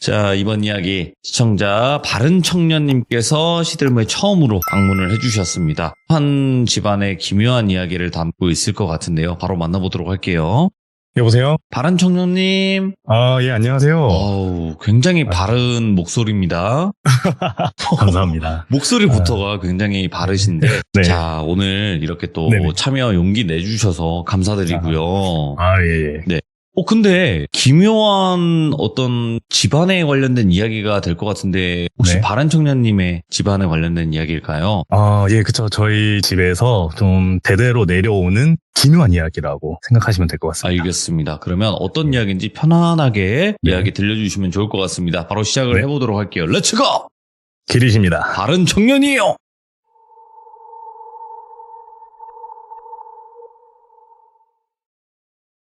자, 이번 이야기 시청자 바른청년님께서 시들무에 처음으로 방문을 해주셨습니다. 한 집안의 기묘한 이야기를 담고 있을 것 같은데요. 바로 만나보도록 할게요. 여보세요? 바른청년님. 예, 안녕하세요. 굉장히 바른 목소리입니다. 감사합니다. 목소리부터가 굉장히 바르신데. 네. 자, 오늘 이렇게 또 네네. 참여 용기 내주셔서 감사드리고요. 예. 네. 근데 기묘한 어떤 집안에 관련된 이야기가 될 것 같은데 혹시 네. 바른청년님의 집안에 관련된 이야기일까요? 예, 그쵸. 저희 집에서 좀 대대로 내려오는 기묘한 이야기라고 생각하시면 될 것 같습니다. 알겠습니다. 그러면 어떤 이야기인지 편안하게 네. 이야기 들려주시면 좋을 것 같습니다. 바로 시작을 네. 해보도록 할게요. 렛츠고! 길이십니다. 바른청년이에요!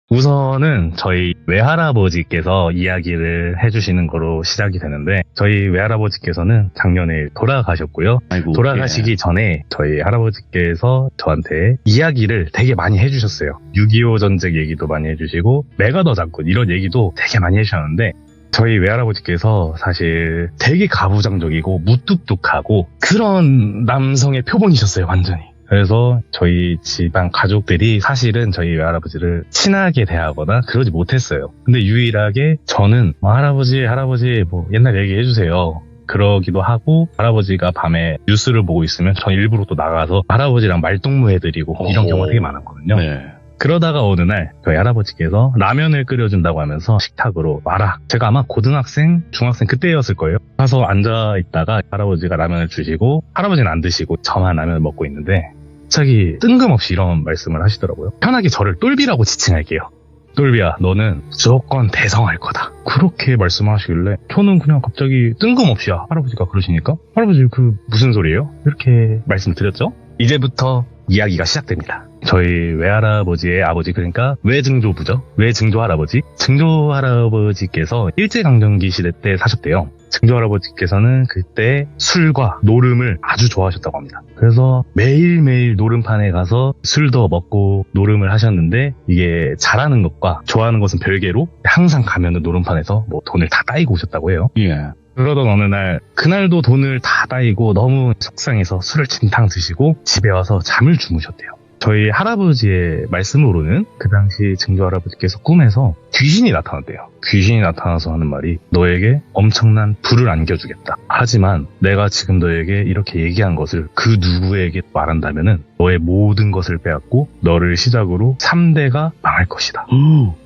우선은 저희 외할아버지께서 이야기를 해주시는 거로 시작이 되는데, 저희 외할아버지께서는 작년에 돌아가셨고요. 아이고, 돌아가시기 전에 저희 할아버지께서 저한테 이야기를 되게 많이 해주셨어요. 6.25 전쟁 얘기도 많이 해주시고 메가더 장군 이런 얘기도 되게 많이 해주셨는데, 저희 외할아버지께서 사실 되게 가부장적이고 무뚝뚝하고 그런 남성의 표본이셨어요, 완전히. 그래서 저희 집안 가족들이 사실은 저희 외할아버지를 친하게 대하거나 그러지 못했어요. 근데 유일하게 저는 할아버지 뭐 옛날 얘기 해주세요. 그러기도 하고, 할아버지가 밤에 뉴스를 보고 있으면 전 일부러 또 나가서 할아버지랑 말동무 해드리고 이런 경우가 되게 많았거든요. 네. 그러다가 어느 날 저희 할아버지께서 라면을 끓여준다고 하면서 식탁으로 와라. 제가 아마 고등학생, 중학생 그때였을 거예요. 가서 앉아있다가 할아버지가 라면을 주시고, 할아버지는 안 드시고 저만 라면을 먹고 있는데 갑자기 뜬금없이 이런 말씀을 하시더라고요. 편하게 저를 똘비라고 지칭할게요. 똘비야, 너는 무조건 대성할 거다. 그렇게 말씀하시길래 저는 그냥 갑자기 뜬금없이 할아버지가 그러시니까 할아버지 그 무슨 소리예요? 이렇게 말씀드렸죠. 이제부터 이야기가 시작됩니다. 저희 외할아버지의 아버지, 그러니까 외증조부죠. 외증조 할아버지. 증조 할아버지께서 일제강점기 시대 때 사셨대요. 증조 할아버지께서는 그때 술과 노름을 아주 좋아하셨다고 합니다. 그래서 매일매일 노름판에 가서 술도 먹고 노름을 하셨는데, 이게 잘하는 것과 좋아하는 것은 별개로 항상 가면은 노름판에서 뭐 돈을 다 따이고 오셨다고 해요. 예. 그러던 어느 날, 그날도 돈을 다 따이고 너무 속상해서 술을 진탕 드시고 집에 와서 잠을 주무셨대요. 저희 할아버지의 말씀으로는 그 당시 증조 할아버지께서 꿈에서 귀신이 나타났대요. 귀신이 나타나서 하는 말이, 너에게 엄청난 불을 안겨주겠다. 하지만 내가 지금 너에게 이렇게 얘기한 것을 그 누구에게 말한다면은 너의 모든 것을 빼앗고 너를 시작으로 3대가 망할 것이다.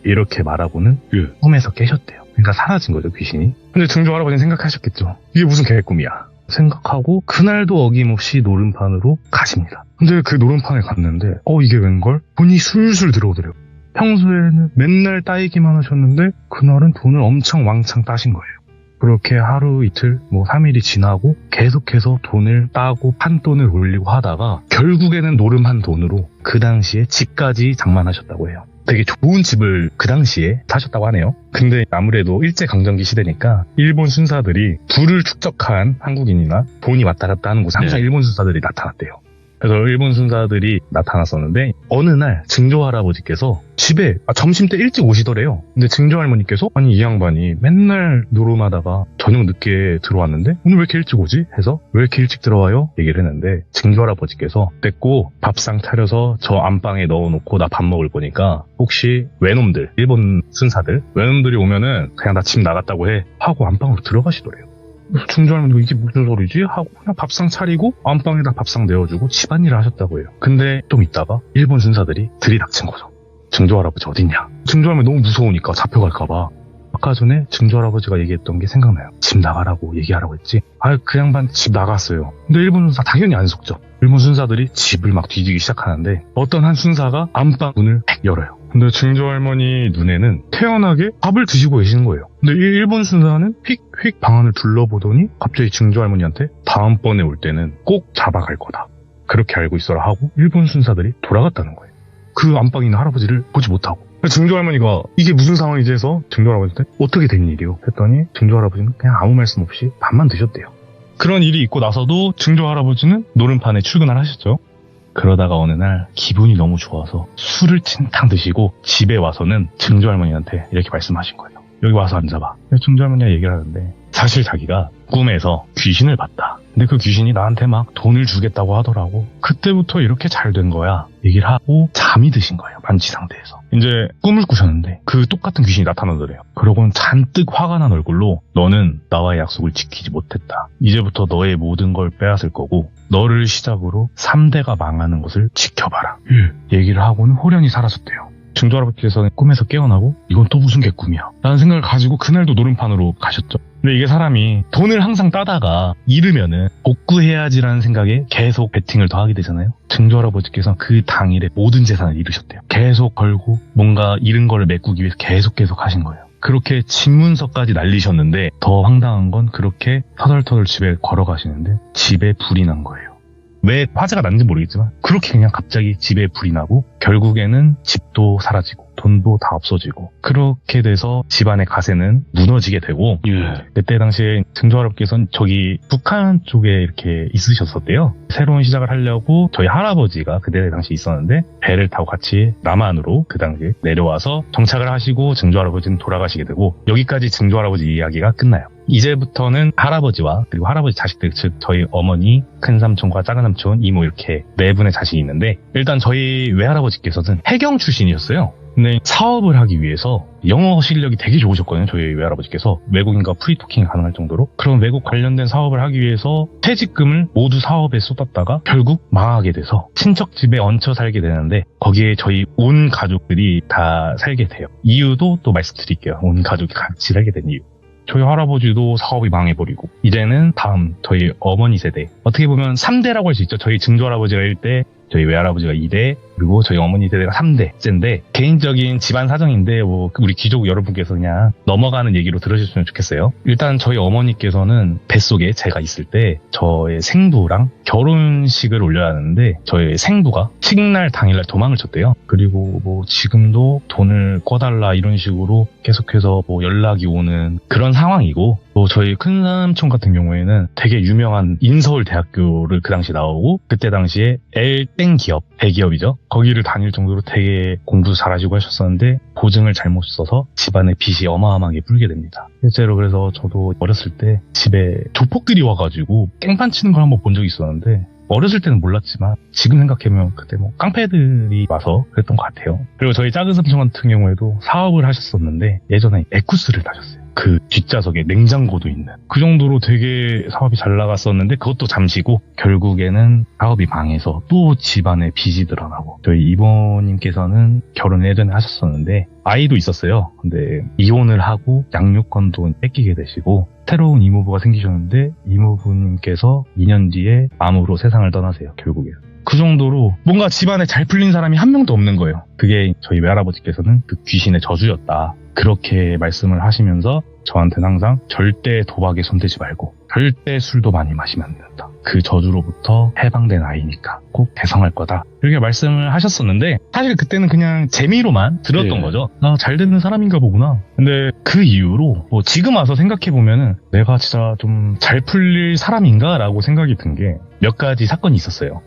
이렇게 말하고는 꿈에서 깨셨대요. 그러니까 사라진 거죠, 귀신이. 근데 증조 할아버지는 생각하셨겠죠. 이게 무슨 계획꿈이야 생각하고 그날도 어김없이 노름판으로 가십니다. 근데 그 노름판에 갔는데 이게 웬걸? 돈이 술술 들어오더래요. 평소에는 맨날 따이기만 하셨는데 그날은 돈을 엄청 왕창 따신 거예요. 그렇게 하루 이틀 3일이 지나고 계속해서 돈을 따고 판돈을 올리고 하다가 결국에는 노름한 돈으로 그 당시에 집까지 장만하셨다고 해요. 되게 좋은 집을 그 당시에 사셨다고 하네요. 근데 아무래도 일제강점기 시대니까 일본 순사들이 부를 축적한 한국인이나 돈이 왔다 갔다 하는 곳에 항상 일본 순사들이 나타났대요. 그래서 일본 순사들이 나타났었는데 어느 날 증조 할아버지께서 집에 점심때 일찍 오시더래요. 근데 증조 할머니께서 아니 이 양반이 맨날 노름하다가 저녁 늦게 들어왔는데 오늘 왜 이렇게 일찍 오지? 해서 왜 이렇게 일찍 들어와요? 얘기를 했는데 증조 할아버지께서 됐고 밥상 차려서 저 안방에 넣어놓고 나 밥 먹을 거니까 혹시 외놈들, 일본 순사들 외놈들이 오면은 그냥 나 집 나갔다고 해 하고 안방으로 들어가시더래요. 증조 할머니가 이게 무슨 소리지? 하고 그냥 밥상 차리고 안방에다 밥상 내어주고 집안일을 하셨다고 해요. 근데 좀 있다가 일본 순사들이 들이닥친 거죠. 증조 할아버지 어딨냐? 증조 할머니 너무 무서우니까 잡혀갈까봐. 아까 전에 증조 할아버지가 얘기했던 게 생각나요. 집 나가라고 얘기하라고 했지. 그 양반 집 나갔어요. 근데 일본 순사 당연히 안 속죠. 일본 순사들이 집을 막 뒤지기 시작하는데 어떤 한 순사가 안방 문을 팩 열어요. 근데 증조 할머니 눈에는 태연하게 밥을 드시고 계시는 거예요. 근데 이 일본 순사는 휙휙 방 안을 둘러보더니 갑자기 증조 할머니한테 다음번에 올 때는 꼭 잡아갈 거다. 그렇게 알고 있어라 하고 일본 순사들이 돌아갔다는 거예요. 그 안방에 있는 할아버지를 보지 못하고. 증조 할머니가 이게 무슨 상황이지 해서 증조 할아버지한테 어떻게 된 일이요? 했더니 증조 할아버지는 그냥 아무 말씀 없이 밥만 드셨대요. 그런 일이 있고 나서도 증조 할아버지는 노름판에 출근을 하셨죠. 그러다가 어느 날 기분이 너무 좋아서 술을 진탕 드시고 집에 와서는 증조 할머니한테 이렇게 말씀하신 거예요. 여기 와서 앉아봐. 증조할머니가 얘기를 하는데 사실 자기가 꿈에서 귀신을 봤다. 근데 그 귀신이 나한테 막 돈을 주겠다고 하더라고. 그때부터 이렇게 잘 된 거야. 얘기를 하고 잠이 드신 거예요. 만취 상태에서. 이제 꿈을 꾸셨는데 그 똑같은 귀신이 나타나더래요. 그러고는 잔뜩 화가 난 얼굴로 너는 나와의 약속을 지키지 못했다. 이제부터 너의 모든 걸 빼앗을 거고 너를 시작으로 3대가 망하는 것을 지켜봐라. 얘기를 하고는 호련히 사라졌대요. 증조할아버지께서는 꿈에서 깨어나고 이건 또 무슨 개꿈이야 라는 생각을 가지고 그날도 노름판으로 가셨죠. 근데 이게 사람이 돈을 항상 따다가 잃으면은 복구해야지라는 생각에 계속 베팅을 더 하게 되잖아요. 증조할아버지께서는 그 당일에 모든 재산을 잃으셨대요. 계속 걸고 뭔가 잃은 거를 메꾸기 위해서 계속 하신 거예요. 그렇게 집문서까지 날리셨는데 더 황당한 건 그렇게 터덜터덜 집에 걸어가시는데 집에 불이 난 거예요. 왜 화재가 났는지 모르겠지만 그렇게 그냥 갑자기 집에 불이 나고 결국에는 집도 사라지고 돈도 다 없어지고 그렇게 돼서 집안의 가세는 무너지게 되고 그때 당시에 증조할아버지께서는 저기 북한 쪽에 이렇게 있으셨었대요. 새로운 시작을 하려고 저희 할아버지가 그때 당시 있었는데 배를 타고 같이 남한으로 그 당시에 내려와서 정착을 하시고 증조할아버지는 돌아가시게 되고 여기까지 증조할아버지 이야기가 끝나요. 이제부터는 할아버지와 그리고 할아버지 자식들 즉 저희 어머니, 큰삼촌과 작은삼촌, 이모 이렇게 네 분의 자식이 있는데 일단 저희 외할아버지께서는 해경 출신이었어요. 근데 사업을 하기 위해서 영어 실력이 되게 좋으셨거든요. 저희 외할아버지께서 외국인과 프리토킹이 가능할 정도로 그런 외국 관련된 사업을 하기 위해서 퇴직금을 모두 사업에 쏟았다가 결국 망하게 돼서 친척 집에 얹혀 살게 되는데 거기에 저희 온 가족들이 다 살게 돼요. 이유도 또 말씀드릴게요. 온 가족이 같이 살게 된 이유. 저희 할아버지도 사업이 망해버리고 이제는 다음 저희 어머니 세대 어떻게 보면 3대라고 할 수 있죠. 저희 증조할아버지가 1대 저희 외할아버지가 2대 그리고 저희 어머니 세대가 3대째인데 개인적인 집안 사정인데 뭐 우리 귀족 여러분께서 그냥 넘어가는 얘기로 들으셨으면 좋겠어요. 일단 저희 어머니께서는 뱃속에 제가 있을 때 저의 생부랑 결혼식을 올려야 하는데 저희 생부가 식날 당일날 도망을 쳤대요. 그리고 뭐 지금도 돈을 꿔달라 이런 식으로 계속해서 뭐 연락이 오는 그런 상황이고 또 저희 큰삼촌 같은 경우에는 되게 유명한 인서울대학교를 그 당시 나오고 그때 당시에 L땡 기업, 대기업이죠. 거기를 다닐 정도로 되게 공부도 잘하시고 하셨었는데 보증을 잘못 써서 집안의 빚이 어마어마하게 불게 됩니다. 실제로 그래서 저도 어렸을 때 집에 조폭들이 와가지고 깽판 치는 걸 한번 본 적이 있었는데 어렸을 때는 몰랐지만 지금 생각해보면 그때 뭐 깡패들이 와서 그랬던 것 같아요. 그리고 저희 작은 삼촌 같은 경우에도 사업을 하셨었는데 예전에 에쿠스를 타셨어요. 그 뒷좌석에 냉장고도 있는 그 정도로 되게 사업이 잘 나갔었는데 그것도 잠시고 결국에는 사업이 망해서 또 집안에 빚이 드러나고 저희 이모님께서는 결혼을 예전에 하셨었는데 아이도 있었어요. 근데 이혼을 하고 양육권도 뺏기게 되시고 새로운 이모부가 생기셨는데 이모부님께서 2년 뒤에 암으로 세상을 떠나세요. 결국에. 그 정도로 뭔가 집안에 잘 풀린 사람이 한 명도 없는 거예요. 그게 저희 외할아버지께서는 그 귀신의 저주였다. 그렇게 말씀을 하시면서 저한테는 항상 절대 도박에 손대지 말고 절대 술도 많이 마시면 안 된다. 그 저주로부터 해방된 아이니까 꼭 대성할 거다. 이렇게 말씀을 하셨었는데 사실 그때는 그냥 재미로만 들었던 거죠. 나 잘 되는 사람인가 보구나. 근데 그 이후로 뭐 지금 와서 생각해보면은 내가 진짜 좀 잘 풀릴 사람인가 라고 생각이 든 게 몇 가지 사건이 있었어요.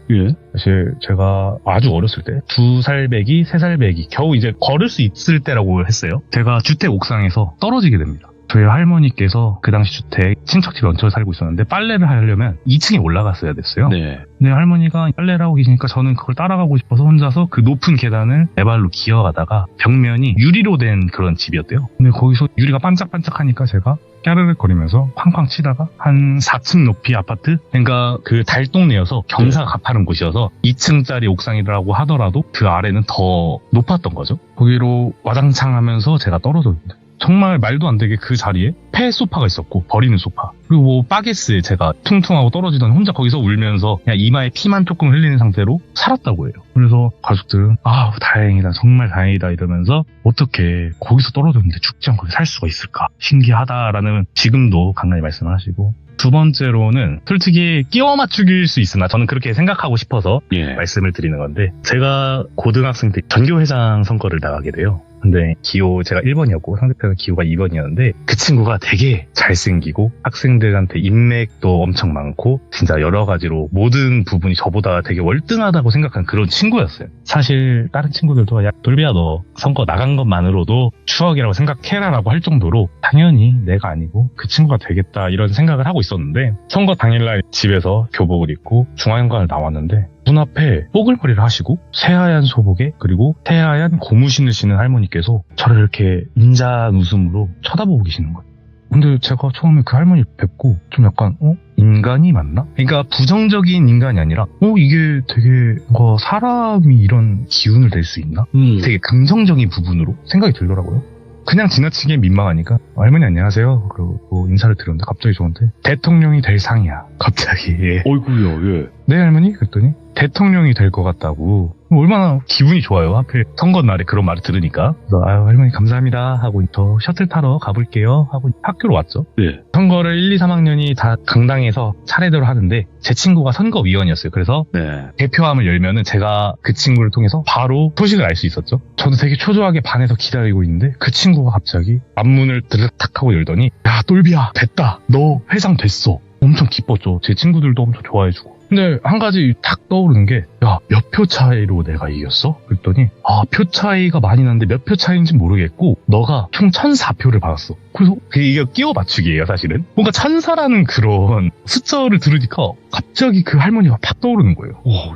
사실 제가 아주 어렸을 때 2살 배기, 3살 배기 겨우 이제 걸을 수 있을 때라고 했어요. 제가 주택 옥상에서 떨어지게 됩니다. 저희 할머니께서 그 당시 주택 친척집에 얹혀 살고 있었는데 빨래를 하려면 2층에 올라갔어야 됐어요. 근데 할머니가 빨래를 하고 계시니까 저는 그걸 따라가고 싶어서 혼자서 그 높은 계단을 네 발로 기어가다가 벽면이 유리로 된 그런 집이었대요. 근데 거기서 유리가 반짝반짝하니까 제가 까르륵 거리면서 쾅쾅 치다가 한 4층 높이 아파트? 그러니까 그 달동네여서 경사가 가파른 곳이어서 2층짜리 옥상이라고 하더라도 그 아래는 더 높았던 거죠. 거기로 와장창 하면서 제가 떨어졌는데 정말 말도 안 되게 그 자리에 폐 소파가 있었고 버리는 소파 그리고 뭐 바게스 제가 퉁퉁하고 떨어지던 혼자 거기서 울면서 그냥 이마에 피만 조금 흘리는 상태로 살았다고 해요. 그래서 가족들은 아 다행이다 정말 다행이다 이러면서 어떻게 거기서 떨어졌는데 죽지 않고 살 수가 있을까 신기하다라는 지금도 간간히 말씀을 하시고 두 번째로는 솔직히 끼워 맞추길 수 있으나 저는 그렇게 생각하고 싶어서 말씀을 드리는 건데 제가 고등학생 때 전교회장 선거를 나가게 돼요. 근데 기호 제가 1번이었고 상대편은 기호가 2번이었는데 그 친구가 되게 잘생기고 학생들한테 인맥도 엄청 많고 진짜 여러 가지로 모든 부분이 저보다 되게 월등하다고 생각한 그런 친구였어요. 사실 다른 친구들도 야 돌비야 너 선거 나간 것만으로도 추억이라고 생각해라라고 할 정도로 당연히 내가 아니고 그 친구가 되겠다 이런 생각을 하고 있었는데 선거 당일날 집에서 교복을 입고 중앙관을 나왔는데 문 앞에 뽀글머리를 하시고 새하얀 소복에 그리고 새하얀 고무신을 신은 할머니께서 저를 이렇게 인자한 웃음으로 쳐다보고 계시는 거예요. 근데 제가 처음에 그 할머니 뵙고 좀 약간 인간이 맞나? 그러니까 부정적인 인간이 아니라 이게 되게 뭔가 사람이 이런 기운을 낼 수 있나? 되게 긍정적인 부분으로 생각이 들더라고요. 그냥 지나치게 민망하니까 할머니 안녕하세요 그리고 인사를 드렸는데 갑자기 저한테 대통령이 될 상이야 갑자기. 어이구야, 예. 네 할머니? 그랬더니 대통령이 될 것 같다고. 얼마나 기분이 좋아요. 하필 선거 날에 그런 말을 들으니까. 그래서 아유 할머니 감사합니다 하고 저 셔틀 타러 가볼게요 하고 학교로 왔죠. 예. 선거를 1, 2, 3학년이 다 강당에서 차례대로 하는데 제 친구가 선거위원이었어요. 그래서 네. 대표함을 열면은 제가 그 친구를 통해서 바로 소식을 알 수 있었죠. 저도 되게 초조하게 반에서 기다리고 있는데 그 친구가 갑자기 앞문을 드르륵 하고 열더니 야 똘비야 됐다 너 회장 됐어. 엄청 기뻤죠. 제 친구들도 엄청 좋아해주고. 근데 한 가지 탁 떠오르는 게 야 몇 표 차이로 내가 이겼어? 그랬더니 표 차이가 많이 났는데 몇 표 차이인지 모르겠고 너가 총 1004표를 받았어. 그래서 이게 끼워 맞추기예요 사실은. 뭔가 1004라는 그런 숫자를 들으니까 갑자기 그 할머니가 팍 떠오르는 거예요.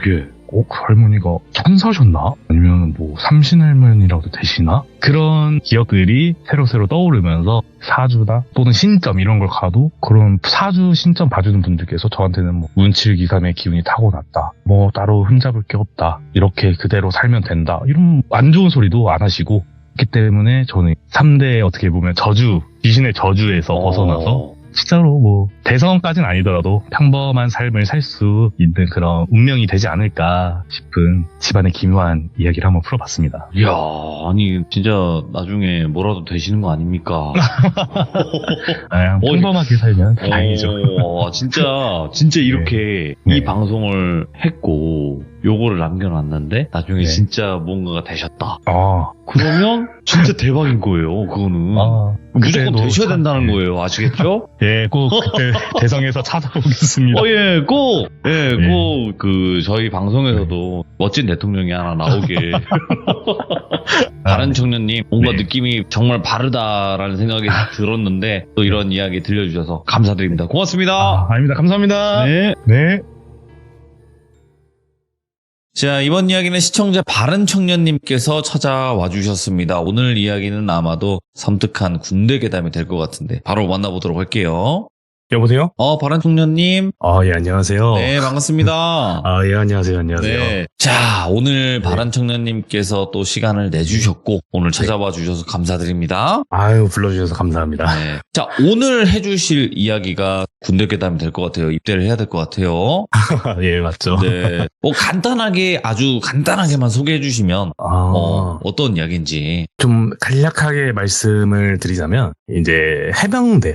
예. 그 할머니가 천사셨나? 아니면 뭐 삼신할머니라도 되시나? 그런 기억들이 새록새록 떠오르면서 사주나 또는 신점 이런 걸 가도 그런 사주 신점 봐주는 분들께서 저한테는 뭐 운칠기삼의 기운이 타고났다. 뭐 따로 흠잡을 게 없다. 이렇게 그대로 살면 된다. 이런 안 좋은 소리도 안 하시고 그렇기 때문에 저는 3대 어떻게 보면 저주, 귀신의 저주에서 벗어나서 실제로 뭐 대성까지는 아니더라도 평범한 삶을 살 수 있는 그런 운명이 되지 않을까 싶은 집안의 기묘한 이야기를 한번 풀어봤습니다. 이야, 아니 진짜 나중에 뭐라도 되시는 거 아닙니까? 평범하게 살면 다행이죠. 진짜 이렇게 네. 이 방송을 했고 요거를 남겨놨는데 나중에 네. 진짜 뭔가가 되셨다. 아, 그러면 진짜 대박인 거예요. 그거는 무조건 그때도 되셔야 된다는 네. 거예요. 아시겠죠? 예, 꼭 그때 대성에서 찾아보겠습니다. 꼭 네. 그 저희 방송에서도 멋진 대통령이 하나 나오게. 다른 청년님 뭔가 네. 느낌이 정말 바르다라는 생각이 들었는데 또 이런 이야기 들려주셔서 감사드립니다. 고맙습니다. 아닙니다. 감사합니다. 네. 네. 자, 이번 이야기는 시청자 바른 청년님께서 찾아와 주셨습니다. 오늘 이야기는 아마도 섬뜩한 군대 괴담이 될 것 같은데 바로 만나보도록 할게요. 여보세요? 바른 청년님. 예, 안녕하세요. 네, 반갑습니다. 예, 안녕하세요. 네. 자, 오늘 바른 청년님께서 또 시간을 내주셨고 오늘 찾아와 주셔서 감사드립니다. 아유, 불러주셔서 감사합니다. 네. 자, 오늘 해주실 이야기가 군대 괴담이 될 것 같아요. 입대를 해야 될 것 같아요. 예, 맞죠. 네. 아주 간단하게만 소개해 주시면 어떤 이야기인지. 좀 간략하게 말씀을 드리자면 이제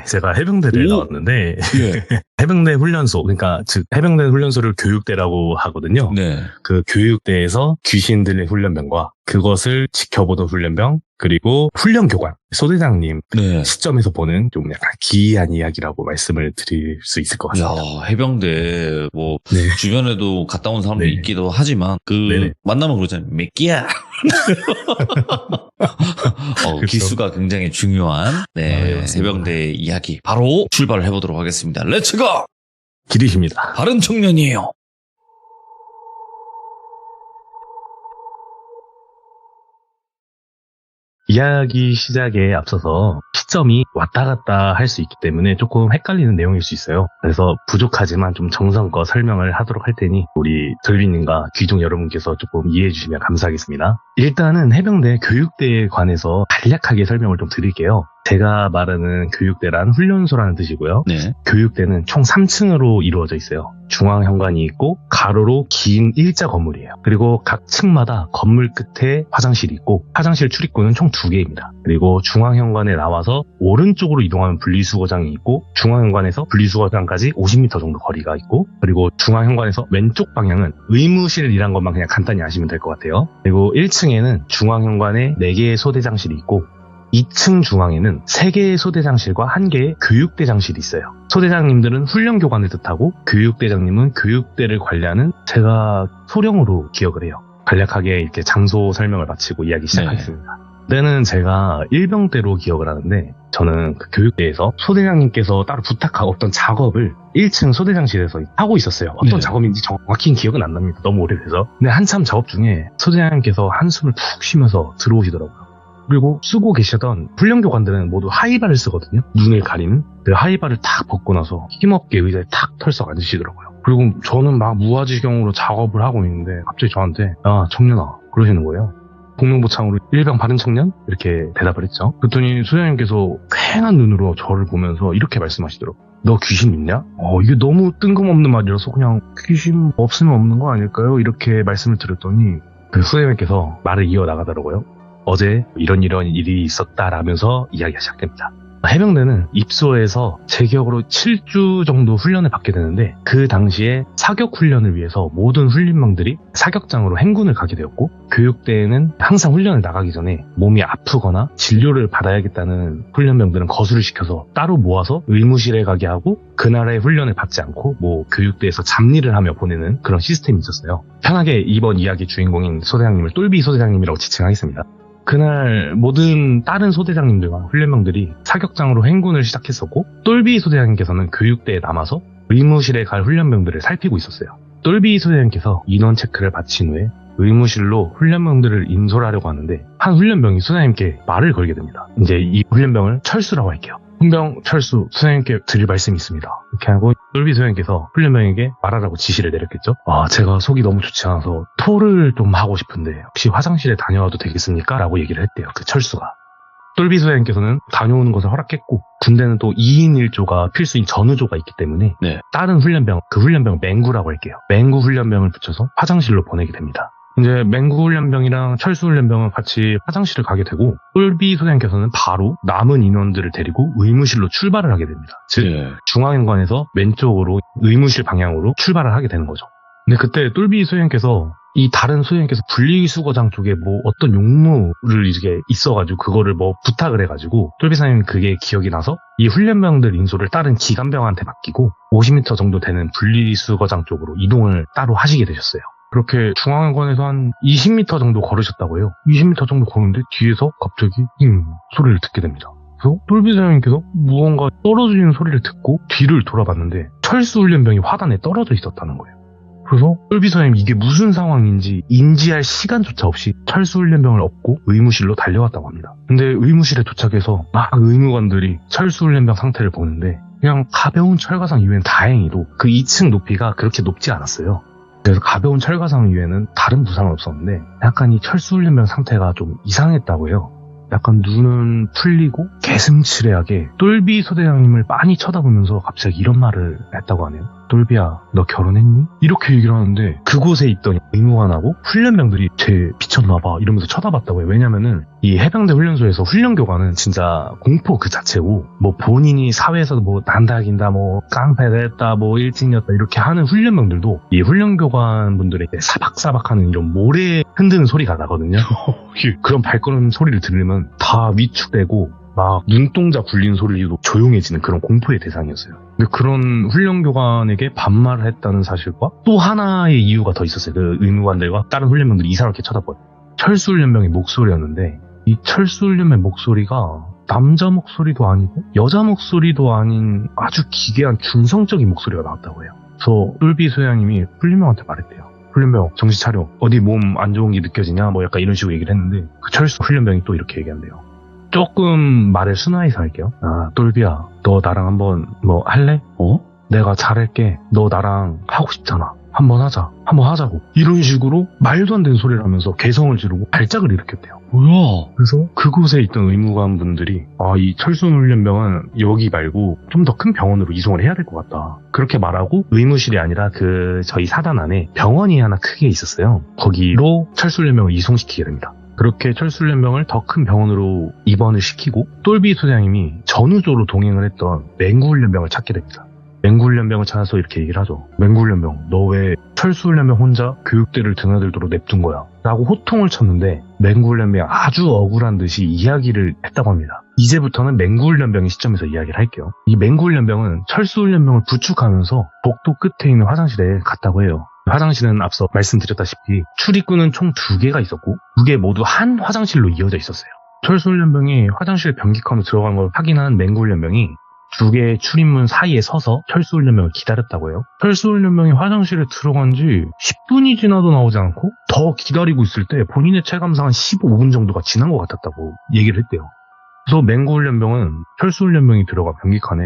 제가 해병대를 나왔는데 예. 해병대 훈련소, 그러니까 즉 해병대 훈련소를 교육대라고 하거든요. 네. 그 교육대에서 귀신들의 훈련병과 그것을 지켜보던 훈련병, 그리고 훈련교관, 소대장님 네. 시점에서 보는 좀 약간 기이한 이야기라고 말씀을 드릴 수 있을 것 같습니다. 야, 해병대 네. 주변에도 갔다 온 사람들이 네. 있기도 하지만 네네. 만나면 그러잖아요. 몇 끼야. 그렇죠. 기수가 굉장히 중요한 네, 해병대 이야기 바로 출발을 해보도록 하겠습니다. 렛츠고! 기리십니다. 바른 청년이에요. 이야기 시작에 앞서서 시점이 왔다 갔다 할 수 있기 때문에 조금 헷갈리는 내용일 수 있어요. 그래서 부족하지만 좀 정성껏 설명을 하도록 할 테니 우리 돌비님과 귀족 여러분께서 조금 이해해 주시면 감사하겠습니다. 일단은 해병대 교육대에 관해서 간략하게 설명을 좀 드릴게요. 제가 말하는 교육대란 훈련소라는 뜻이고요. 네. 교육대는 총 3층으로 이루어져 있어요. 중앙현관이 있고 가로로 긴 일자 건물이에요. 그리고 각 층마다 건물 끝에 화장실이 있고 화장실 출입구는 총 2개입니다. 그리고 중앙현관에 나와서 오른쪽으로 이동하면 분리수거장이 있고 중앙현관에서 분리수거장까지 50m 정도 거리가 있고 그리고 중앙현관에서 왼쪽 방향은 의무실이란 것만 그냥 간단히 아시면 될 것 같아요. 그리고 1층에는 중앙현관에 4개의 소대장실이 있고 2층 중앙에는 3개의 소대장실과 1개의 교육대장실이 있어요. 소대장님들은 훈련교관을 뜻하고 교육대장님은 교육대를 관리하는 제가 소령으로 기억을 해요. 간략하게 이렇게 장소 설명을 마치고 이야기 시작하겠습니다. 때는 제가 일병대로 기억을 하는데 저는 그 교육대에서 소대장님께서 따로 부탁하고 어떤 작업을 1층 소대장실에서 하고 있었어요. 어떤 작업인지 정확히 기억은 안 납니다. 너무 오래돼서. 근데 한참 작업 중에 소대장님께서 한숨을 푹 쉬면서 들어오시더라고요. 그리고 쓰고 계시던 훈련교관들은 모두 하이바를 쓰거든요. 눈을 가리는 그 하이바를 탁 벗고 나서 힘없게 의자에 탁 털썩 앉으시더라고요. 그리고 저는 막 무아지경으로 작업을 하고 있는데 갑자기 저한테 야 청년아 그러시는 거예요. 복명보창으로 일병 바른 청년? 이렇게 대답을 했죠. 그랬더니 소장님께서 쾌한 눈으로 저를 보면서 이렇게 말씀하시더라고요. 너 귀신 있냐? 이게 너무 뜬금없는 말이라서 그냥 귀신 없으면 없는 거 아닐까요? 이렇게 말씀을 드렸더니 그 소장님께서 말을 이어나가더라고요. 어제 이런 일이 있었다라면서 이야기가 시작됩니다. 해병대는 입소에서 제 기억으로 7주 정도 훈련을 받게 되는데 그 당시에 사격 훈련을 위해서 모든 훈련병들이 사격장으로 행군을 가게 되었고 교육대에는 항상 훈련을 나가기 전에 몸이 아프거나 진료를 받아야겠다는 훈련병들은 거수를 시켜서 따로 모아서 의무실에 가게 하고 그날의 훈련을 받지 않고 교육대에서 잡일을 하며 보내는 그런 시스템이 있었어요. 편하게 이번 이야기 주인공인 소대장님을 똘비 소대장님이라고 지칭하겠습니다. 그날 모든 다른 소대장님들과 훈련병들이 사격장으로 행군을 시작했었고 똘비 소대장님께서는 교육대에 남아서 의무실에 갈 훈련병들을 살피고 있었어요. 똘비 소대장님께서 인원 체크를 마친 후에 의무실로 훈련병들을 인솔하려고 하는데 한 훈련병이 소대장님께 말을 걸게 됩니다. 이제 이 훈련병을 철수라고 할게요. 훈병 철수, 소장님께 드릴 말씀이 있습니다. 이렇게 하고 똘비 소장님께서 훈련병에게 말하라고 지시를 내렸겠죠. 제가 속이 너무 좋지 않아서 토를 좀 하고 싶은데 혹시 화장실에 다녀와도 되겠습니까? 라고 얘기를 했대요. 그 철수가. 똘비 소장님께서는 다녀오는 것을 허락했고 군대는 또 2인 1조가 필수인 전우조가 있기 때문에 다른 훈련병, 그 훈련병 맹구라고 할게요. 맹구 훈련병을 붙여서 화장실로 보내게 됩니다. 이제 맹구 훈련병이랑 철수 훈련병은 같이 화장실을 가게 되고 똘비 소장님께서는 바로 남은 인원들을 데리고 의무실로 출발을 하게 됩니다. 즉 중앙현관에서 왼쪽으로 의무실 방향으로 출발을 하게 되는 거죠. 근데 그때 똘비 소장님께서 이 다른 소장님께서 분리수거장 쪽에 어떤 용무를 이게 있어가지고 그거를 부탁을 해가지고 똘비 소장님이 그게 기억이 나서 이 훈련병들 인솔을 다른 기관병한테 맡기고 50m 정도 되는 분리수거장 쪽으로 이동을 따로 하시게 되셨어요. 그렇게 중앙관에서 한 20m 정도 걸으셨다고 해요. 20m 정도 걸었는데 뒤에서 갑자기 소리를 듣게 됩니다. 그래서 똘비 소장님께서 무언가 떨어지는 소리를 듣고 뒤를 돌아봤는데 철수 훈련병이 화단에 떨어져 있었다는 거예요. 그래서 똘비 소장님 이게 무슨 상황인지 인지할 시간조차 없이 철수 훈련병을 업고 의무실로 달려왔다고 합니다. 근데 의무실에 도착해서 막 의무관들이 철수 훈련병 상태를 보는데 그냥 가벼운 철가상 이외엔 다행히도 그 2층 높이가 그렇게 높지 않았어요. 그래서 가벼운 철가상 이외에는 다른 부상은 없었는데 약간 이 철수훈련병 상태가 좀 이상했다고 해요. 약간 눈은 풀리고 개슴츠레하게 똘비 소대장님을 빤히 쳐다보면서 갑자기 이런 말을 했다고 하네요. 똘비야, 너 결혼했니? 이렇게 얘기를 하는데 그곳에 있던 의무관하고 훈련병들이 쟤 미쳤나봐 이러면서 쳐다봤다고 해요. 왜냐면은 이 해병대 훈련소에서 훈련교관은 진짜 공포 그 자체고 본인이 사회에서 난다긴다 깡패됐다 일진이었다 이렇게 하는 훈련병들도 이 훈련교관 분들의 사박사박하는 이런 모래 흔드는 소리가 나거든요. 그런 발걸음 소리를 들으면 다 위축되고 막 눈동자 굴리는 소리도 조용해지는 그런 공포의 대상이었어요. 근데 그런 훈련교관에게 반말을 했다는 사실과 또 하나의 이유가 더 있었어요. 그 의무관들과 다른 훈련병들이 이상하게 쳐다봐요. 철수훈련병의 목소리였는데 이 철수훈련병의 목소리가 남자 목소리도 아니고 여자 목소리도 아닌 아주 기괴한 중성적인 목소리가 나왔다고 해요. 그래서 똘비 소장님이 훈련병한테 말했대요. 훈련병 정신 차려. 어디 몸 안 좋은 게 느껴지냐? 약간 이런 식으로 얘기를 했는데 그 철수 훈련병이 또 이렇게 얘기한대요. 조금 말을 순화해서 할게요. 똘비야, 너 나랑 한번 할래? 내가 잘할게. 너 나랑 하고 싶잖아. 한번 하자고 이런 식으로 말도 안 되는 소리를 하면서 개성을 지르고 발작을 일으켰대요. 뭐야? 그래서 그곳에 있던 의무관 분들이 이 철수훈련병은 여기 말고 좀 더 큰 병원으로 이송을 해야 될 것 같다. 그렇게 말하고 의무실이 아니라 저희 사단 안에 병원이 하나 크게 있었어요. 거기로 철수훈련병을 이송시키게 됩니다. 그렇게 철수훈련병을 더 큰 병원으로 입원을 시키고 똘비 소장님이 전우조로 동행을 했던 맹구훈련병을 찾게 됩니다. 맹구훈련병을 찾아서 이렇게 얘기를 하죠. 맹구훈련병, 너 왜 철수훈련병 혼자 교육대를 드나들도록 냅둔 거야? 라고 호통을 쳤는데 맹구훈련병이 아주 억울한 듯이 이야기를 했다고 합니다. 이제부터는 맹구훈련병의 시점에서 이야기를 할게요. 이 맹구훈련병은 철수훈련병을 부축하면서 복도 끝에 있는 화장실에 갔다고 해요. 화장실은 앞서 말씀드렸다시피 출입구는 총 2개가 있었고 2개 모두 한 화장실로 이어져 있었어요. 철수훈련병이 화장실 변기칸으로 들어간 걸 확인한 맹구훈련병이 2개의 출입문 사이에 서서 철수훈련병을 기다렸다고 해요. 철수훈련병이 화장실에 들어간 지 10분이 지나도 나오지 않고 더 기다리고 있을 때 본인의 체감상 한 15분 정도가 지난 것 같았다고 얘기를 했대요. 그래서 맹구훈련병은 철수훈련병이 들어가 변기칸에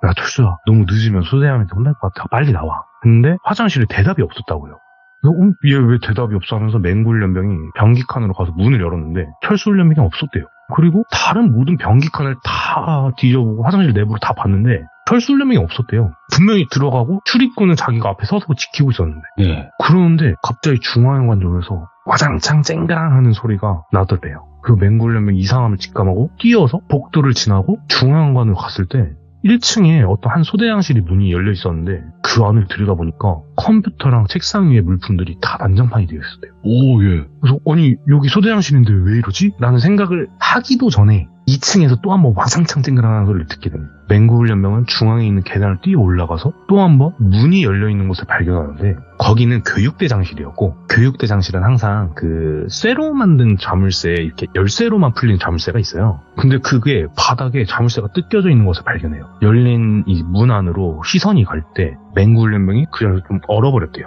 야 철수야 너무 늦으면 소대장한테 혼날 것 같아 빨리 나와. 근데 화장실에 대답이 없었다고요. 그래서 얘 왜 대답이 없어 하면서 맹구훈련병이 변기칸으로 가서 문을 열었는데 철수훈련병이 없었대요. 그리고 다른 모든 변기칸을 다 뒤져보고 화장실 내부를 다 봤는데 철수훈련병이 없었대요. 분명히 들어가고 출입구는 자기가 앞에 서서 지키고 있었는데 그러는데 갑자기 중앙관점에서 와장창 쨍그랑 하는 소리가 나더래요. 그리고 맹구훈련병이 이상함을 직감하고 뛰어서 복도를 지나고 중앙관으로 갔을 때 1층에 어떤 한 소대장실이 문이 열려 있었는데 그 안을 들여다보니까 컴퓨터랑 책상 위에 물품들이 다 난장판이 되어 있었대요. 오, 예. 그래서 아니 여기 소대장실인데 왜 이러지? 라는 생각을 하기도 전에 2층에서 또 한 번 와장창 쨍그랑하는 소리를 듣게 됩니다. 맹구훈련병은 중앙에 있는 계단을 뛰어 올라가서 또 한 번 문이 열려있는 곳을 발견하는데 거기는 교육대장실이었고 교육대장실은 항상 쇠로 만든 자물쇠에 이렇게 열쇠로만 풀리는 자물쇠가 있어요. 근데 그게 바닥에 자물쇠가 뜯겨져 있는 것을 발견해요. 열린 이 문 안으로 시선이 갈 때 맹구훈련병이 그 자리에서 좀 얼어버렸대요.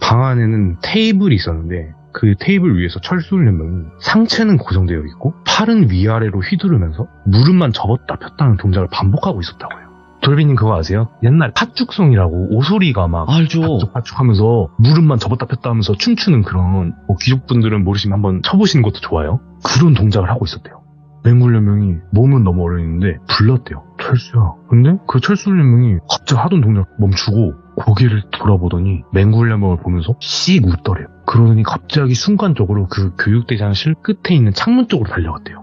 방 안에는 테이블이 있었는데 그 테이블 위에서 철수훈련병이 상체는 고정되어 있고 팔은 위아래로 휘두르면서 무릎만 접었다 폈다 하는 동작을 반복하고 있었다고 해요. 돌비님 그거 아세요? 옛날 팥죽송이라고 오소리가 막 알죠. 팥죽 하면서 무릎만 접었다 폈다 하면서 춤추는 그런 귀족분들은 모르시면 한번 쳐보시는 것도 좋아요. 그런 동작을 하고 있었대요. 맹구훈련병이 몸은 너무 얼어있는데 불렀대요. 철수야. 근데 그 철수훈련병이 갑자기 하던 동작 멈추고 고개를 돌아보더니 맹구훈련병을 보면서 씩 웃더래요. 그러더니 갑자기 순간적으로 그 교육대장실 끝에 있는 창문 쪽으로 달려갔대요.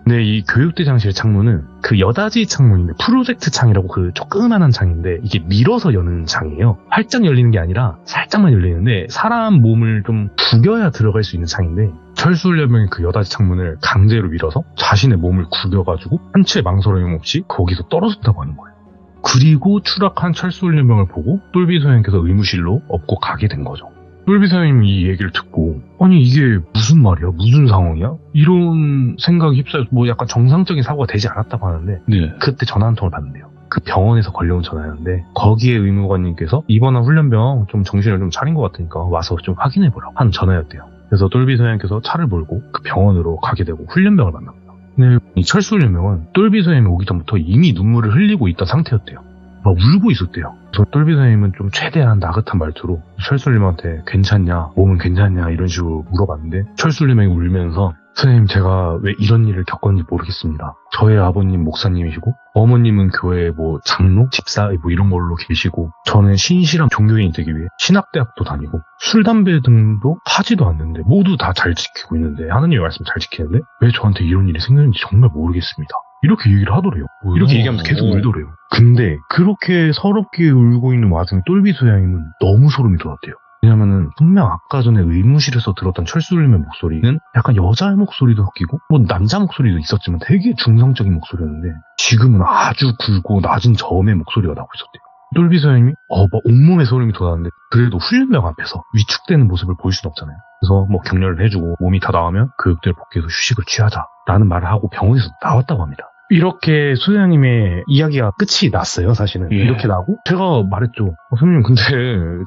근데 이 교육대장실 창문은 그 여닫이 창문인데 프로젝트 창이라고 그 조그만한 창인데 이게 밀어서 여는 창이에요. 활짝 열리는 게 아니라 살짝만 열리는데 사람 몸을 좀 구겨야 들어갈 수 있는 창인데 철수훈련병이 그 여닫이 창문을 강제로 밀어서 자신의 몸을 구겨가지고 한 채 망설임 없이 거기서 떨어졌다고 하는 거예요. 그리고 추락한 철수훈련병을 보고 똘비 소장님께서 의무실로 업고 가게 된 거죠. 똘비 소장님이 이 얘기를 듣고 아니 이게 무슨 말이야? 무슨 상황이야? 이런 생각이 휩싸여서 뭐 약간 정상적인 사고가 되지 않았다고 하는데 그때 전화 한 통을 받는데요. 그 병원에서 걸려온 전화였는데 거기에 의무관님께서 이번한 훈련병 좀 정신을 좀 차린 것 같으니까 와서 좀 확인해보라고 한 전화였대요. 그래서 똘비 소장님께서 차를 몰고 그 병원으로 가게 되고 훈련병을 만납니다. 근데 이 철수훈련병은 똘비 소장님이 오기 전부터 이미 눈물을 흘리고 있던 상태였대요. 막 울고 있었대요. 저 똘비 선생님은 좀 최대한 나긋한 말투로 철수님한테 괜찮냐, 몸은 괜찮냐 이런 식으로 물어봤는데 철수님이 울면서 선생님 제가 왜 이런 일을 겪었는지 모르겠습니다. 저의 아버님 목사님이시고 어머님은 교회 뭐 장로, 집사 뭐 이런 걸로 계시고 저는 신실한 종교인이 되기 위해 신학대학도 다니고 술, 담배 등도 하지도 않는데 모두 다 잘 지키고 있는데 하나님의 말씀 잘 지키는데 왜 저한테 이런 일이 생겼는지 정말 모르겠습니다. 이렇게 얘기를 하더래요. 이렇게 얘기하면서 계속 울더래요. 근데 그렇게 서럽게 울고 있는 와중에 똘비 소장님은 너무 소름이 돋았대요. 왜냐면은 분명 아까 전에 의무실에서 들었던 철수님의 목소리는 약간 여자의 목소리도 섞이고 뭐 남자 목소리도 있었지만 되게 중성적인 목소리였는데 지금은 아주 굵고 낮은 저음의 목소리가 나오고 있었대요. 똘비 소장님이 막 온몸에 소름이 돋았는데 그래도 훈련병 앞에서 위축되는 모습을 보일 수는 없잖아요. 그래서 뭐 격려를 해주고 몸이 다 나오면 교육대를 복귀해서 휴식을 취하자라는 말을 하고 병원에서 나왔다고 합니다. 이렇게 소장님의 이야기가 끝이 났어요, 사실은. 이렇게 나고 제가 말했죠. 선생님 근데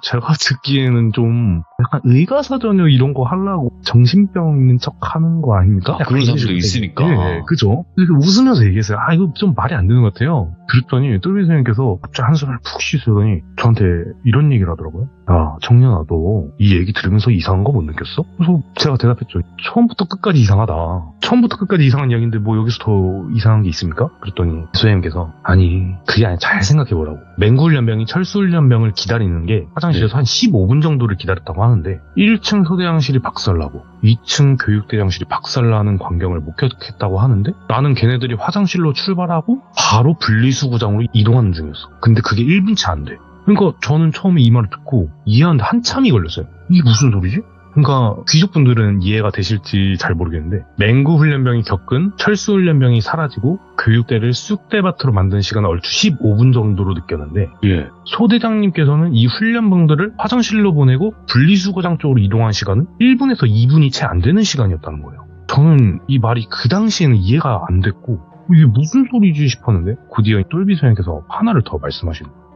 제가 듣기에는 좀 약간 의가사전혀 이런 거 하려고 정신병 있는 척 하는 거 아닙니까? 그런 사람도 있으니까. 네, 그죠? 이렇게 웃으면서 얘기했어요. 이거 좀 말이 안 되는 것 같아요. 그랬더니 똘비 선생님께서 갑자기 한숨을 푹 쉬시더니 저한테 이런 얘기를 하더라고요. 야, 청년아, 너 이 얘기 들으면서 이상한 거 못 느꼈어? 그래서 제가 대답했죠. 처음부터 끝까지 이상하다. 처음부터 끝까지 이상한 이야기인데 뭐 여기서 더 이상한 게 있습니까? 그랬더니 소장님께서 아니, 그게 아니라 잘 생각해보라고. 맹구훈련병이 철수훈련병을 기다리는 게 화장실에서 한 15분 정도를 기다렸다고 하는데 1층 소대장실이 박살나고 2층 교육대장실이 박살나는 광경을 목격했다고 하는데 나는 걔네들이 화장실로 출발하고 바로 분리수거장으로 이동하는 중이었어. 근데 그게 1분치 안 돼. 그러니까 저는 처음에 이 말을 듣고 이해하는데 한참이 걸렸어요. 이게 무슨 소리지? 그러니까 귀족분들은 이해가 되실지 잘 모르겠는데 맹구훈련병이 겪은 철수훈련병이 사라지고 교육대를 쑥대밭으로 만든 시간은 얼추 15분 정도로 느꼈는데 예. 소대장님께서는 이 훈련병들을 화장실로 보내고 분리수거장 쪽으로 이동한 시간은 1분에서 2분이 채 안 되는 시간이었다는 거예요. 저는 이 말이 그 당시에는 이해가 안 됐고 이게 무슨 소리지 싶었는데 곧이어 똘비 소장님께서 하나를 더 말씀하시는 거예요.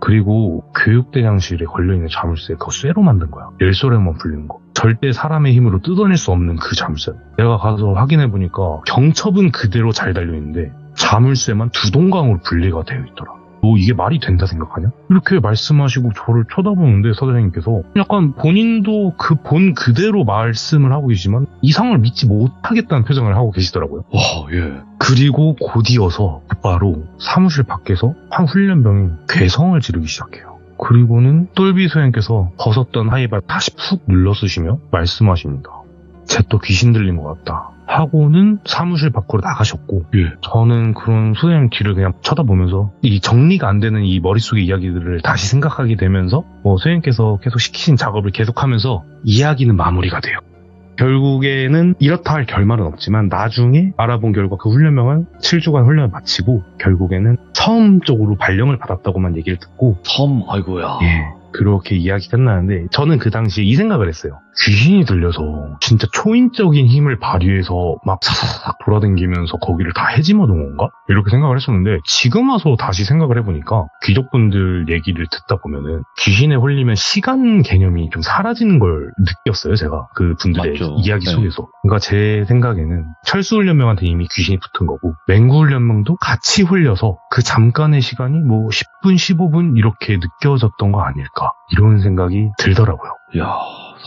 그리고 교육대장실에 걸려있는 자물쇠 그거 쇠로 만든 거야. 열쇠로만 풀리는 거. 절대 사람의 힘으로 뜯어낼 수 없는 그 자물쇠. 내가 가서 확인해보니까 경첩은 그대로 잘 달려있는데 자물쇠만 두 동강으로 분리가 되어 있더라. 너 이게 말이 된다 생각하냐? 이렇게 말씀하시고 저를 쳐다보는데 서대장님께서 약간 본인도 그 본 그대로 말씀을 하고 계시지만 이상을 믿지 못하겠다는 표정을 하고 계시더라고요. 와, 예. 그리고 곧이어서 곧바로 사무실 밖에서 한 훈련병이 괴성을 지르기 시작해요. 그리고는 똘비 소장님께서 벗었던 하이바 다시 푹 눌러 쓰시며 말씀하십니다. 쟤 또 귀신 들린 것 같다. 하고는 사무실 밖으로 나가셨고 예. 저는 그런 소장님 뒤를 그냥 쳐다보면서 이 정리가 안 되는 이 머릿속의 이야기들을 다시 생각하게 되면서 소장님께서 계속 시키신 작업을 계속하면서 이야기는 마무리가 돼요. 결국에는 이렇다 할 결말은 없지만 나중에 알아본 결과 그 훈련병은 7주간 훈련을 마치고 결국에는 섬 쪽으로 발령을 받았다고만 얘기를 듣고 섬, 아이고야. 예. 그렇게 이야기 끝나는데 저는 그 당시에 이 생각을 했어요. 귀신이 들려서 진짜 초인적인 힘을 발휘해서 막 사사삭 돌아다니면서 거기를 다 헤집어 놓은 건가? 이렇게 생각을 했었는데 지금 와서 다시 생각을 해보니까 귀족분들 얘기를 듣다 보면은 귀신에 홀리면 시간 개념이 좀 사라지는 걸 느꼈어요. 제가 그 분들의 맞죠. 이야기 네. 속에서. 그러니까 제 생각에는 철수훈련병한테 이미 귀신이 붙은 거고 맹구훈련병도 같이 홀려서 그 잠깐의 시간이 뭐 10분 15분 이렇게 느껴졌던 거 아닐까 이런 생각이 들더라고요. 이야,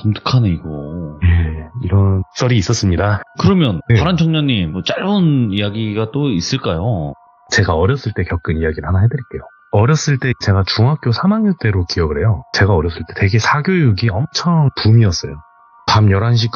섬뜩하네, 이거. 예, 이런 썰이 있었습니다. 그러면, 네. 파란 청년님, 뭐 짧은 이야기가 또 있을까요? 제가 어렸을 때 겪은 이야기를 하나 해드릴게요. 어렸을 때 제가 중학교 3학년 때로 기억을 해요. 제가 어렸을 때 되게 사교육이 엄청 붐이었어요. 밤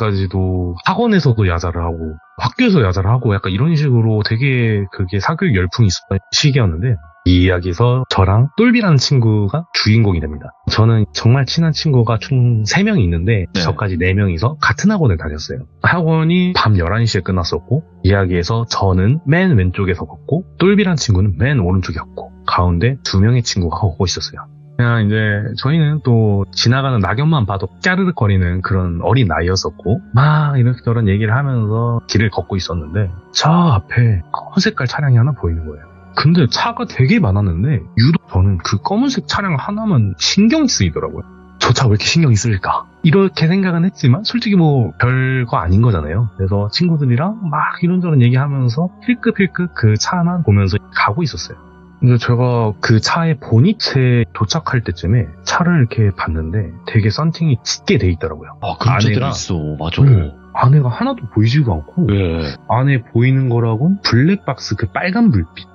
11시까지도 학원에서도 야자를 하고 학교에서 야자를 하고 약간 이런 식으로 되게 그게 사교육 열풍이 있었던 시기였는데 이 이야기에서 저랑 똘비라는 친구가 주인공이 됩니다. 저는 정말 친한 친구가 총 3명이 있는데 네. 저까지 4명이서 같은 학원을 다녔어요. 학원이 밤 11시에 끝났었고 이야기에서 저는 맨 왼쪽에 섰고 똘비라는 친구는 맨 오른쪽에 섰고 가운데 2명의 친구가 걷고 있었어요. 그냥 이제 저희는 또 지나가는 낙엽만 봐도 까르륵거리는 그런 어린 나이였었고 막 이런저런 얘기를 하면서 길을 걷고 있었는데 저 앞에 검은 색깔 차량이 하나 보이는 거예요. 근데 차가 되게 많았는데 유독 저는 그 검은색 차량 하나만 신경이 쓰이더라고요. 저 차 왜 이렇게 신경이 쓰일까? 이렇게 생각은 했지만 솔직히 뭐 별거 아닌 거잖아요. 그래서 친구들이랑 막 이런저런 얘기하면서 힐끗힐끗 그 차만 보면서 가고 있었어요. 근데 제가 그 차의 보닛에 도착할 때쯤에 차를 이렇게 봤는데 되게 썬팅이 짙게 돼 있더라고요. 아, 그런 차들 안에가- 있어. 맞아. 안에가 하나도 보이지도 않고 예. 안에 보이는 거라곤 블랙박스 그 빨간 불빛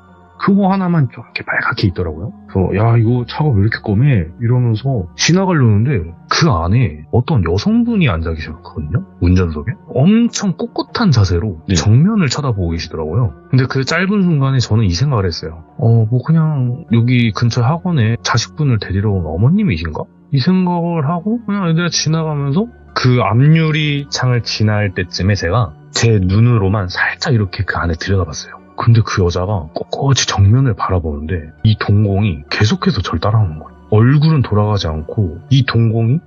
그거 하나만 좀 이렇게 빨갛게 있더라고요. 그래서 야 이거 차가 왜 이렇게 검해? 이러면서 지나가려는데 그 안에 어떤 여성분이 앉아 계셨거든요. 운전석에. 엄청 꼿꼿한 자세로 네. 정면을 쳐다보고 계시더라고요. 근데 그 짧은 순간에 저는 이 생각을 했어요. 뭐 그냥 여기 근처 학원에 자식분을 데리러 온 어머님이신가? 이 생각을 하고 그냥 애들 지나가면서 그 앞유리 창을 지날 때쯤에 제가 제 눈으로만 살짝 이렇게 그 안에 들여다봤어요. 근데 그 여자가 꼿꼿이 정면을 바라보는데 이 동공이 계속해서 저를 따라오는 거예요. 얼굴은 돌아가지 않고 이 동공이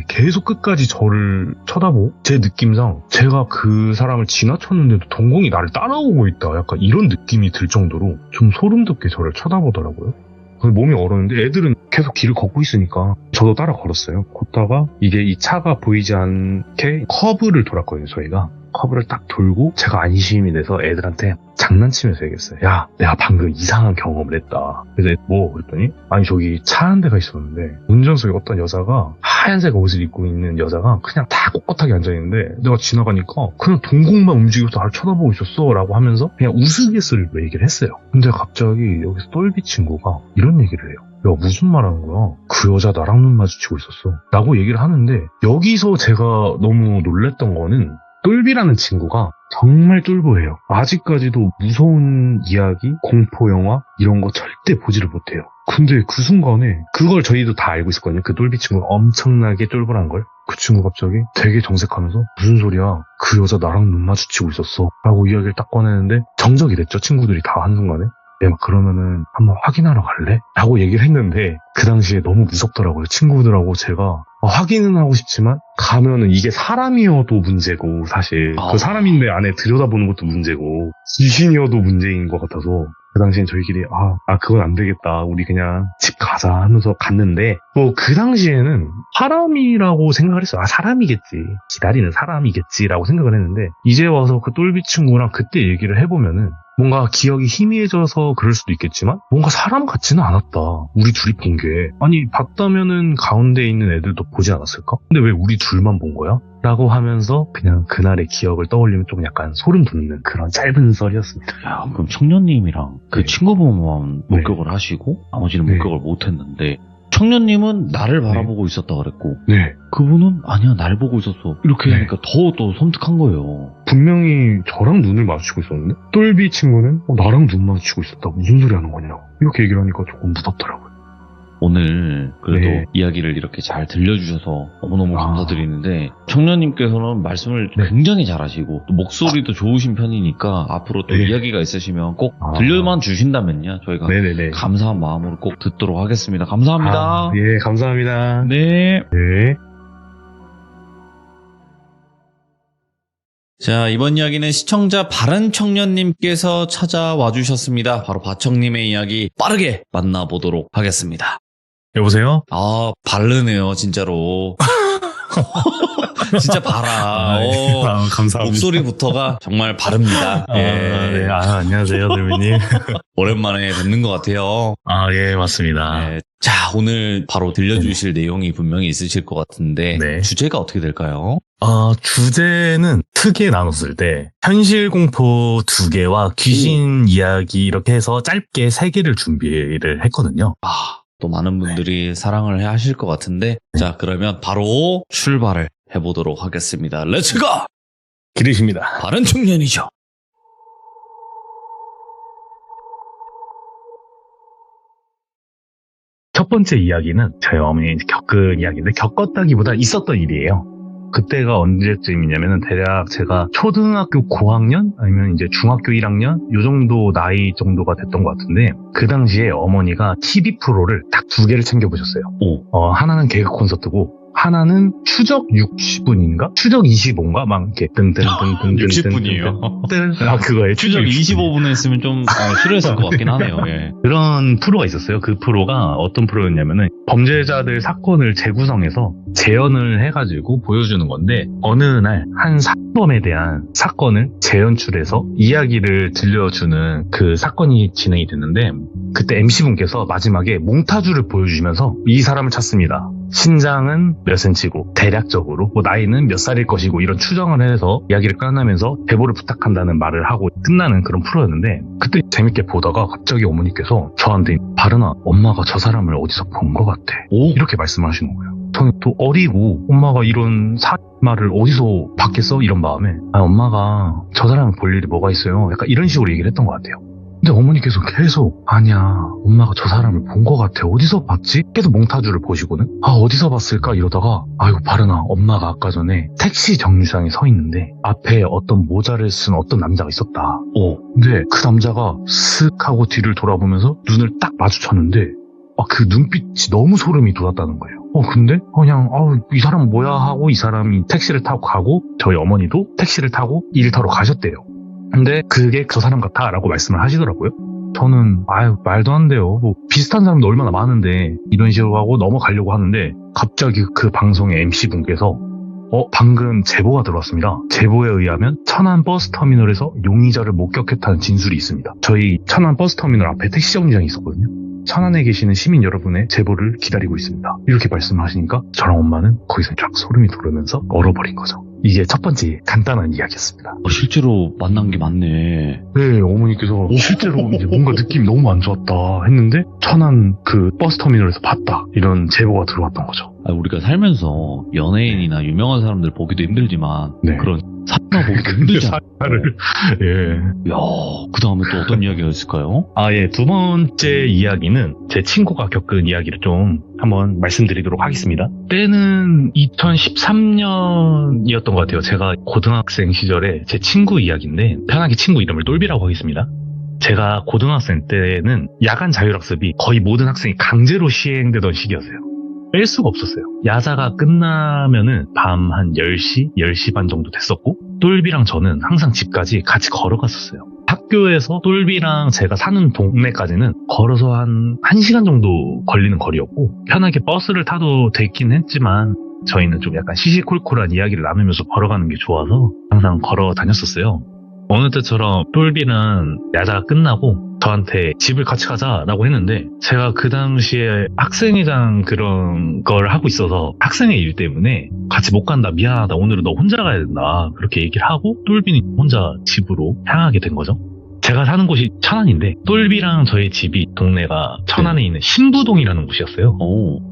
계속 끝까지 저를 쳐다보고 제 느낌상 제가 그 사람을 지나쳤는데도 동공이 나를 따라오고 있다. 약간 이런 느낌이 들 정도로 좀 소름 돋게 저를 쳐다보더라고요. 몸이 얼었는데 애들은 계속 길을 걷고 있으니까 저도 따라 걸었어요. 걷다가 이게 이 차가 보이지 않게 커브를 돌았거든요, 저희가. 커브를 딱 돌고 제가 안심이 돼서 애들한테 장난치면서 얘기했어요. 야, 내가 방금 이상한 경험을 했다. 그래서 뭐 그랬더니 아니 저기 차 한 대가 있었는데 운전석에 어떤 여자가 하얀색 옷을 입고 있는 여자가 그냥 다 꼿꼿하게 앉아있는데 내가 지나가니까 그냥 동공만 움직여서 나를 쳐다보고 있었어 라고 하면서 그냥 우스갯소리로 얘기를 했어요. 근데 갑자기 여기서 똘비 친구가 이런 얘기를 해요. 야, 무슨 말 하는 거야? 그 여자 나랑 눈 마주치고 있었어. 라고 얘기를 하는데 여기서 제가 너무 놀랬던 거는 똘비라는 친구가 정말 쫄보예요. 아직까지도 무서운 이야기, 공포영화 이런 거 절대 보지를 못해요. 근데 그 순간에 그걸 저희도 다 알고 있었거든요. 그 똘비 친구가 엄청나게 쫄보란 걸. 그 친구 갑자기 되게 정색하면서 무슨 소리야? 그 여자 나랑 눈 마주치고 있었어. 라고 이야기를 딱 꺼내는데 정적이랬죠. 친구들이 다 한순간에. 막 그러면은 한번 확인하러 갈래? 라고 얘기를 했는데 그 당시에 너무 무섭더라고요. 친구들하고 제가 확인은 하고 싶지만 가면은 이게 사람이어도 문제고 사실 그 사람인데 안에 들여다보는 것도 문제고 귀신이어도 문제인 것 같아서 그 당시엔 저희끼리 그건 안 되겠다. 우리 그냥 집 가자 하면서 갔는데 뭐 그 당시에는 사람이라고 생각을 했어요. 사람이겠지. 기다리는 사람이겠지라고 생각을 했는데 이제 와서 그 똘비 친구랑 그때 얘기를 해보면은 뭔가 기억이 희미해져서 그럴 수도 있겠지만 뭔가 사람 같지는 않았다. 우리 둘이 본 게. 아니 봤다면은 가운데 있는 애들도 보지 않았을까? 근데 왜 우리 둘만 본 거야? 라고 하면서 그냥 그날의 기억을 떠올리면 좀 약간 소름 돋는 그런 짧은 썰이었습니다. 야, 그럼 청년님이랑 그 네. 친구분만 네. 목격을 하시고 나머지는 네. 목격을 못했는데 청년님은 나를 바라보고 있었다 그랬고 네. 그분은 아니야 날 보고 있었어 이렇게 네. 하니까 더 또 섬뜩한 거예요. 분명히 저랑 눈을 마주치고 있었는데 똘비 친구는 나랑 눈 마주치고 있었다. 무슨 소리 하는 거냐고 이렇게 얘기를 하니까 조금 무섭더라고요. 오늘 그래도 네. 이야기를 이렇게 잘 들려주셔서 너무너무 아. 감사드리는데 청년님께서는 말씀을 네. 굉장히 잘하시고 또 목소리도 좋으신 편이니까 앞으로 또 네. 이야기가 있으시면 꼭 아. 들려만 주신다면요 저희가 네네네. 감사한 마음으로 꼭 듣도록 하겠습니다. 감사합니다. 예, 감사합니다. 네. 네. 자, 이번 이야기는 시청자 바른 청년님께서 찾아와 주셨습니다. 바로 바청님의 이야기 빠르게 만나보도록 하겠습니다. 여보세요? 바르네요, 진짜로. 진짜 바라. 감사합니다. 목소리부터가 정말 바릅니다. 예. 네. 안녕하세요, 들미님. 오랜만에 뵙는 것 같아요. 예, 맞습니다. 예. 자, 오늘 바로 들려주실 내용이 분명히 있으실 것 같은데 네. 주제가 어떻게 될까요? 주제는 크게 나눴을 때 현실 공포 2개와 귀신 이야기 이렇게 해서 짧게 3개를 준비를 했거든요. 또 많은 분들이 사랑을 하실 것 같은데 자, 그러면 바로 출발을 해보도록 하겠습니다. 렛츠고! 기르십니다. 바른 청년이죠. 첫 번째 이야기는 저희 어머니 겪은 이야기인데 겪었다기보다 있었던 일이에요. 그때가 언제쯤이냐면은 대략 제가 초등학교 고학년 아니면 이제 중학교 1학년 요 정도 나이 정도가 됐던 것 같은데 그 당시에 어머니가 TV 프로를 딱 2개를 챙겨보셨어요. 하나는 개그 콘서트고 하나는 추적 60분인가? 추적 25인가? 막 이렇게 뜬뜬뜬뜬 60분이에요. 그거예요. 추적 25분 했으면 좀 싫어했을 것 같긴 하네요. 예. 그런 프로가 있었어요. 그 프로가 어떤 프로였냐면은 범죄자들 사건을 재구성해서 재현을 해가지고 보여주는 건데 어느 날 한 사건에 대한 사건을 재연출해서 이야기를 들려주는 그 사건이 진행이 됐는데 그때 MC분께서 마지막에 몽타주를 보여주시면서 이 사람을 찾습니다. 신장은 몇 cm고 대략적으로 뭐 나이는 몇 살일 것이고 이런 추정을 해서 이야기를 끝나면서 제보를 부탁한다는 말을 하고 끝나는 그런 프로였는데 그때 재밌게 보다가 갑자기 어머니께서 저한테 바른아 엄마가 저 사람을 어디서 본 것 같아 이렇게 말씀하시는 거예요. 저는 또 어리고 엄마가 이런 말을 어디서 받겠어? 이런 마음에 엄마가 저 사람을 볼 일이 뭐가 있어요? 약간 이런 식으로 얘기를 했던 것 같아요. 근데 어머니께서 계속 아니야 엄마가 저 사람을 본 것 같아 어디서 봤지? 계속 몽타주를 보시고는 어디서 봤을까 이러다가 아이고 바른아 엄마가 아까 전에 택시 정류장에 서 있는데 앞에 어떤 모자를 쓴 어떤 남자가 있었다. 근데 그 남자가 슥 하고 뒤를 돌아보면서 눈을 딱 마주쳤는데 그 눈빛이 너무 소름이 돋았다는 거예요. 근데 그냥 이 사람은 뭐야 하고 이 사람이 택시를 타고 가고 저희 어머니도 택시를 타고 일터로 가셨대요. 근데 그게 저 사람 같아 라고 말씀을 하시더라고요. 저는 말도 안 돼요. 뭐 비슷한 사람도 얼마나 많은데 이런 식으로 하고 넘어가려고 하는데 갑자기 그 방송의 MC분께서 방금 제보가 들어왔습니다. 제보에 의하면 천안 버스터미널에서 용의자를 목격했다는 진술이 있습니다. 저희 천안 버스터미널 앞에 택시 정류장이 있었거든요. 천안에 계시는 시민 여러분의 제보를 기다리고 있습니다. 이렇게 말씀을 하시니까 저랑 엄마는 거기서 쫙 소름이 돋으면서 얼어버린 거죠. 이게 첫 번째 간단한 이야기였습니다. 실제로 만난 게 맞네. 네, 어머니께서 실제로 이제 뭔가 느낌이 너무 안 좋았다 했는데 천안 그 버스터미널에서 봤다 이런 제보가 들어왔던 거죠. 우리가 살면서 연예인이나 유명한 사람들 보기도 힘들지만 네. 그런 사나 보기도 힘들잖아. 사를 예. 야, 그 다음에 또 어떤 이야기가 있을까요? 두 번째 이야기는 제 친구가 겪은 이야기를 좀 한번 말씀드리도록 하겠습니다. 때는 2013년이었던 것 같아요. 제가 고등학생 시절에 제 친구 이야기인데 편하게 친구 이름을 똘비라고 하겠습니다. 제가 고등학생 때는 야간 자율학습이 거의 모든 학생이 강제로 시행되던 시기였어요. 뺄 수가 없었어요. 야자가 끝나면은 밤 한 10시, 10시 반 정도 됐었고 똘비랑 저는 항상 집까지 같이 걸어갔었어요. 학교에서 똘비랑 제가 사는 동네까지는 걸어서 한 1시간 정도 걸리는 거리였고 편하게 버스를 타도 되긴 했지만 저희는 좀 약간 시시콜콜한 이야기를 나누면서 걸어가는 게 좋아서 항상 걸어 다녔었어요. 어느 때처럼 똘비는 야자가 끝나고 저한테 집을 같이 가자라고 했는데 제가 그 당시에 학생회장 그런 걸 하고 있어서 학생회 일 때문에 같이 못 간다 미안하다 오늘은 너 혼자 가야 된다 그렇게 얘기를 하고 똘비는 혼자 집으로 향하게 된 거죠. 제가 사는 곳이 천안인데 똘비랑 저희 집이 동네가 천안에 있는 신부동이라는 곳이었어요.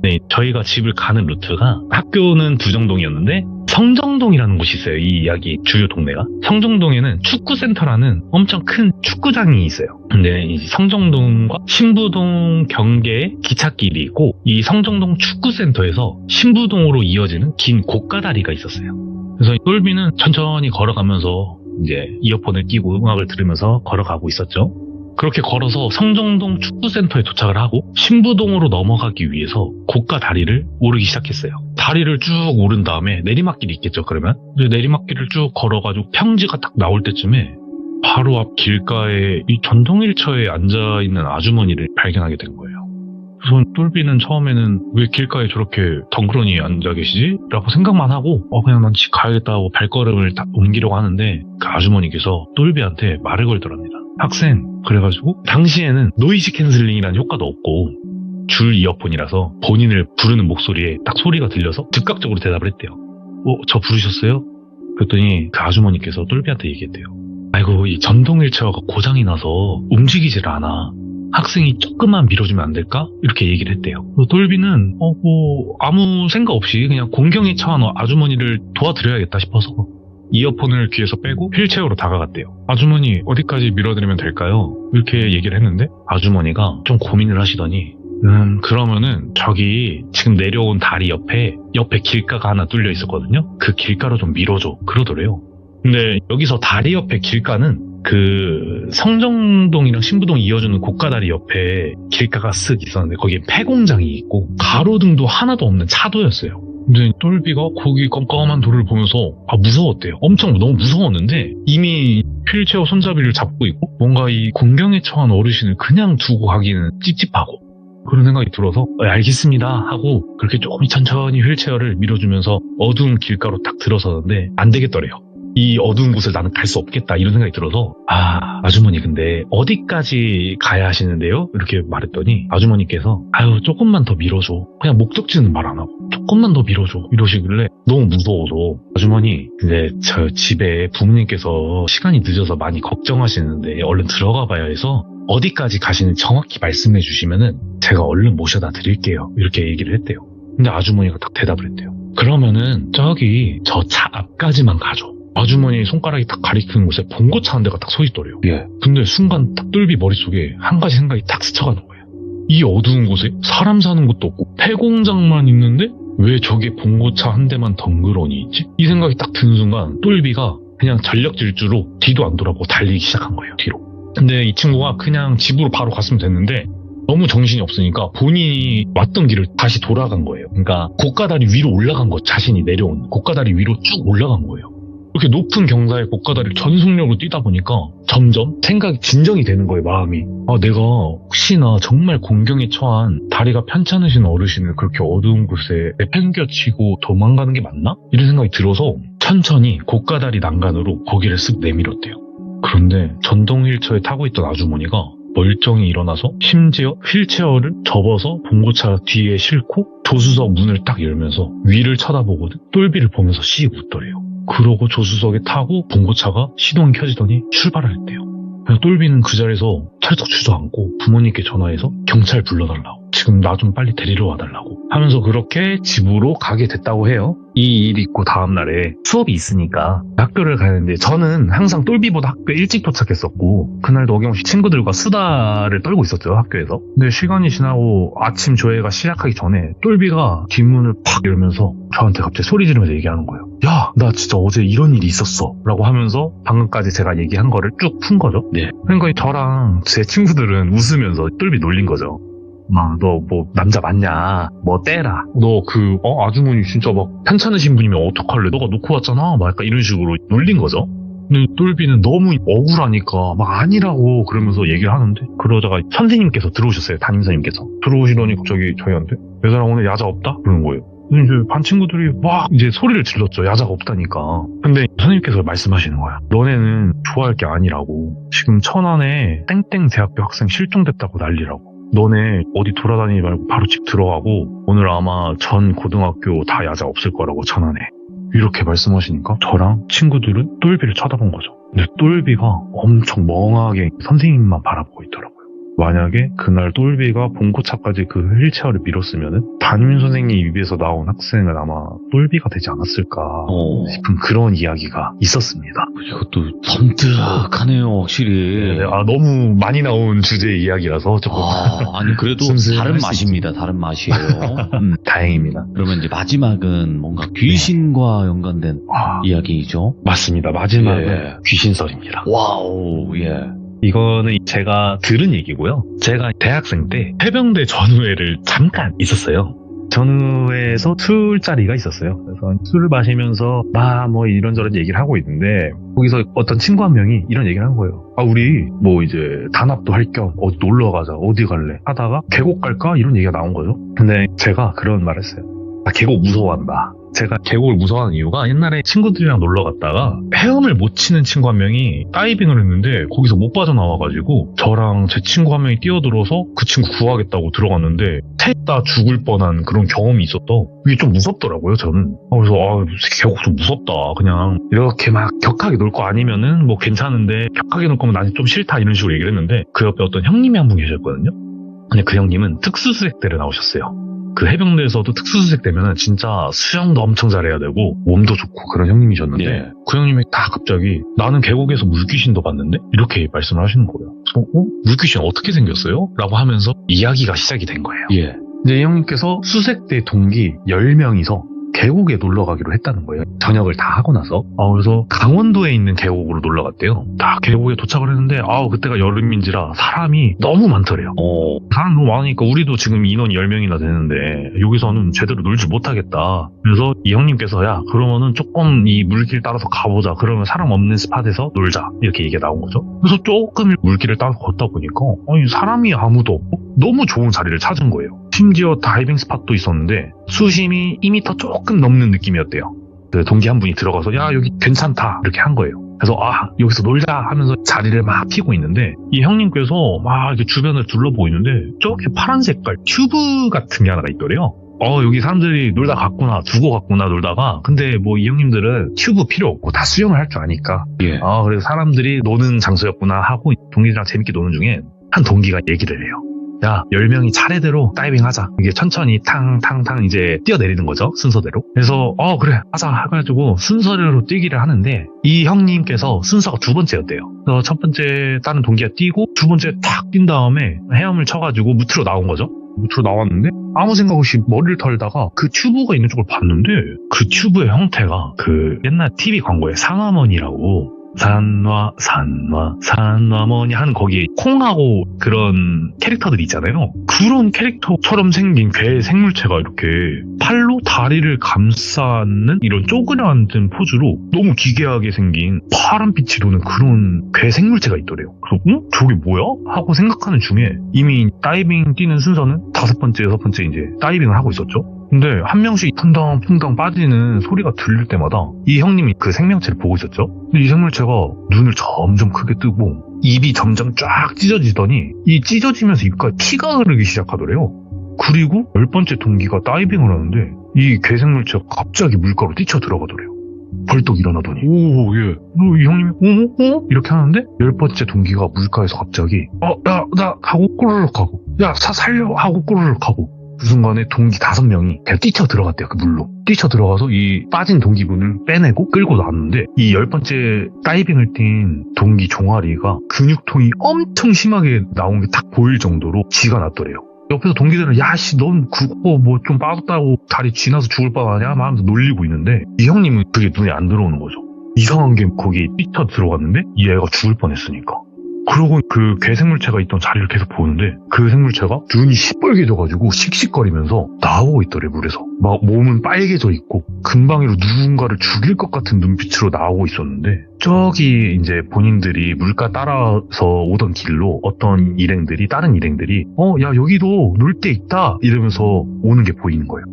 네, 저희가 집을 가는 루트가 학교는 두정동이었는데 성정동이라는 곳이 있어요. 이 이야기 주요 동네가. 성정동에는 축구센터라는 엄청 큰 축구장이 있어요. 근데 이 성정동과 신부동 경계에 기찻길이 있고 이 성정동 축구센터에서 신부동으로 이어지는 긴 고가다리가 있었어요. 그래서 똘비는 천천히 걸어가면서 이제 이어폰을 끼고 음악을 들으면서 걸어가고 있었죠. 그렇게 걸어서 성정동 축구센터에 도착을 하고 신부동으로 넘어가기 위해서 고가 다리를 오르기 시작했어요. 다리를 쭉 오른 다음에 내리막길이 있겠죠. 그러면 이제 내리막길을 쭉 걸어가지고 평지가 딱 나올 때쯤에 바로 앞 길가에 이 전동휠처에 앉아있는 아주머니를 발견하게 된 거예요. 그래서 똘비는 처음에는 왜 길가에 저렇게 덩그러니 앉아 계시지? 라고 생각만 하고 그냥 난 집 가야겠다 하고 발걸음을 다 옮기려고 하는데 그 아주머니께서 똘비한테 말을 걸더랍니다. 학생, 그래가지고 당시에는 노이즈 캔슬링이라는 효과도 없고 줄 이어폰이라서 본인을 부르는 목소리에 딱 소리가 들려서 즉각적으로 대답을 했대요. 저 부르셨어요? 그랬더니 그 아주머니께서 똘비한테 얘기했대요. 아이고 이 전동 휠체어가 고장이 나서 움직이질 않아. 학생이 조금만 밀어주면 안 될까? 이렇게 얘기를 했대요. 똘비는 아무 생각 없이 그냥 공경에 처한 아주머니를 도와드려야겠다 싶어서 이어폰을 귀에서 빼고 휠체어로 다가갔대요. 아주머니 어디까지 밀어드리면 될까요? 이렇게 얘기를 했는데 아주머니가 좀 고민을 하시더니 그러면은 저기 지금 내려온 다리 옆에 길가가 하나 뚫려 있었거든요. 그 길가로 좀 밀어줘 그러더래요. 근데 여기서 다리 옆에 길가는 그 성정동이랑 신부동 이어주는 고가다리 옆에 길가가 쓱 있었는데 거기에 폐공장이 있고 가로등도 하나도 없는 차도였어요. 근데 똘비가 거기 껌껌한 돌을 보면서 무서웠대요. 엄청 너무 무서웠는데 이미 휠체어 손잡이를 잡고 있고 뭔가 이 공경에 처한 어르신을 그냥 두고 가기는 찝찝하고 그런 생각이 들어서 알겠습니다 하고 그렇게 조금 천천히 휠체어를 밀어주면서 어두운 길가로 딱 들어서는데 안 되겠더래요. 이 어두운 곳을 나는 갈 수 없겠다 이런 생각이 들어서 아주머니 근데 어디까지 가야 하시는데요? 이렇게 말했더니 아주머니께서 조금만 더 밀어줘. 그냥 목적지는 말 안 하고 조금만 더 밀어줘 이러시길래 너무 무서워서 아주머니 근데 저 집에 부모님께서 시간이 늦어서 많이 걱정하시는데 얼른 들어가 봐야 해서 어디까지 가시는지 정확히 말씀해 주시면은 제가 얼른 모셔다 드릴게요 이렇게 얘기를 했대요. 근데 아주머니가 딱 대답을 했대요. 그러면은 저기 저 차 앞까지만 가줘. 아주머니 손가락이 딱 가리키는 곳에 봉고차 한 대가 딱 서 있더래요. 예. 근데 순간 딱 똘비 머릿속에 한 가지 생각이 딱 스쳐가는 거예요. 이 어두운 곳에 사람 사는 곳도 없고 폐공장만 있는데 왜 저게 봉고차 한 대만 덩그러니 있지? 이 생각이 딱 드는 순간 똘비가 그냥 전력 질주로 뒤도 안 돌아보고 달리기 시작한 거예요. 뒤로. 근데 이 친구가 그냥 집으로 바로 갔으면 됐는데 너무 정신이 없으니까 본인이 왔던 길을 다시 돌아간 거예요. 그러니까 고가다리 위로 올라간 거 자신이 내려온 고가다리 위로 쭉 올라간 거예요. 이렇게 높은 경사의 고가다리를 전속력으로 뛰다 보니까 점점 생각이 진정이 되는 거예요, 마음이. 내가 혹시나 정말 공경에 처한 다리가 편찮으신 어르신을 그렇게 어두운 곳에 내팽겨치고 도망가는 게 맞나? 이런 생각이 들어서 천천히 고가다리 난간으로 거기를 쓱 내밀었대요. 그런데 전동 휠체어에 타고 있던 아주머니가 멀쩡히 일어나서 심지어 휠체어를 접어서 봉고차 뒤에 싣고 조수석 문을 딱 열면서 위를 쳐다보거든 똘비를 보면서 씩 웃더래요. 그러고 조수석에 타고 봉고차가 시동이 켜지더니 출발을 했대요. 그래서 똘비는 그 자리에서 찰떡 주저앉고 부모님께 전화해서 경찰 불러달라고, 지금 나 좀 빨리 데리러 와달라고 하면서 그렇게 집으로 가게 됐다고 해요. 이 일이 있고 다음날에 수업이 있으니까 학교를 가는데 저는 항상 똘비보다 학교에 일찍 도착했었고 그날도 어김없이 친구들과 수다를 떨고 있었죠, 학교에서. 근데 시간이 지나고 아침 조회가 시작하기 전에 똘비가 뒷문을 팍 열면서 저한테 갑자기 소리 지르면서 얘기하는 거예요. 야, 나 진짜 어제 이런 일이 있었어 라고 하면서 방금까지 제가 얘기한 거를 쭉 푼 거죠. 네. 그러니까 저랑 제 친구들은 웃으면서 똘비 놀린 거죠. 너 뭐 남자 맞냐, 뭐 떼라, 너 아주머니 진짜 막 편찮으신 분이면 어떡할래, 너가 놓고 왔잖아, 막 약간 이런 식으로 놀린 거죠. 근데 똘비는 너무 억울하니까 막 아니라고 그러면서 얘기를 하는데, 그러다가 선생님께서 들어오셨어요. 담임선생님께서 들어오시더니 갑자기 저희한테 얘들아 오늘 야자 없다? 그러는 거예요. 근데 이제 반 친구들이 막 이제 소리를 질렀죠. 야자가 없다니까. 근데 선생님께서 말씀하시는 거야. 너네는 좋아할 게 아니라고. 지금 천안에 땡땡 대학교 학생 실종됐다고 난리라고. 너네 어디 돌아다니지 말고 바로 집 들어가고 오늘 아마 전 고등학교 다 야자 없을 거라고 천안에. 이렇게 말씀하시니까 저랑 친구들은 똘비를 쳐다본 거죠. 근데 똘비가 엄청 멍하게 선생님만 바라보고 있더라고요. 만약에 그날 똘비가 봉고차까지 그 휠체어를 밀었으면 담임 선생님 입에서 나온 학생은 아마 똘비가 되지 않았을까 싶은 그런 이야기가 있었습니다. 이것도 섬뜩하네요, 확실히. 네, 너무 많이 나온 주제의 이야기라서 조금. 아니, 그래도 다른 맛입니다. 다른 맛이에요. 다행입니다. 그러면 이제 마지막은 뭔가 귀신과 연관된 이야기죠? 맞습니다. 마지막은 귀신설입니다. 와우, 예. 이거는 제가 들은 얘기고요. 제가 대학생 때 해병대 전우회를 잠깐 있었어요. 전우회에서 술자리가 있었어요. 그래서 술을 마시면서 뭐 이런저런 얘기를 하고 있는데 거기서 어떤 친구 한 명이 이런 얘기를 한 거예요. 우리 뭐 이제 단합도 할 겸 어디 놀러 가자, 어디 갈래 하다가 계곡 갈까? 이런 얘기가 나온 거죠. 근데 제가 그런 말을 했어요. 나 계곡 무서워한다. 제가 계곡을 무서워하는 이유가 옛날에 친구들이랑 놀러 갔다가 헤엄을 못 치는 친구 한 명이 다이빙을 했는데 거기서 못 빠져나와가지고 저랑 제 친구 한 명이 뛰어들어서 그 친구 구하겠다고 들어갔는데 셋 다 죽을 뻔한 그런 경험이 있었다. 이게 좀 무섭더라고요, 저는. 그래서 계곡 좀 무섭다. 그냥 이렇게 막 격하게 놀 거 아니면은 뭐 괜찮은데 격하게 놀 거면 난 좀 싫다, 이런 식으로 얘기를 했는데 그 옆에 어떤 형님이 한 분 계셨거든요. 근데 그 형님은 특수수색대를 나오셨어요. 그 해병대에서도 특수수색 되면은 진짜 수영도 엄청 잘해야 되고 몸도 좋고 그런 형님이셨는데 예. 그 형님이 다 갑자기 나는 계곡에서 물귀신도 봤는데 이렇게 말씀을 하시는 거예요. 물귀신 어떻게 생겼어요? 라고 하면서 이야기가 시작이 된 거예요. 예. 이제 이 형님께서 수색대 동기 10명이서 계곡에 놀러 가기로 했다는 거예요. 저녁을 다 하고 나서. 그래서 강원도에 있는 계곡으로 놀러 갔대요. 다 계곡에 도착을 했는데 그때가 여름인지라 사람이 너무 많더래요. 사람 너무 많으니까 우리도 지금 인원이 10명이나 되는데 여기서는 제대로 놀지 못하겠다. 그래서 이 형님께서 야, 그러면은 조금 이 물길 따라서 가보자. 그러면 사람 없는 스팟에서 놀자. 이렇게 얘기가 나온 거죠. 그래서 조금 물길을 따라서 걷다 보니까 사람이 아무도 없고 너무 좋은 자리를 찾은 거예요. 심지어 다이빙 스팟도 있었는데 수심이 2m 조금 넘는 느낌이었대요. 동기 한 분이 들어가서 야, 여기 괜찮다 이렇게 한 거예요. 그래서 여기서 놀자 하면서 자리를 막 피고 있는데 이 형님께서 막 이렇게 주변을 둘러보고 있는데 저렇게 파란 색깔 튜브 같은 게 하나가 있더래요. 여기 사람들이 놀다 갔구나, 두고 갔구나 놀다가. 근데 뭐 이 형님들은 튜브 필요 없고 다 수영을 할 줄 아니까. 예. 그래서 사람들이 노는 장소였구나 하고 동기들이랑 재밌게 노는 중에 한 동기가 얘기를 해요. 야, 10명이 차례대로 다이빙 하자. 이게 천천히 탕탕탕 이제 뛰어내리는 거죠, 순서대로. 그래서 그래 하자 해가지고 순서대로 뛰기를 하는데 이 형님께서 순서가 두 번째였대요. 그래서 첫 번째 다른 동기가 뛰고 두 번째 탁 뛴 다음에 헤엄을 쳐가지고 무트로 나온 거죠. 무트로 나왔는데 아무 생각 없이 머리를 털다가 그 튜브가 있는 쪽을 봤는데 그 튜브의 형태가 그 옛날 TV 광고에 상아머니라고 산화 뭐냐 하는 거기에 콩하고 그런 캐릭터들 있잖아요. 그런 캐릭터처럼 생긴 괴 생물체가 이렇게 팔로 다리를 감싸는 이런 쪼그려앉은 포즈로 너무 기괴하게 생긴 파란빛이 도는 그런 괴 생물체가 있더래요. 그래서 저게 뭐야? 하고 생각하는 중에 이미 다이빙 뛰는 순서는 5번째, 6번째 이제 다이빙을 하고 있었죠. 근데 한 명씩 퐁당퐁당 빠지는 소리가 들릴 때마다 이 형님이 그 생명체를 보고 있었죠. 근데 이 생물체가 눈을 점점 크게 뜨고 입이 점점 쫙 찢어지더니 이 찢어지면서 입가에 피가 흐르기 시작하더래요. 그리고 10번째 동기가 다이빙을 하는데 이 괴생물체가 갑자기 물가로 뛰쳐 들어가더래요. 벌떡 일어나더니 이 형님이 이렇게 하는데 10번째 동기가 물가에서 갑자기 나 하고 꼬르륵 하고 야 살려 하고 꼬르륵 하고 그 순간에 동기 5명이 그냥 뛰쳐 들어갔대요. 그 물로 뛰쳐 들어가서 이 빠진 동기분을 빼내고 끌고 나왔는데 이 10번째 다이빙을 뛴 동기 종아리가 근육통이 엄청 심하게 나온 게 딱 보일 정도로 쥐가 났더래요. 옆에서 동기들은 야씨 넌 그거 뭐 좀 빠졌다고 다리 쥐나서 죽을 뻔 아냐 하면서 놀리고 있는데 이 형님은 그게 눈에 안 들어오는 거죠. 이상한 게 거기 뛰쳐 들어갔는데 이 애가 죽을 뻔했으니까. 그러고 그 괴생물체가 있던 자리를 계속 보는데 그 생물체가 눈이 시뻘개져가지고 씩씩거리면서 나오고 있더래 물에서. 막 몸은 빨개져 있고 금방이로 누군가를 죽일 것 같은 눈빛으로 나오고 있었는데 저기 이제 본인들이 물가 따라서 오던 길로 어떤 다른 일행들이 야 여기도 놀 데 있다 이러면서 오는 게 보이는 거예요.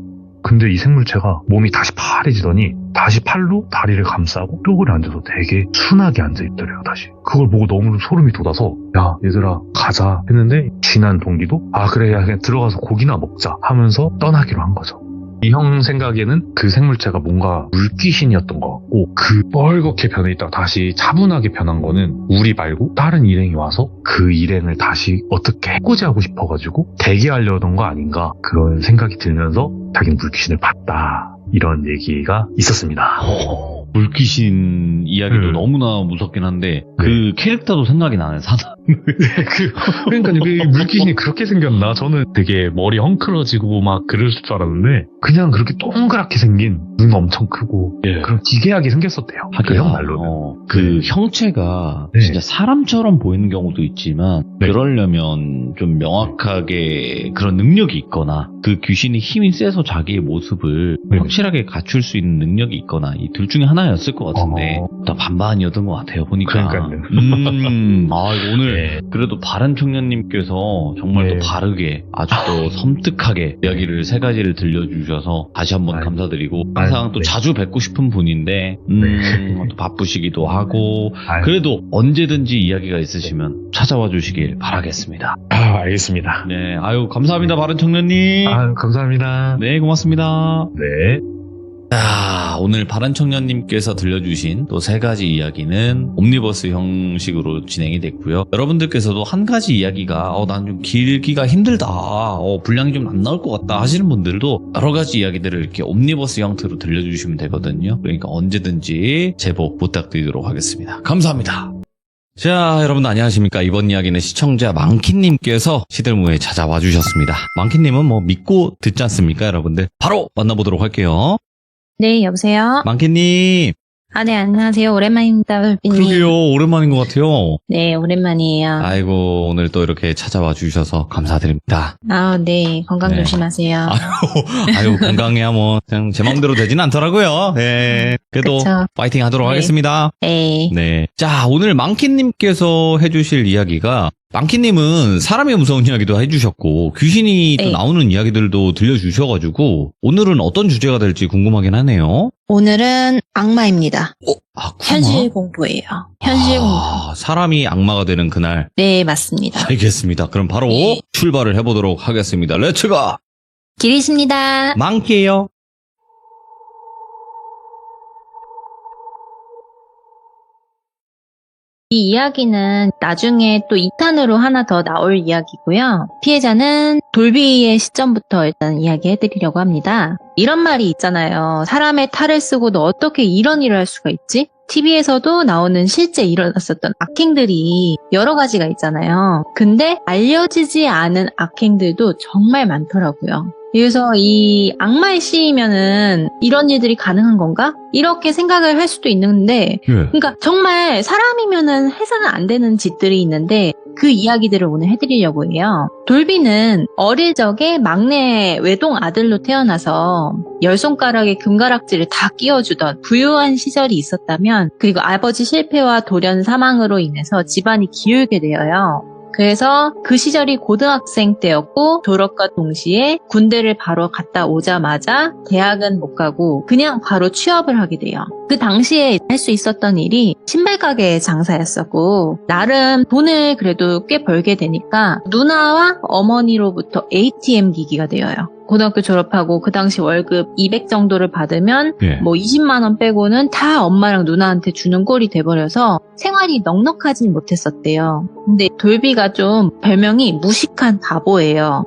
근데 이 생물체가 몸이 다시 파래지더니 다시 팔로 다리를 감싸고 쪼그려 앉아서 되게 순하게 앉아있더래요. 다시 그걸 보고 너무 소름이 돋아서 야 얘들아 가자 했는데 쥐난 동기도 그래 야 그냥 들어가서 고기나 먹자 하면서 떠나기로 한 거죠. 이 형 생각에는 그 생물체가 뭔가 물귀신이었던 것 같고 그 뻘겋게 변해있다가 다시 차분하게 변한 거는 우리 말고 다른 일행이 와서 그 일행을 다시 어떻게 해코지하고 싶어가지고 대기하려던 거 아닌가 그런 생각이 들면서 자기는 물귀신을 봤다 이런 얘기가 있었습니다. 물귀신 이야기도 너무나 무섭긴 한데 그 캐릭터도 생각이 나네. 그러니까요. 그 물귀신이 그렇게 생겼나? 저는 되게 머리 헝클어지고 막 그랬을 줄 알았는데 그냥 그렇게 동그랗게 생긴 눈 엄청 크고 그런 기괴하게 생겼었대요. 그 형 말로는. 그 형체가 진짜 사람처럼 보이는 경우도 있지만 그러려면 좀 명확하게 그런 능력이 있거나 그 귀신이 힘이 세서 자기의 모습을 확실하게 갖출 수 있는 능력이 있거나 이 둘 중에 하나였을 것 같은데 다 반반이었던 것 같아요. 보니까. 그러니까요. 오늘 그래도 바른 청년님께서 정말 또 바르게 아주 또 섬뜩하게 이야기를 3가지를 들려주셔서 다시 한번 감사드리고 항상 또 자주 뵙고 싶은 분인데 또 바쁘시기도 하고 그래도 언제든지 이야기가 있으시면 찾아와 주시길 바라겠습니다. 알겠습니다. 네, 감사합니다, 바른 청년님. 감사합니다. 네, 고맙습니다. 네. 자, 오늘 바른 청년님께서 들려주신 또 3가지 이야기는 옴니버스 형식으로 진행이 됐고요. 여러분들께서도 한 가지 이야기가 난 좀 길기가 힘들다, 분량이 좀 안 나올 것 같다 하시는 분들도 여러 가지 이야기들을 이렇게 옴니버스 형태로 들려주시면 되거든요. 그러니까 언제든지 제보 부탁드리도록 하겠습니다. 감사합니다. 자, 여러분 안녕하십니까. 이번 이야기는 시청자 망키님께서 시들무에 찾아와 주셨습니다. 망키님은 뭐 믿고 듣지 않습니까, 여러분들? 바로 만나보도록 할게요. 네, 여보세요? 망키님. 네, 안녕하세요. 오랜만입니다, 불비님. 그러게요, 오랜만인 것 같아요. 네, 오랜만이에요. 아이고, 오늘 또 이렇게 찾아와 주셔서 감사드립니다. 네, 건강 조심하세요. 아유, 건강해야 뭐, 그냥 제 마음대로 되진 않더라고요. 네. 그래도 그쵸. 파이팅 하도록 하겠습니다. 네. 네. 자, 오늘 망키님께서 해주실 이야기가, 망키님은 사람이 무서운 이야기도 해주셨고 귀신이 또 나오는 이야기들도 들려주셔가지고 오늘은 어떤 주제가 될지 궁금하긴 하네요. 오늘은 악마입니다. 악마? 현실 공포예요. 현실 공포. 사람이 악마가 되는 그날. 네, 맞습니다. 알겠습니다. 그럼 바로 출발을 해보도록 하겠습니다. 렛츠가! 길이십니다. 망키예요. 이 이야기는 나중에 또 2탄으로 하나 더 나올 이야기고요. 피해자는 돌비의 시점부터 일단 이야기해드리려고 합니다. 이런 말이 있잖아요. 사람의 탈을 쓰고도 어떻게 이런 일을 할 수가 있지? TV에서도 나오는 실제 일어났었던 악행들이 여러 가지가 있잖아요. 근데 알려지지 않은 악행들도 정말 많더라고요. 그래서 이 악마의 씨이면은 이런 일들이 가능한 건가? 이렇게 생각을 할 수도 있는데, 예. 그러니까 정말 사람이면은 해서는 안 되는 짓들이 있는데 그 이야기들을 오늘 해드리려고 해요. 돌비는 어릴 적에 막내 외동 아들로 태어나서 10손가락에 금가락지를 다 끼워주던 부유한 시절이 있었다면, 그리고 아버지 실패와 돌연 사망으로 인해서 집안이 기울게 되어요. 그래서 그 시절이 고등학생 때였고, 졸업과 동시에 군대를 바로 갔다 오자마자 대학은 못 가고 그냥 바로 취업을 하게 돼요. 그 당시에 할 수 있었던 일이 신발 가게 장사였었고, 나름 돈을 그래도 꽤 벌게 되니까 누나와 어머니로부터 ATM 기기가 되어요. 고등학교 졸업하고 그 당시 월급 200 정도를 받으면 예. 뭐 20만 원 빼고는 다 엄마랑 누나한테 주는 꼴이 돼버려서 생활이 넉넉하진 못했었대요. 근데 돌비가 좀 별명이 무식한 바보예요.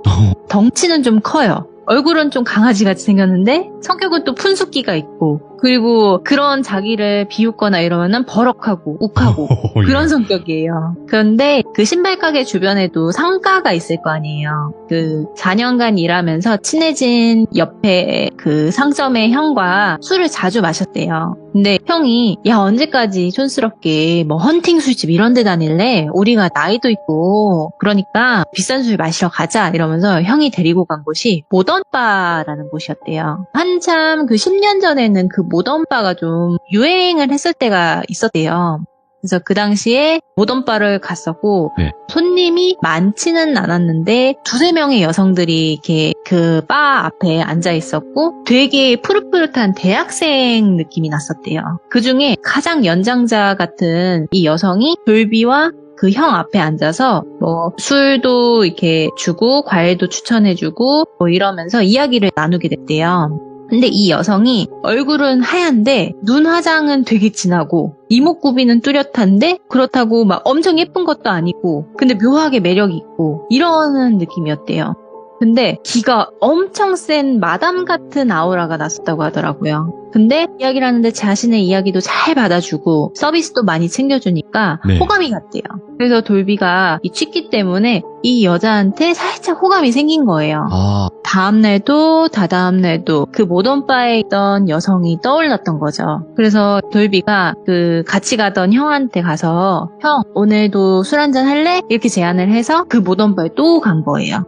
덩치는 좀 커요. 얼굴은 좀 강아지같이 생겼는데 성격은 또 푼숙기가 있고, 그리고 그런 자기를 비웃거나 이러면은 버럭하고 욱하고 그런 성격이에요. 그런데 그 신발 가게 주변에도 상가가 있을 거 아니에요. 그 4년간 일하면서 친해진 옆에 그 상점의 형과 술을 자주 마셨대요. 근데 형이 야 언제까지 촌스럽게 뭐 헌팅 술집 이런 데 다닐래? 우리가 나이도 있고 그러니까 비싼 술 마시러 가자 이러면서 형이 데리고 간 곳이 모던바라는 곳이었대요. 한참 그 10년 전에는 그 모던바가 좀 유행을 했을 때가 있었대요. 그래서 그 당시에 모던바를 갔었고, 네. 손님이 많지는 않았는데 두세 명의 여성들이 이렇게 그 바 앞에 앉아 있었고 되게 푸릇푸릇한 대학생 느낌이 났었대요. 그 중에 가장 연장자 같은 이 여성이 돌비와 그 형 앞에 앉아서 뭐 술도 이렇게 주고 과일도 추천해주고 뭐 이러면서 이야기를 나누게 됐대요. 근데 이 여성이 얼굴은 하얀데 눈 화장은 되게 진하고 이목구비는 뚜렷한데 그렇다고 막 엄청 예쁜 것도 아니고 근데 묘하게 매력이 있고 이러는 느낌이었대요. 근데 기가 엄청 센 마담 같은 아우라가 났었다고 하더라고요. 근데 이야기를 하는데 자신의 이야기도 잘 받아주고 서비스도 많이 챙겨주니까 네. 호감이 갔대요. 그래서 돌비가 이 취기 때문에 이 여자한테 살짝 호감이 생긴 거예요. 아, 다음날도 다다음날도 그 모던바에 있던 여성이 떠올랐던 거죠. 그래서 돌비가 그 같이 가던 형한테 가서 형 오늘도 술 한잔 할래? 이렇게 제안을 해서 그 모던바에 또 간 거예요.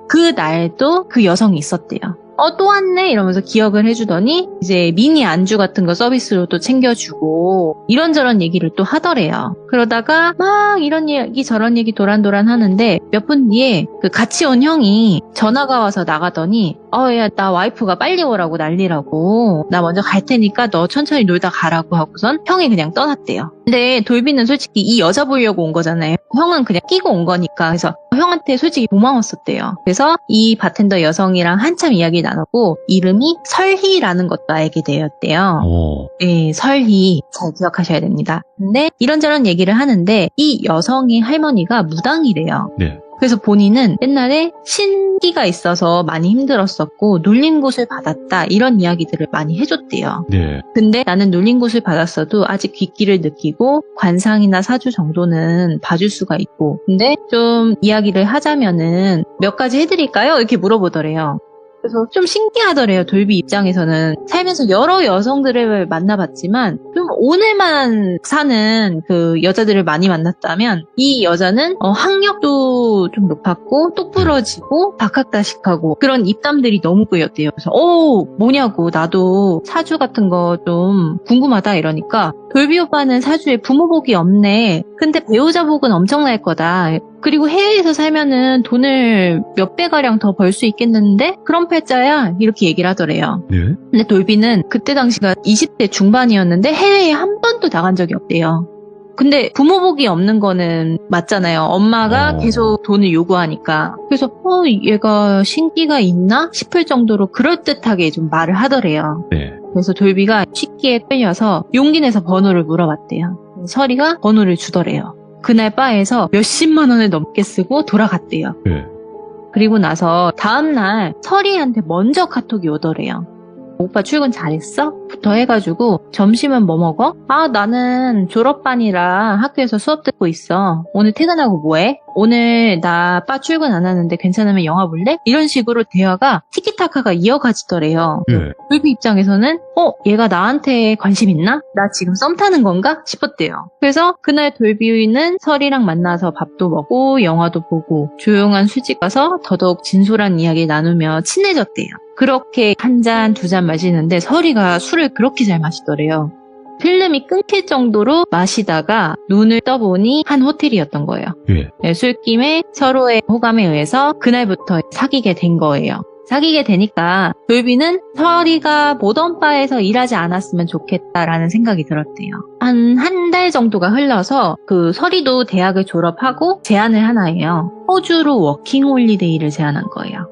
그 날도 그 여성이 있었대요. 또 왔네? 이러면서 기억을 해주더니 이제 미니 안주 같은 거 서비스로 또 챙겨주고 이런저런 얘기를 또 하더래요. 그러다가 막 이런 얘기 저런 얘기 도란도란 하는데 몇 분 뒤에 그 같이 온 형이 전화가 와서 나가더니 야 나 와이프가 빨리 오라고 난리라고 나 먼저 갈 테니까 너 천천히 놀다 가라고 하고선 형이 그냥 떠났대요. 근데 돌비는 솔직히 이 여자 보려고 온 거잖아요. 형은 그냥 끼고 온 거니까. 그래서 형한테 솔직히 고마웠었대요. 그래서 이 바텐더 여성이랑 한참 이야기 나누고 이름이 설희라는 것도 알게 되었대요. 오. 네, 설희 잘 기억하셔야 됩니다. 근데 이런저런 얘기를 하는데 이 여성의 할머니가 무당이래요. 네. 그래서 본인은 옛날에 신기가 있어서 많이 힘들었었고 눌린 곳을 받았다 이런 이야기들을 많이 해줬대요. 네. 근데 나는 눌린 곳을 받았어도 아직 귓길을 느끼고 관상이나 사주 정도는 봐줄 수가 있고, 근데 좀 이야기를 하자면은 몇 가지 해드릴까요? 이렇게 물어보더래요. 그래서 좀 신기하더래요. 돌비 입장에서는 살면서 여러 여성들을 만나봤지만 좀 오늘만 사는 그 여자들을 많이 만났다면 이 여자는 학력도 좀 높았고 똑부러지고 박학다식하고 그런 입담들이 너무 꼬였대요. 그래서 뭐냐고 나도 사주 같은 거 좀 궁금하다 이러니까 돌비 오빠는 사주에 부모복이 없네. 근데 배우자 복은 엄청날 거다. 그리고 해외에서 살면은 돈을 몇 배가량 더 벌 수 있겠는데? 그런 팔자야. 이렇게 얘기를 하더래요. 네. 근데 돌비는 그때 당시가 20대 중반이었는데 해외에 한 번도 나간 적이 없대요. 근데 부모복이 없는 거는 맞잖아요. 엄마가 계속 돈을 요구하니까. 그래서 얘가 신기가 있나 싶을 정도로 그럴듯하게 좀 말을 하더래요. 네. 그래서 돌비가 취기에 끌려서 용기 내서 번호를 물어봤대요. 설이가 번호를 주더래요. 그날 바에서 몇십만 원을 넘게 쓰고 돌아갔대요. 네. 그리고 나서 다음날 설이한테 먼저 카톡이 오더래요. 오빠 출근 잘했어? 수업부터 해가지고 점심은 뭐 먹어? 아, 나는 졸업반이라 학교에서 수업 듣고 있어. 오늘 퇴근하고 뭐해? 오늘 나 빠 출근 안 하는데 괜찮으면 영화 볼래? 이런 식으로 대화가 티키타카가 이어가지더래요. 돌비 입장에서는 얘가 나한테 관심 있나? 나 지금 썸 타는 건가? 싶었대요. 그래서 그날 돌비는 설이랑 만나서 밥도 먹고 영화도 보고 조용한 술집 가서 더더욱 진솔한 이야기 나누며 친해졌대요. 그렇게 한 잔, 두 잔 마시는데 설이가 술을 그렇게 잘 마시더래요. 필름이 끊길 정도로 마시다가 눈을 떠보니 한 호텔이었던 거예요. 네, 술김에 서로의 호감에 의해서 그날부터 사귀게 된 거예요. 사귀게 되니까 돌비는 설이가 모던 바에서 일하지 않았으면 좋겠다라는 생각이 들었대요. 한 달 정도가 흘러서 그 설이도 대학을 졸업하고 제안을 하나 해요. 호주로 워킹홀리데이를 제안한 거예요.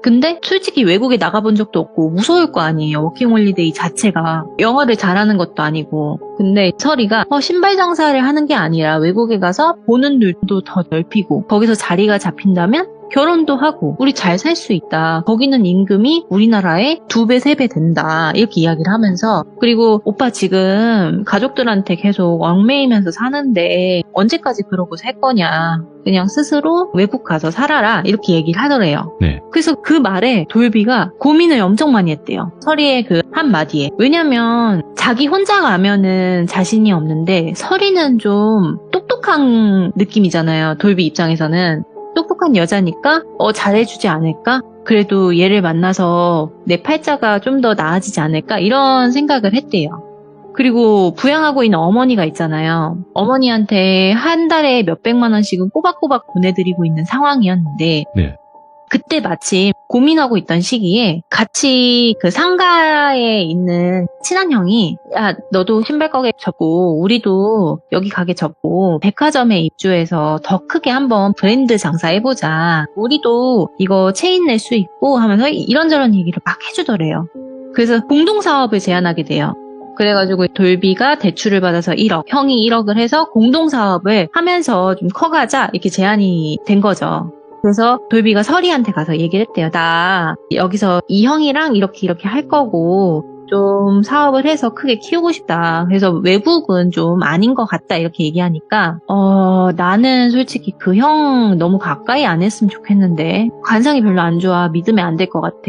근데 솔직히 외국에 나가본 적도 없고 무서울 거 아니에요. 워킹홀리데이 자체가. 영어를 잘하는 것도 아니고. 근데 설이가 신발 장사를 하는 게 아니라 외국에 가서 보는 눈도 더 넓히고 거기서 자리가 잡힌다면 결혼도 하고 우리 잘 살 수 있다. 거기는 임금이 우리나라의 2배, 3배 된다. 이렇게 이야기를 하면서 그리고 오빠 지금 가족들한테 계속 얽매이면서 사는데 언제까지 그러고 살 거냐. 그냥 스스로 외국 가서 살아라. 이렇게 얘기를 하더래요. 네. 그래서 그 말에 돌비가 고민을 엄청 많이 했대요. 설이의 그 한마디에. 왜냐면 자기 혼자 가면은 자신이 없는데 설이는 좀 똑똑한 느낌이잖아요. 돌비 입장에서는. 똑똑한 여자니까 잘해주지 않을까? 그래도 얘를 만나서 내 팔자가 좀 더 나아지지 않을까? 이런 생각을 했대요. 그리고 부양하고 있는 어머니가 있잖아요. 어머니한테 한 달에 몇백만 원씩은 꼬박꼬박 보내드리고 있는 상황이었는데 네. 그때 마침 고민하고 있던 시기에 같이 그 상가에 있는 친한 형이 야 너도 신발 가게 접고 우리도 여기 가게 접고 백화점에 입주해서 더 크게 한번 브랜드 장사해보자. 우리도 이거 체인 낼 수 있고 하면서 이런저런 얘기를 막 해주더래요. 그래서 공동사업을 제안하게 돼요. 그래가지고 돌비가 대출을 받아서 1억, 형이 1억을 해서 공동사업을 하면서 좀 커가자 이렇게 제안이 된 거죠. 그래서 돌비가 설이한테 가서 얘기를 했대요. 나 여기서 이 형이랑 이렇게 할 거고 좀 사업을 해서 크게 키우고 싶다. 그래서 외국은 좀 아닌 것 같다. 이렇게 얘기하니까 나는 솔직히 그 형 너무 가까이 안 했으면 좋겠는데 관상이 별로 안 좋아. 믿으면 안 될 것 같아.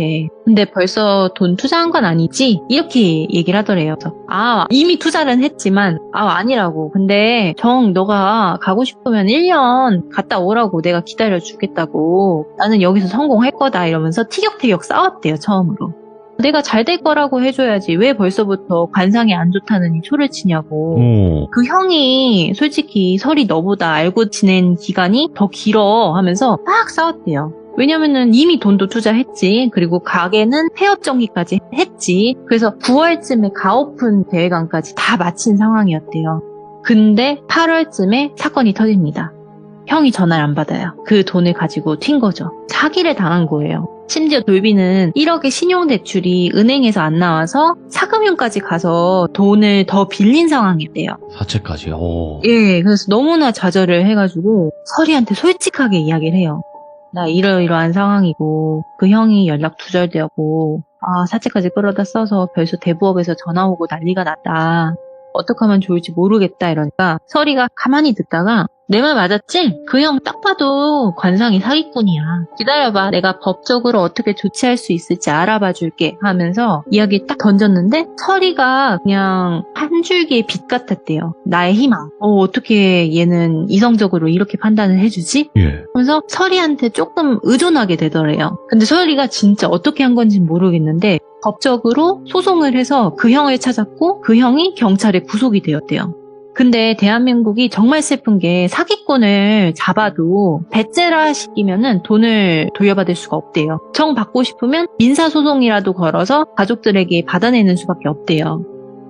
근데 벌써 돈 투자한 건 아니지? 이렇게 얘기를 하더래요. 그래서 이미 투자는 했지만 아니라고. 근데 너가 가고 싶으면 1년 갔다 오라고 내가 기다려주겠다고. 나는 여기서 성공할 거다 이러면서 티격태격 싸웠대요. 처음으로. 내가 잘 될 거라고 해줘야지 왜 벌써부터 관상이 안 좋다는 이 초를 치냐고. 그 형이 솔직히 설이 너보다 알고 지낸 기간이 더 길어 하면서 막 싸웠대요. 왜냐면은 이미 돈도 투자했지. 그리고 가게는 폐업 정리까지 했지. 그래서 9월쯤에 가오픈 대회관까지 다 마친 상황이었대요. 근데 8월쯤에 사건이 터집니다. 형이 전화를 안 받아요. 그 돈을 가지고 튄 거죠. 사기를 당한 거예요. 심지어 돌비는 1억의 신용대출이 은행에서 안 나와서 사금융까지 가서 돈을 더 빌린 상황이었대요. 사채까지요? 예, 그래서 너무나 좌절을 해가지고 설이한테 솔직하게 이야기를 해요. 나 이러이러한 상황이고 그 형이 연락 두절되었고 사채까지 끌어다 써서 벌써 대부업에서 전화 오고 난리가 났다. 어떻게 하면 좋을지 모르겠다 이러니까 설이가 가만히 듣다가 내 말 맞았지? 그 형 딱 봐도 관상이 사기꾼이야. 기다려봐. 내가 법적으로 어떻게 조치할 수 있을지 알아봐 줄게 하면서 이야기 딱 던졌는데 설이가 그냥 한 줄기의 빛 같았대요. 나의 희망. 어떻게 얘는 이성적으로 이렇게 판단을 해주지? 예. 그래서 설이한테 조금 의존하게 되더래요. 근데 설이가 진짜 어떻게 한 건지 모르겠는데 법적으로 소송을 해서 그 형을 찾았고 그 형이 경찰에 구속이 되었대요. 근데 대한민국이 정말 슬픈 게 사기꾼을 잡아도 배째라 시키면은 돈을 돌려받을 수가 없대요. 정 받고 싶으면 민사소송이라도 걸어서 가족들에게 받아내는 수밖에 없대요.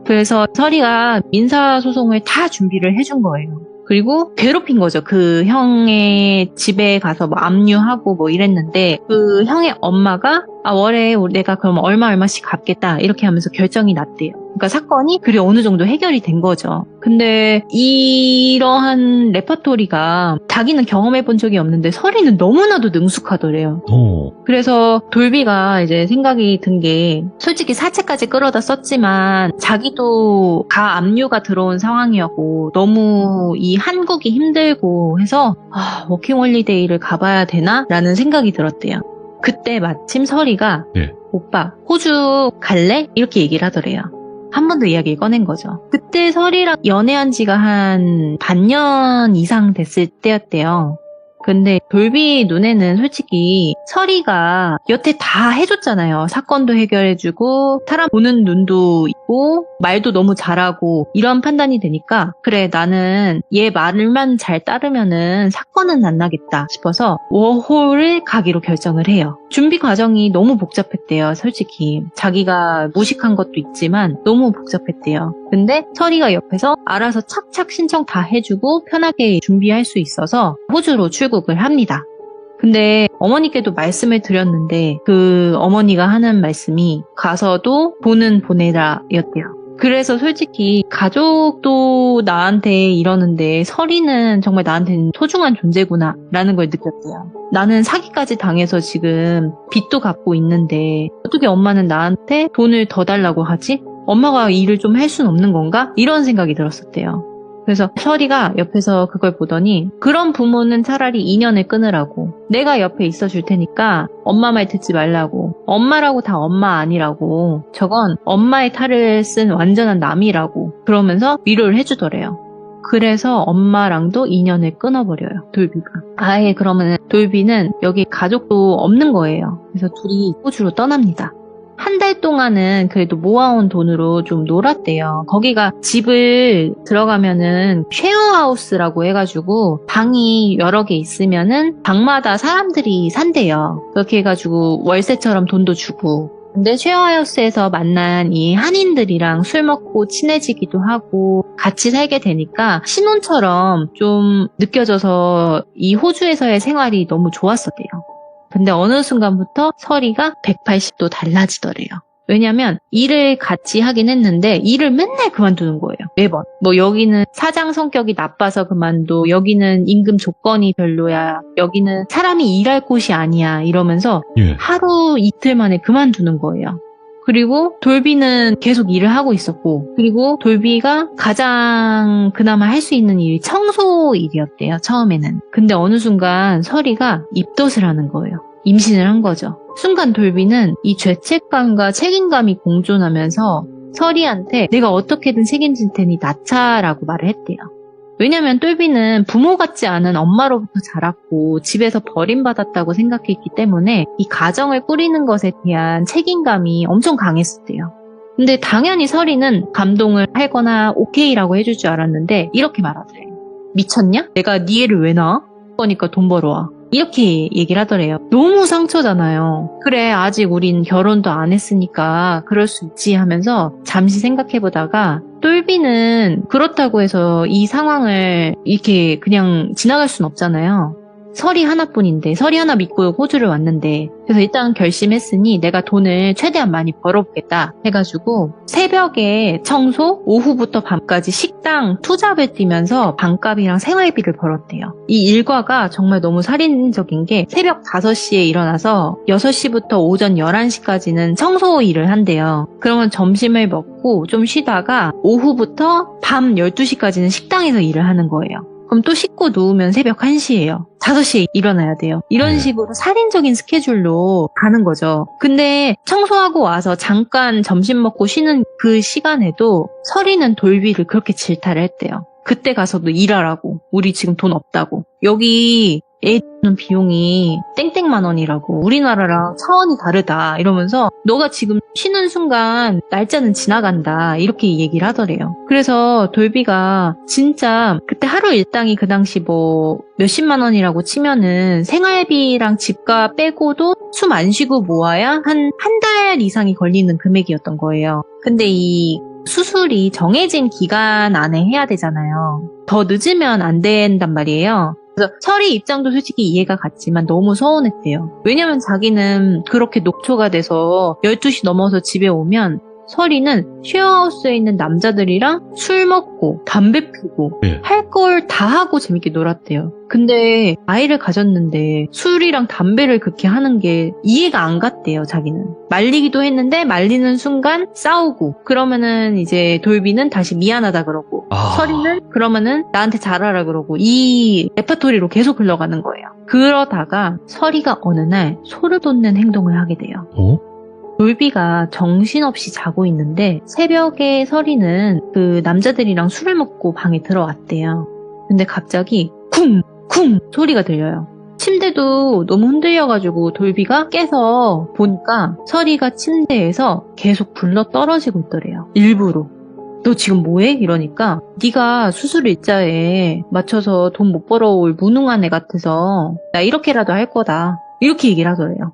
그래서 설이가 민사소송을 다 준비를 해준 거예요. 그리고 괴롭힌 거죠. 그 형의 집에 가서 압류하고 이랬는데 그 형의 엄마가 월에 내가 그럼 얼마씩 갚겠다 이렇게 하면서 결정이 났대요. 그러니까 사건이 그리 어느 정도 해결이 된 거죠. 근데 이러한 레퍼토리가 자기는 경험해 본 적이 없는데 설이는 너무나도 능숙하더래요. 그래서 돌비가 이제 생각이 든 게 솔직히 사채까지 끌어다 썼지만 자기도 가압류가 들어온 상황이었고 너무 이 한국이 힘들고 해서 워킹홀리데이를 가봐야 되나? 라는 생각이 들었대요. 그때 마침 설이가 네. 오빠 호주 갈래? 이렇게 얘기를 하더래요. 한 번 더 이야기를 꺼낸 거죠. 그때 설이랑 연애한 지가 한 반년 이상 됐을 때였대요. 근데 돌비 눈에는 솔직히 설이가 여태 다 해줬잖아요. 사건도 해결해주고 사람 보는 눈도 있고 말도 너무 잘하고 이런 판단이 되니까 그래 나는 얘 말만 잘 따르면은 사건은 안 나겠다 싶어서 워홀을 가기로 결정을 해요. 준비 과정이 너무 복잡했대요. 솔직히 자기가 무식한 것도 있지만 너무 복잡했대요. 근데 설이가 옆에서 알아서 착착 신청 다 해주고 편하게 준비할 수 있어서 호주로 출국을 합니다. 근데 어머니께도 말씀을 드렸는데 그 어머니가 하는 말씀이 가서도 돈은 보내라 였대요. 그래서 솔직히 가족도 나한테 이러는데 설이는 정말 나한테는 소중한 존재구나 라는 걸 느꼈대요. 나는 사기까지 당해서 지금 빚도 갚고 있는데 어떻게 엄마는 나한테 돈을 더 달라고 하지? 엄마가 일을 좀 할 순 없는 건가? 이런 생각이 들었었대요. 그래서 설이가 옆에서 그걸 보더니 그런 부모는 차라리 인연을 끊으라고 내가 옆에 있어 줄 테니까 엄마 말 듣지 말라고 엄마라고 다 엄마 아니라고 저건 엄마의 탈을 쓴 완전한 남이라고 그러면서 위로를 해주더래요. 그래서 엄마랑도 인연을 끊어버려요. 돌비가. 아예 그러면 돌비는 여기 가족도 없는 거예요. 그래서 둘이 호주로 떠납니다. 한 달 동안은 그래도 모아온 돈으로 좀 놀았대요. 거기가 집을 들어가면은 쉐어하우스라고 해가지고 방이 여러 개 있으면은 방마다 사람들이 산대요. 그렇게 해가지고 월세처럼 돈도 주고. 근데 쉐어하우스에서 만난 이 한인들이랑 술 먹고 친해지기도 하고 같이 살게 되니까 신혼처럼 좀 느껴져서 이 호주에서의 생활이 너무 좋았었대요. 근데 어느 순간부터 설이가 180도 달라지더래요. 왜냐면 일을 같이 하긴 했는데 일을 맨날 그만두는 거예요. 매번. 뭐 여기는 사장 성격이 나빠서 그만둬. 여기는 임금 조건이 별로야. 여기는 사람이 일할 곳이 아니야. 이러면서 하루 이틀 만에 그만두는 거예요. 그리고 돌비는 계속 일을 하고 있었고 그리고 돌비가 가장 그나마 할 수 있는 일이 청소 일이었대요. 처음에는. 근데 어느 순간 설이가 입덧을 하는 거예요. 임신을 한 거죠. 순간 돌비는 이 죄책감과 책임감이 공존하면서 설이한테 내가 어떻게든 책임질 테니 낳자라고 말을 했대요. 왜냐면 똘비는 부모 같지 않은 엄마로부터 자랐고 집에서 버림받았다고 생각했기 때문에 이 가정을 꾸리는 것에 대한 책임감이 엄청 강했었대요. 근데 당연히 설이는 감동을 하거나 오케이라고 해줄 줄 알았는데 이렇게 말하더래요. 미쳤냐? 내가 네 애를 왜 낳아? 거니까 돈 벌어와. 이렇게 얘기를 하더래요. 너무 상처잖아요. 그래 아직 우린 결혼도 안 했으니까 그럴 수 있지 하면서 잠시 생각해보다가 똘비는 그렇다고 해서 이 상황을 이렇게 그냥 지나갈 순 없잖아요. 설이 하나뿐인데 설이 하나 믿고 호주를 왔는데 그래서 일단 결심했으니 내가 돈을 최대한 많이 벌어보겠다 해가지고 새벽에 청소, 오후부터 밤까지 식당 투잡을 뛰면서 방값이랑 생활비를 벌었대요. 이 일과가 정말 너무 살인적인 게 새벽 5시에 일어나서 6시부터 오전 11시까지는 청소 일을 한대요. 그러면 점심을 먹고 좀 쉬다가 오후부터 밤 12시까지는 식당에서 일을 하는 거예요. 그럼 또 씻고 누우면 새벽 1시예요. 5시에 일어나야 돼요. 이런 식으로 살인적인 스케줄로 가는 거죠. 근데 청소하고 와서 잠깐 점심 먹고 쉬는 그 시간에도 설이는 돌비를 그렇게 질타를 했대요. 그때 가서도 일하라고. 우리 지금 돈 없다고. 여기 애 주는 비용이 땡땡만 원이라고. 우리나라랑 차원이 다르다. 이러면서 너가 지금 쉬는 순간 날짜는 지나간다. 이렇게 얘기를 하더래요. 그래서 돌비가 진짜 그때 하루 일당이 그 당시 뭐 몇십만 원이라고 치면은 생활비랑 집값 빼고도 숨 안 쉬고 모아야 한 달 이상이 걸리는 금액이었던 거예요. 근데 이 수술이 정해진 기간 안에 해야 되잖아요. 더 늦으면 안 된단 말이에요. 그래서 설이 입장도 솔직히 이해가 갔지만 너무 서운했대요. 왜냐면 자기는 그렇게 녹초가 돼서 12시 넘어서 집에 오면 설이는 쉐어하우스에 있는 남자들이랑 술 먹고 담배 피고 예. 할 걸 다 하고 재밌게 놀았대요. 근데 아이를 가졌는데 술이랑 담배를 그렇게 하는 게 이해가 안 갔대요, 자기는. 말리기도 했는데 말리는 순간 싸우고 그러면은 이제 돌비는 다시 미안하다 그러고 설이는 그러면은 나한테 잘하라 그러고 이 레퍼토리로 계속 흘러가는 거예요. 그러다가 설이가 어느 날 소를 돋는 행동을 하게 돼요. 돌비가 정신없이 자고 있는데 새벽에 설이는 그 남자들이랑 술을 먹고 방에 들어왔대요. 근데 갑자기 쿵쿵 소리가 들려요. 침대도 너무 흔들려가지고 돌비가 깨서 보니까 설이가 침대에서 계속 굴러 떨어지고 있더래요. 일부러. 너 지금 뭐해? 이러니까 네가 수술 일자에 맞춰서 돈 못 벌어올 무능한 애 같아서 나 이렇게라도 할 거다. 이렇게 얘기를 하더래요.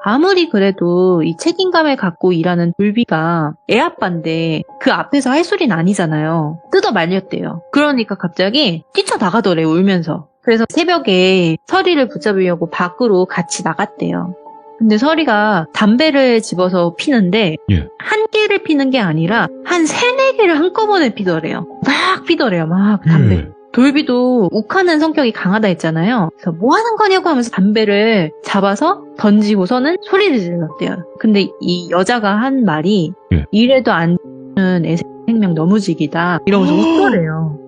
아무리 그래도 이 책임감을 갖고 일하는 돌비가 애아빠인데 그 앞에서 할 소리는 아니잖아요. 뜯어 말렸대요. 그러니까 갑자기 뛰쳐나가더래요, 울면서. 그래서 새벽에 설이를 붙잡으려고 밖으로 같이 나갔대요. 근데 설이가 담배를 집어서 피는데 한 개를 피는 게 아니라 한 3-4개를 한꺼번에 피더래요. 막 피더래요, 막 담배. 돌비도 욱하는 성격이 강하다 했잖아요. 그래서 뭐 하는 거냐고 하면서 담배를 잡아서 던지고서는 소리를 질렀대요. 근데 이 여자가 한 말이 이래도 안 주는 애 생명 너무지기다 이러면서 웃더래요.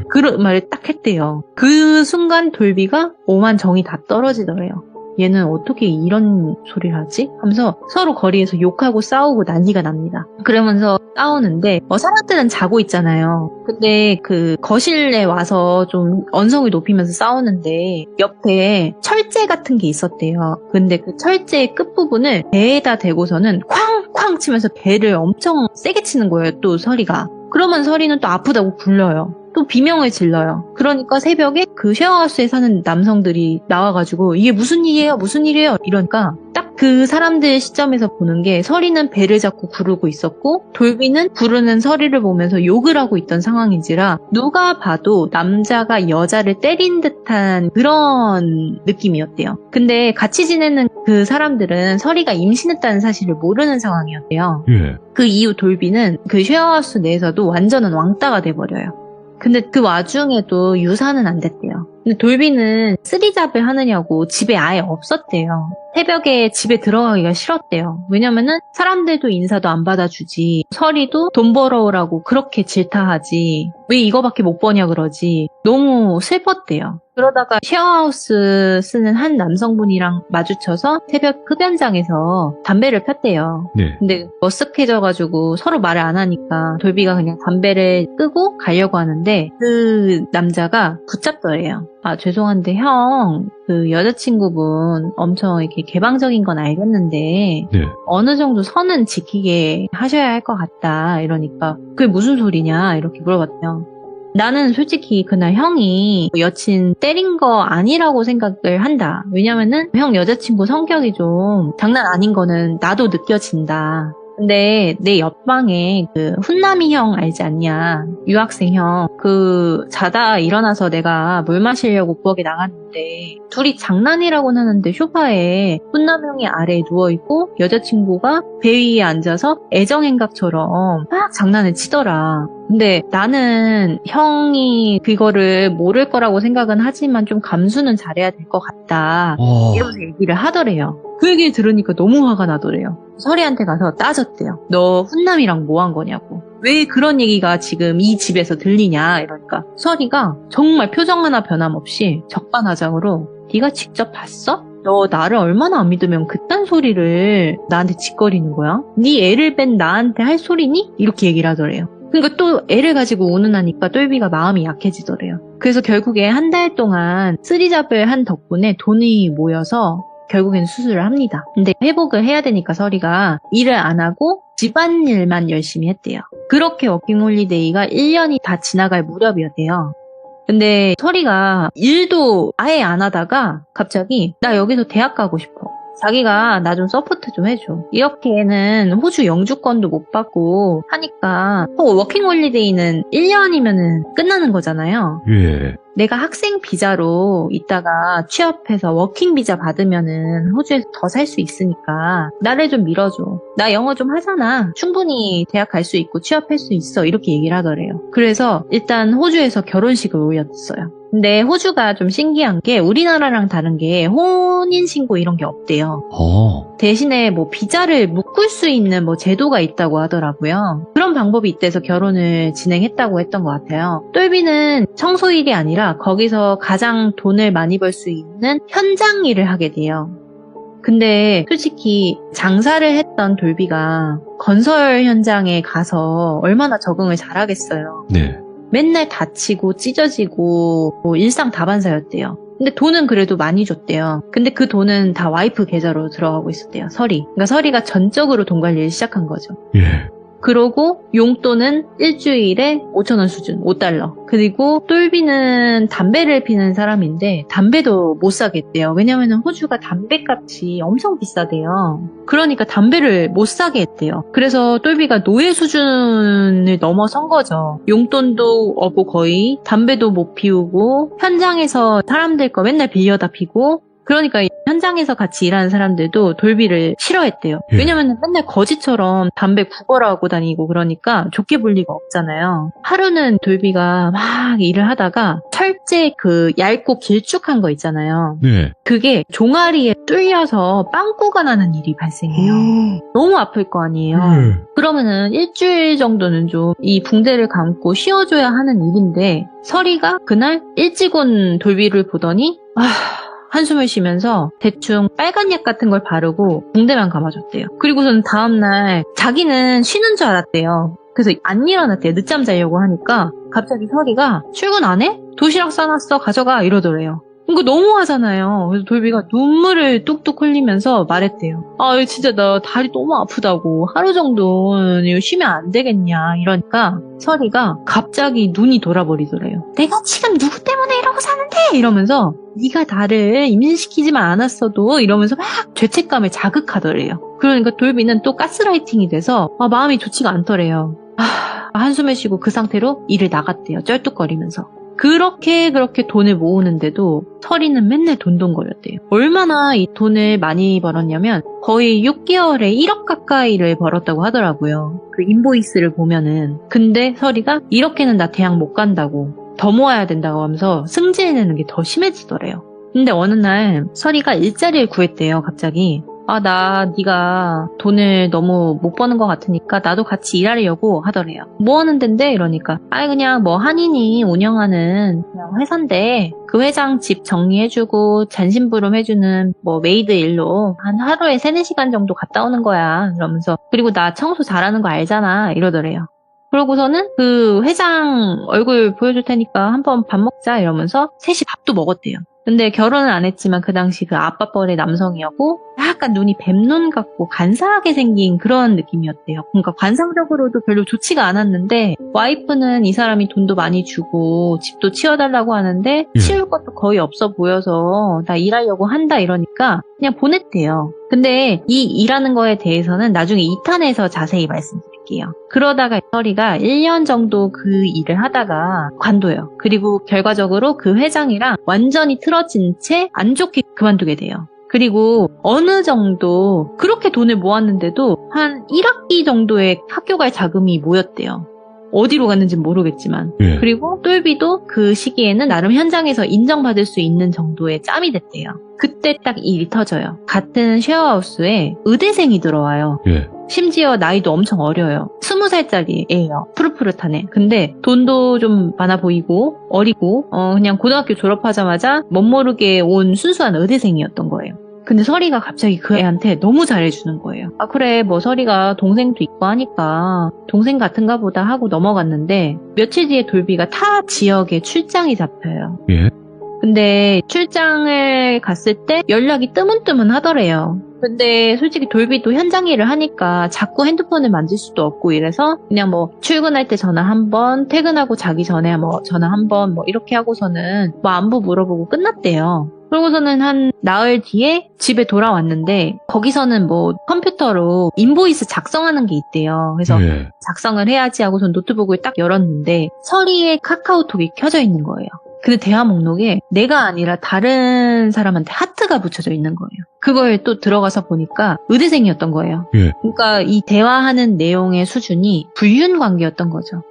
그런 말을 딱 했대요. 그 순간 돌비가 오만 정이 다 떨어지더래요. 얘는 어떻게 이런 소리를 하지? 하면서 서로 거리에서 욕하고 싸우고 난리가 납니다. 그러면서 싸우는데 사람들은 자고 있잖아요. 근데 그 거실에 와서 좀 언성을 높이면서 싸우는데 옆에 철제 같은 게 있었대요. 근데 그 철제의 끝부분을 배에다 대고서는 쾅쾅 치면서 배를 엄청 세게 치는 거예요. 또 설이가. 그러면 설이는 또 아프다고 굴려요. 또 비명을 질러요. 그러니까 새벽에 그 쉐어하우스에 사는 남성들이 나와가지고 이게 무슨 일이에요? 무슨 일이에요? 이러니까 딱 그 사람들 시점에서 보는 게 설이는 배를 잡고 구르고 있었고 돌비는 구르는 설이를 보면서 욕을 하고 있던 상황인지라 누가 봐도 남자가 여자를 때린 듯한 그런 느낌이었대요. 근데 같이 지내는 그 사람들은 설이가 임신했다는 사실을 모르는 상황이었대요. 그 이후 돌비는 그 쉐어하우스 내에서도 완전한 왕따가 돼버려요. 근데 그 와중에도 유산은 안 됐대요. 근데 돌비는 쓰리잡을 하느냐고 집에 아예 없었대요. 새벽에 집에 들어가기가 싫었대요. 왜냐면은 사람들도 인사도 안 받아주지. 설이도 돈 벌어오라고 그렇게 질타하지. 왜 이거밖에 못 버냐 그러지. 너무 슬펐대요. 그러다가 쉐어하우스 쓰는 한 남성분이랑 마주쳐서 새벽 흡연장에서 담배를 폈대요. 근데 머쓱해져가지고 서로 말을 안 하니까 돌비가 그냥 담배를 끄고 가려고 하는데 그 남자가 붙잡더래요. 아, 죄송한데 형, 그 여자친구분 엄청 이렇게 개방적인 건 알겠는데 어느 정도 선은 지키게 하셔야 할 것 같다 이러니까 그게 무슨 소리냐 이렇게 물어봤대요. 나는 솔직히 그날 형이 여친 때린 거 아니라고 생각을 한다. 왜냐면은 형 여자친구 성격이 좀 장난 아닌 거는 나도 느껴진다. 근데 내 옆방에 그 훈남이 형 알지 않냐? 유학생 형. 그 자다 일어나서 내가 물 마시려고 부엌에 나갔는데 둘이 장난이라고는 하는데 소파에 훈남 형이 아래에 누워있고 여자친구가 배 위에 앉아서 애정행각처럼 막 장난을 치더라. 근데 나는 형이 그거를 모를 거라고 생각은 하지만 좀 감수는 잘해야 될 것 같다. 이러면서 얘기를 하더래요. 그 얘기를 들으니까 너무 화가 나더래요. 설이한테 가서 따졌대요. 너 훈남이랑 뭐 한 거냐고. 왜 그런 얘기가 지금 이 집에서 들리냐 이러니까 설이가 정말 표정 하나 변함없이 적반하장으로 네가 직접 봤어? 너 나를 얼마나 안 믿으면 그딴 소리를 나한테 짓거리는 거야? 네 애를 뺀 나한테 할 소리니? 이렇게 얘기를 하더래요. 그러니까 또 애를 가지고 운운하니까 똘비가 마음이 약해지더래요. 그래서 결국에 한 달 동안 쓰리잡을 한 덕분에 돈이 모여서 결국엔 수술을 합니다. 근데 회복을 해야 되니까 설이가 일을 안 하고 집안일만 열심히 했대요. 그렇게 워킹홀리데이가 1년이 다 지나갈 무렵이었대요. 근데 설이가 일도 아예 안 하다가 갑자기 나 여기서 대학 가고 싶어. 자기가 나 좀 서포트 좀 해줘. 이렇게는 호주 영주권도 못 받고 하니까 워킹홀리데이는 1년이면 끝나는 거잖아요. 예. 내가 학생 비자로 있다가 취업해서 워킹 비자 받으면은 호주에서 더 살 수 있으니까 나를 좀 밀어줘. 나 영어 좀 하잖아. 충분히 대학 갈 수 있고 취업할 수 있어. 이렇게 얘기를 하더래요. 그래서 일단 호주에서 결혼식을 올렸어요. 근데 호주가 좀 신기한 게 우리나라랑 다른 게 혼인신고 이런 게 없대요. 대신에 뭐 비자를 묶을 수 있는 뭐 제도가 있다고 하더라고요. 그런 방법이 있대서 결혼을 진행했다고 했던 것 같아요. 똘비는 청소일이 아니라 거기서 가장 돈을 많이 벌 수 있는 현장 일을 하게 돼요. 근데 솔직히 장사를 했던 돌비가 건설 현장에 가서 얼마나 적응을 잘하겠어요. 네. 맨날 다치고 찢어지고 뭐 일상 다반사였대요. 근데 돈은 그래도 많이 줬대요. 근데 그 돈은 다 와이프 계좌로 들어가고 있었대요. 설이. 그러니까 설이가 전적으로 돈 관리를 시작한 거죠. 예. 그러고 용돈은 일주일에 5,000원 수준, $5. 그리고 똘비는 담배를 피는 사람인데 담배도 못 사겠대요. 왜냐면 호주가 담배값이 엄청 비싸대요. 그러니까 담배를 못 사게 했대요. 그래서 똘비가 노예 수준을 넘어선 거죠. 용돈도 없고 거의 담배도 못 피우고 현장에서 사람들 거 맨날 빌려다 피고 그러니까 현장에서 같이 일하는 사람들도 돌비를 싫어했대요. 예. 왜냐면 맨날 거지처럼 담배 구걸하고 다니고 그러니까 좋게 볼 리가 없잖아요. 하루는 돌비가 막 일을 하다가 철제 그 얇고 길쭉한 거 있잖아요. 네. 그게 종아리에 뚫려서 빵꾸가 나는 일이 발생해요. 너무 아플 거 아니에요. 그러면은 일주일 정도는 좀 이 붕대를 감고 쉬어줘야 하는 일인데 설이가 그날 일찍 온 돌비를 보더니 한숨을 쉬면서 대충 빨간 약 같은 걸 바르고 붕대만 감아줬대요. 그리고선 다음날 자기는 쉬는 줄 알았대요. 그래서 안 일어났대요. 늦잠 자려고 하니까 갑자기 설이가 출근 안 해? 도시락 싸놨어 가져가 이러더래요. 이거 너무하잖아요. 그래서 돌비가 눈물을 뚝뚝 흘리면서 말했대요. 아 진짜 나 다리 너무 아프다고 하루 정도는 이거 쉬면 안 되겠냐 이러니까 설이가 갑자기 눈이 돌아버리더래요. 내가 지금 누구 때문에 이러고 사는데 이러면서 네가 나를 임신시키지만 않았어도 이러면서 막 죄책감을 자극하더래요. 그러니까 돌비는 또 가스라이팅이 돼서 마음이 좋지가 않더래요. 한숨을 쉬고 그 상태로 일을 나갔대요. 쩔뚝거리면서. 그렇게 돈을 모으는데도 설이는 맨날 돈돈거렸대요. 얼마나 이 돈을 많이 벌었냐면 거의 6개월에 1억 가까이를 벌었다고 하더라고요. 그 인보이스를 보면은. 근데 설이가 이렇게는 나 대학 못 간다고 더 모아야 된다고 하면서 승질내는 게 더 심해지더래요. 근데 어느 날 설이가 일자리를 구했대요. 갑자기. 네가 돈을 너무 못 버는 것 같으니까 나도 같이 일하려고 하더래요. 뭐 하는 덴데? 이러니까 그냥 뭐 한인이 운영하는 그냥 회사인데 그 회장 집 정리해주고 잔심부름 해주는 뭐 메이드 일로 한 하루에 3-4시간 정도 갔다 오는 거야. 이러면서 그리고 나 청소 잘하는 거 알잖아. 이러더래요. 그러고서는 그 회장 얼굴 보여줄 테니까 한번 밥 먹자 이러면서 셋이 밥도 먹었대요. 근데 결혼은 안 했지만 그 당시 그 아빠뻘의 남성이었고 약간 눈이 뱀눈 같고 간사하게 생긴 그런 느낌이었대요. 그러니까 관상적으로도 별로 좋지가 않았는데 와이프는 이 사람이 돈도 많이 주고 집도 치워달라고 하는데 치울 것도 거의 없어 보여서 나 일하려고 한다 이러니까 그냥 보냈대요. 근데 이 일하는 거에 대해서는 나중에 2탄에서 자세히 말씀드릴게요. 그러다가 설이가 1년 정도 그 일을 하다가 관둬요. 그리고 결과적으로 그 회장이랑 완전히 틀어진 채 안 좋게 그만두게 돼요. 그리고 어느 정도 그렇게 돈을 모았는데도 한 1학기 정도의 학교 갈 자금이 모였대요. 어디로 갔는지는 모르겠지만. 그리고 똘비도 그 시기에는 나름 현장에서 인정받을 수 있는 정도의 짬이 됐대요. 그때 딱 일이 터져요. 같은 쉐어하우스에 의대생이 들어와요. 심지어 나이도 엄청 어려요. 20살짜리 애예요. 푸릇푸릇하네. 근데 돈도 좀 많아 보이고 어리고 그냥 고등학교 졸업하자마자 멋모르게 온 순수한 의대생이었던 거예요. 근데 설이가 갑자기 그 애한테 너무 잘해주는 거예요. 그래 뭐 설이가 동생도 있고 하니까 동생 같은가 보다 하고 넘어갔는데 며칠 뒤에 돌비가 타 지역에 출장이 잡혀요. 근데 출장을 갔을 때 연락이 뜨문뜨문하더래요. 근데 솔직히 돌비도 현장 일을 하니까 자꾸 핸드폰을 만질 수도 없고 이래서 그냥 뭐 출근할 때 전화 한 번, 퇴근하고 자기 전에 뭐 전화 한 번 뭐 이렇게 하고서는 뭐 안부 물어보고 끝났대요. 그러고서는 한 나흘 뒤에 집에 돌아왔는데 거기서는 뭐 컴퓨터로 인보이스 작성하는 게 있대요. 그래서 예. 작성을 해야지 하고 전 노트북을 딱 열었는데 서리에 카카오톡이 켜져 있는 거예요. 근데 대화 목록에 내가 아니라 다른 사람한테 하트가 붙여져 있는 거예요. 그걸 또 들어가서 보니까 의대생이었던 거예요. 예. 그러니까 이 대화하는 내용의 수준이 불륜 관계였던 거죠.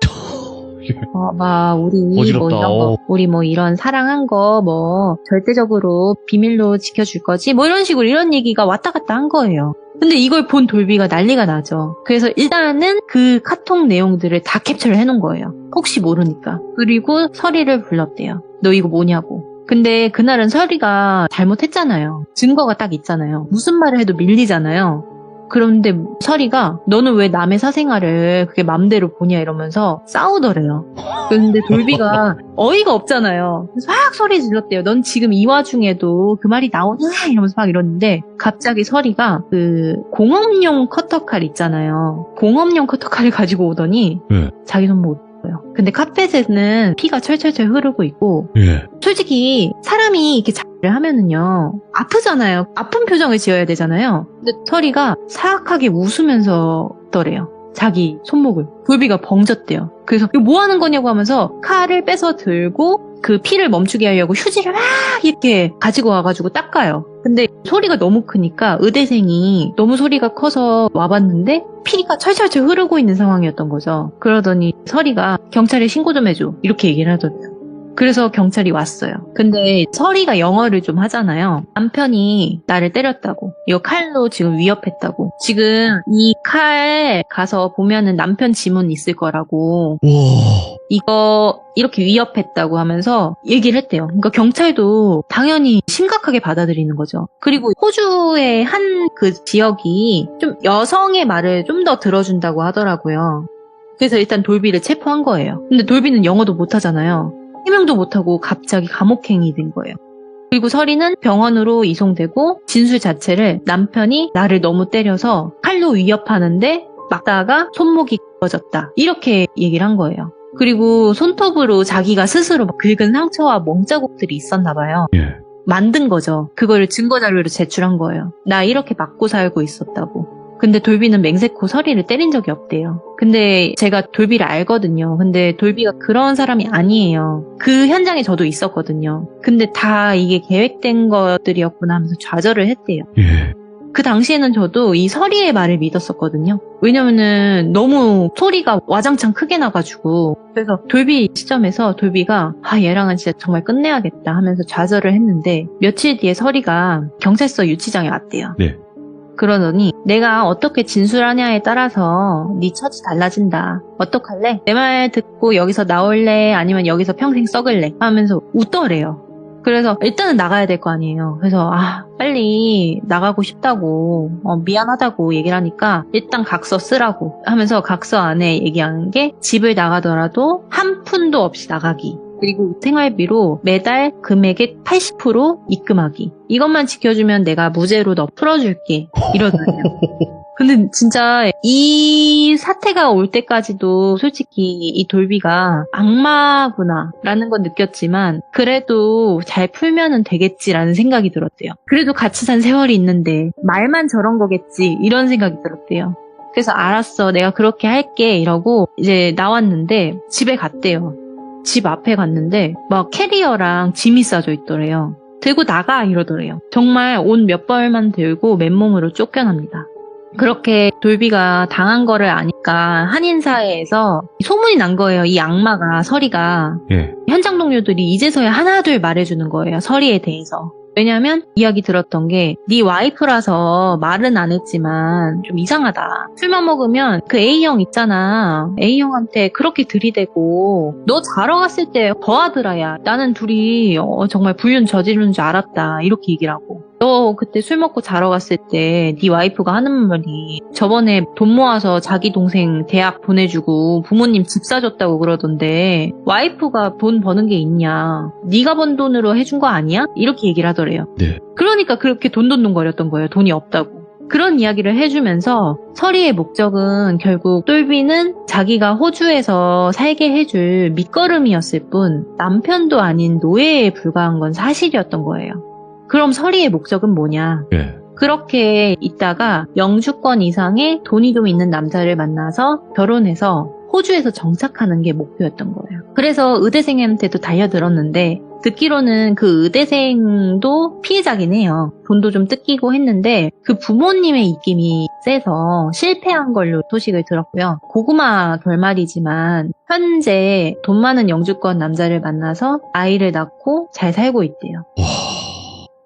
막 우리 뭐 이런 사랑한 거 뭐 절대적으로 비밀로 지켜줄 거지 뭐 이런 식으로 이런 얘기가 왔다 갔다 한 거예요. 근데 이걸 본 돌비가 난리가 나죠. 그래서 일단은 그 카톡 내용들을 다 캡처를 해놓은 거예요. 혹시 모르니까. 그리고 서리를 불렀대요. 너 이거 뭐냐고. 근데 그날은 서리가 잘못했잖아요. 증거가 딱 있잖아요. 무슨 말을 해도 밀리잖아요. 그런데 서리가 너는 왜 남의 사생활을 그게 맘대로 보냐 이러면서 싸우더래요. 근데 돌비가 어이가 없잖아요. 그래서 막 소리 질렀대요. 넌 지금 이 와중에도 그 말이 나오냐 이러면서 막 이러는데 갑자기 서리가 그 공업용 커터칼 있잖아요. 공업용 커터칼을 가지고 오더니 자기 손목 거예요. 근데 카펫에는 피가 철철철 흐르고 있고 솔직히 사람이 이렇게 자를 하면은요 아프잖아요. 아픈 표정을 지어야 되잖아요. 근데 서리가 사악하게 웃으면서 떠래요. 자기 손목을. 돌비가 벙졌대요. 그래서 이거 뭐 하는 거냐고 하면서 칼을 빼서 들고 그 피를 멈추게 하려고 휴지를 막 이렇게 가지고 와가지고 닦아요. 근데 소리가 너무 크니까 의대생이 너무 소리가 커서 와봤는데 피가 철철철 흐르고 있는 상황이었던 거죠. 그러더니 서리가 경찰에 신고 좀 해줘 이렇게 얘기를 하더래요. 그래서 경찰이 왔어요. 근데 서리가 영어를 좀 하잖아요. 남편이 나를 때렸다고. 이거 칼로 지금 위협했다고. 지금 이 칼 가서 보면은 남편 지문 있을 거라고. 이거 이렇게 위협했다고 하면서 얘기를 했대요. 그러니까 경찰도 당연히 심각하게 받아들이는 거죠. 그리고 호주의 한 그 지역이 좀 여성의 말을 좀 더 들어준다고 하더라고요. 그래서 일단 돌비를 체포한 거예요. 근데 돌비는 영어도 못하잖아요. 해명도 못하고 갑자기 감옥행이 된 거예요. 그리고 서리는 병원으로 이송되고 진술 자체를 남편이 나를 너무 때려서 칼로 위협하는데 막다가 손목이 부러졌다 이렇게 얘기를 한 거예요. 그리고 손톱으로 자기가 스스로 막 긁은 상처와 멍자국들이 있었나 봐요. 만든 거죠. 그거를 증거자료로 제출한 거예요. 나 이렇게 맞고 살고 있었다고. 근데 돌비는 맹세코 서리를 때린 적이 없대요. 근데 제가 돌비를 알거든요. 근데 돌비가 그런 사람이 아니에요. 그 현장에 저도 있었거든요. 근데 다 이게 계획된 것들이었구나 하면서 좌절을 했대요. 그 당시에는 저도 이 서리의 말을 믿었었거든요. 왜냐면은 너무 소리가 와장창 크게 나가지고. 그래서 돌비 시점에서 돌비가 얘랑은 진짜 정말 끝내야겠다 하면서 좌절을 했는데 며칠 뒤에 서리가 경찰서 유치장에 왔대요. 그러더니 내가 어떻게 진술하냐에 따라서 네 처지 달라진다. 어떡할래? 내 말 듣고 여기서 나올래? 아니면 여기서 평생 썩을래? 하면서 웃더래요. 그래서 일단은 나가야 될 거 아니에요. 그래서 빨리 나가고 싶다고 미안하다고 얘기를 하니까 일단 각서 쓰라고 하면서 각서 안에 얘기하는 게 집을 나가더라도 한 푼도 없이 나가기. 그리고 생활비로 매달 금액의 80% 입금하기. 이것만 지켜주면 내가 무죄로 너 풀어줄게. 이러더라고요. 근데 진짜 이 사태가 올 때까지도 솔직히 이 돌비가 악마구나 라는 건 느꼈지만 그래도 잘 풀면은 되겠지라는 생각이 들었대요. 그래도 같이 산 세월이 있는데 말만 저런 거겠지 이런 생각이 들었대요. 그래서 알았어 내가 그렇게 할게 이러고 이제 나왔는데 집에 갔대요. 집 앞에 갔는데 막 캐리어랑 짐이 싸져 있더래요. 들고 나가 이러더래요. 정말 옷 몇 벌만 들고 맨몸으로 쫓겨납니다. 그렇게 돌비가 당한 거를 아니까 한인사회에서 소문이 난 거예요. 이 악마가 서리가 현장 동료들이 이제서야 하나둘 말해주는 거예요. 서리에 대해서. 왜냐면 이야기 들었던 게 네 와이프라서 말은 안 했지만 좀 이상하다. 술만 먹으면 그 A형 있잖아. A형한테 그렇게 들이대고 너 자러 갔을 때 더하더라야. 나는 둘이 정말 불륜 저지르는 줄 알았다. 이렇게 얘기를 하고. 너 그때 술 먹고 자러 갔을 때 네 와이프가 하는 말이 저번에 돈 모아서 자기 동생 대학 보내주고 부모님 집 사줬다고 그러던데 와이프가 돈 버는 게 있냐. 네가 번 돈으로 해준 거 아니야? 이렇게 얘기를 하더래요. 그러니까 그렇게 돈돈돈거렸던 거예요. 돈이 없다고. 그런 이야기를 해주면서 서리의 목적은 결국 돌비는 자기가 호주에서 살게 해줄 밑거름이었을 뿐 남편도 아닌 노예에 불과한 건 사실이었던 거예요. 그럼 서리의 목적은 뭐냐? 예. 그렇게 있다가 영주권 이상의 돈이 좀 있는 남자를 만나서 결혼해서 호주에서 정착하는 게 목표였던 거예요. 그래서 의대생한테도 달려들었는데 듣기로는 그 의대생도 피해자긴 해요. 돈도 좀 뜯기고 했는데 그 부모님의 입김이 세서 실패한 걸로 소식을 들었고요. 고구마 결말이지만 현재 돈 많은 영주권 남자를 만나서 아이를 낳고 잘 살고 있대요. 와.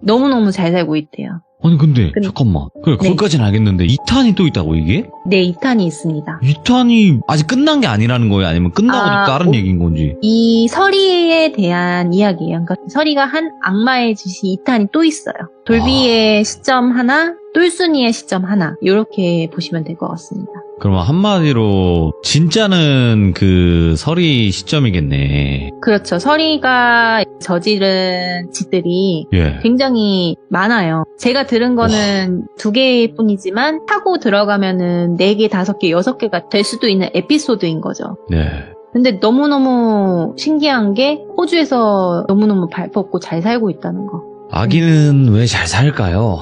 너무너무 잘 살고 있대요. 아니 근데 잠깐만. 그래 네. 거기까지는 알겠는데 2탄이 또 있다고 이게? 네, 2탄이 있습니다. 2탄이 아직 끝난 게 아니라는 거예요? 아니면 끝나고 다른 얘기인 건지? 이 서리에 대한 이야기예요. 그러니까 서리가 한 악마의 짓이 2탄이 또 있어요. 돌비의 시점 하나, 똘순이의 시점 하나 이렇게 보시면 될 것 같습니다. 그러면 한마디로 진짜는 그 서리 시점이겠네. 그렇죠. 서리가 저지른 짓들이 예. 굉장히 많아요. 제가 들은 거는 2개일 뿐이지만 타고 들어가면은 4개, 5개, 6개가 될 수도 있는 에피소드인 거죠. 네. 근데 너무너무 신기한 게 호주에서 너무너무 발 뻗고 잘 살고 있다는 거. 아기는 왜 잘 살까요?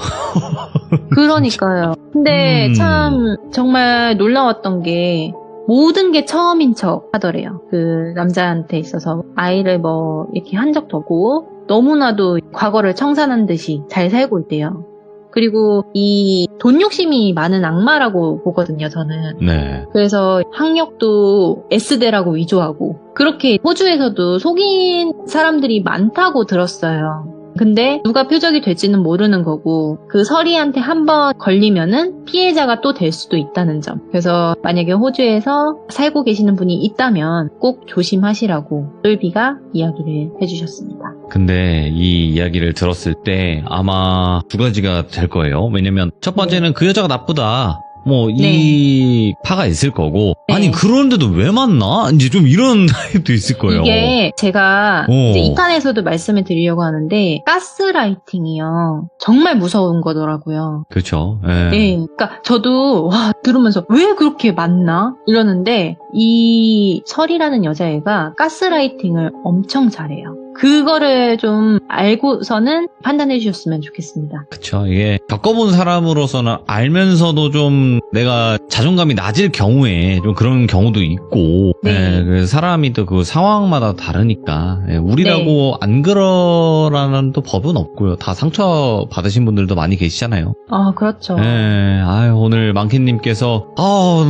그러니까요. 근데 참 정말 놀라웠던 게 모든 게 처음인 척 하더래요. 그 남자한테 있어서 아이를 뭐 이렇게 한 적도 없고 너무나도 과거를 청산한 듯이 잘 살고 있대요. 그리고 이 돈 욕심이 많은 악마라고 보거든요, 저는. 네. 그래서 학력도 S대라고 위조하고 그렇게 호주에서도 속인 사람들이 많다고 들었어요. 근데 누가 표적이 될지는 모르는 거고 그 서리한테 한번 걸리면은 피해자가 또 될 수도 있다는 점. 그래서 만약에 호주에서 살고 계시는 분이 있다면 꼭 조심하시라고 똘비가 이야기를 해주셨습니다. 근데 이 이야기를 들었을 때 아마 2가지가 될 거예요. 왜냐면 첫 번째는 그 여자가 나쁘다. 뭐 이 파가 있을 거고 네. 아니 그런데도 왜 만나? 이제 좀 이런 타입도 있을 거예요. 이게 제가 오. 이제 2탄에서도 말씀을 드리려고 하는데 가스라이팅이요. 정말 무서운 거더라고요. 그렇죠. 네. 예. 그러니까 저도 와 들으면서 왜 그렇게 맞나 이러는데 이 설이라는 여자애가 가스라이팅을 엄청 잘해요. 그거를 좀 알고서는 판단해 주셨으면 좋겠습니다. 그쵸. 이게 겪어본 사람으로서는 알면서도 좀 내가 자존감이 낮을 경우에 좀 그런 경우도 있고, 네. 예, 그래서 사람이 또 그 상황마다 다르니까, 예, 우리라고 안 그러라는 또 법은 없고요. 다 상처 받으신 분들도 많이 계시잖아요. 아 그렇죠. 예, 아유, 오늘 망키님께서,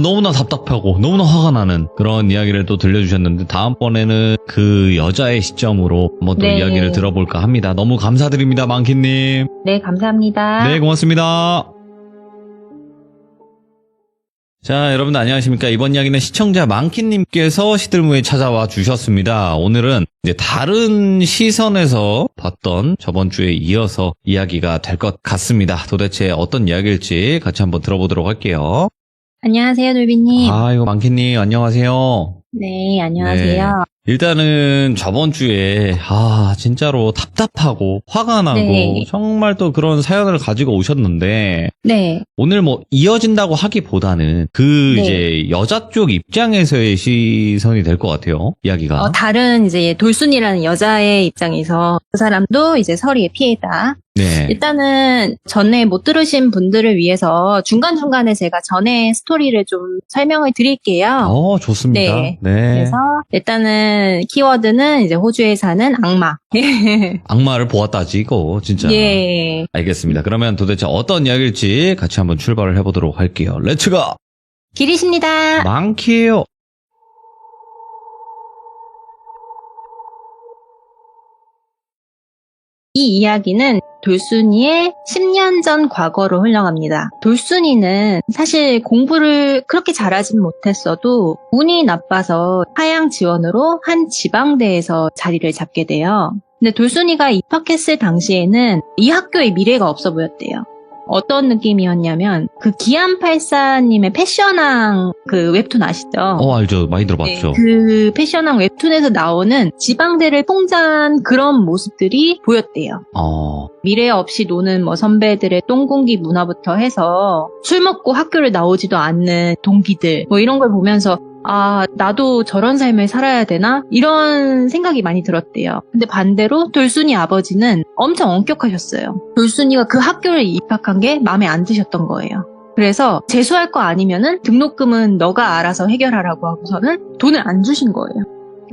너무나 답답하고, 너무나 화가 나는 그런 이야기를 또 들려주셨는데, 다음번에는 그 여자의 시점으로 한번 또 네. 이야기를 들어볼까 합니다. 너무 감사드립니다, 망키님. 네 감사합니다. 네, 고맙습니다. 자, 여러분들 안녕하십니까. 이번 이야기는 시청자 망키님께서 시들무에 찾아와 주셨습니다. 오늘은 이제 다른 시선에서 봤던 저번 주에 이어서 이야기가 될 것 같습니다. 도대체 어떤 이야기일지 같이 한번 들어보도록 할게요. 안녕하세요 돌비님. 아이고, 망키님 안녕하세요. 네 안녕하세요. 일단은 저번 주에 진짜로 답답하고 화가 나고 네. 정말 또 그런 사연을 가지고 오셨는데 네. 오늘 뭐 이어진다고 하기보다는 그 네. 이제 여자 쪽 입장에서의 시선이 될 것 같아요. 이야기가. 다른 이제 돌순이라는 여자의 입장에서 그 사람도 이제 서리의 피해다. 네. 일단은 전에 못 들으신 분들을 위해서 중간중간에 제가 전에 스토리를 좀 설명을 드릴게요. 좋습니다. 네. 네. 그래서 일단은 키워드는 이제 호주에 사는 악마. 악마를 보았다지 이거 진짜. 예. 알겠습니다. 그러면 도대체 어떤 이야기일지 같이 한번 출발을 해보도록 할게요. 렛츠고! 길이십니다. 많기요. 이 이야기는 돌순이의 10년 전 과거로 흘러갑니다. 돌순이는 사실 공부를 그렇게 잘하진 못했어도 운이 나빠서 하향 지원으로 한 지방대에서 자리를 잡게 돼요. 근데 돌순이가 입학했을 당시에는 이 학교의 미래가 없어 보였대요. 어떤 느낌이었냐면 그 기안84님의 패션왕 그 웹툰 아시죠? 알죠. 많이 들어봤죠. 네, 그 패션왕 웹툰에서 나오는 지방대를 통제한 그런 모습들이 보였대요. 미래 없이 노는 뭐 선배들의 똥공기 문화부터 해서 술 먹고 학교를 나오지도 않는 동기들 뭐 이런 걸 보면서 아, 나도 저런 삶을 살아야 되나? 이런 생각이 많이 들었대요. 근데 반대로 돌순이 아버지는 엄청 엄격하셨어요. 돌순이가 그 학교를 입학한 게 마음에 안 드셨던 거예요. 그래서 재수할 거 아니면은 등록금은 너가 알아서 해결하라고 하고서는 돈을 안 주신 거예요.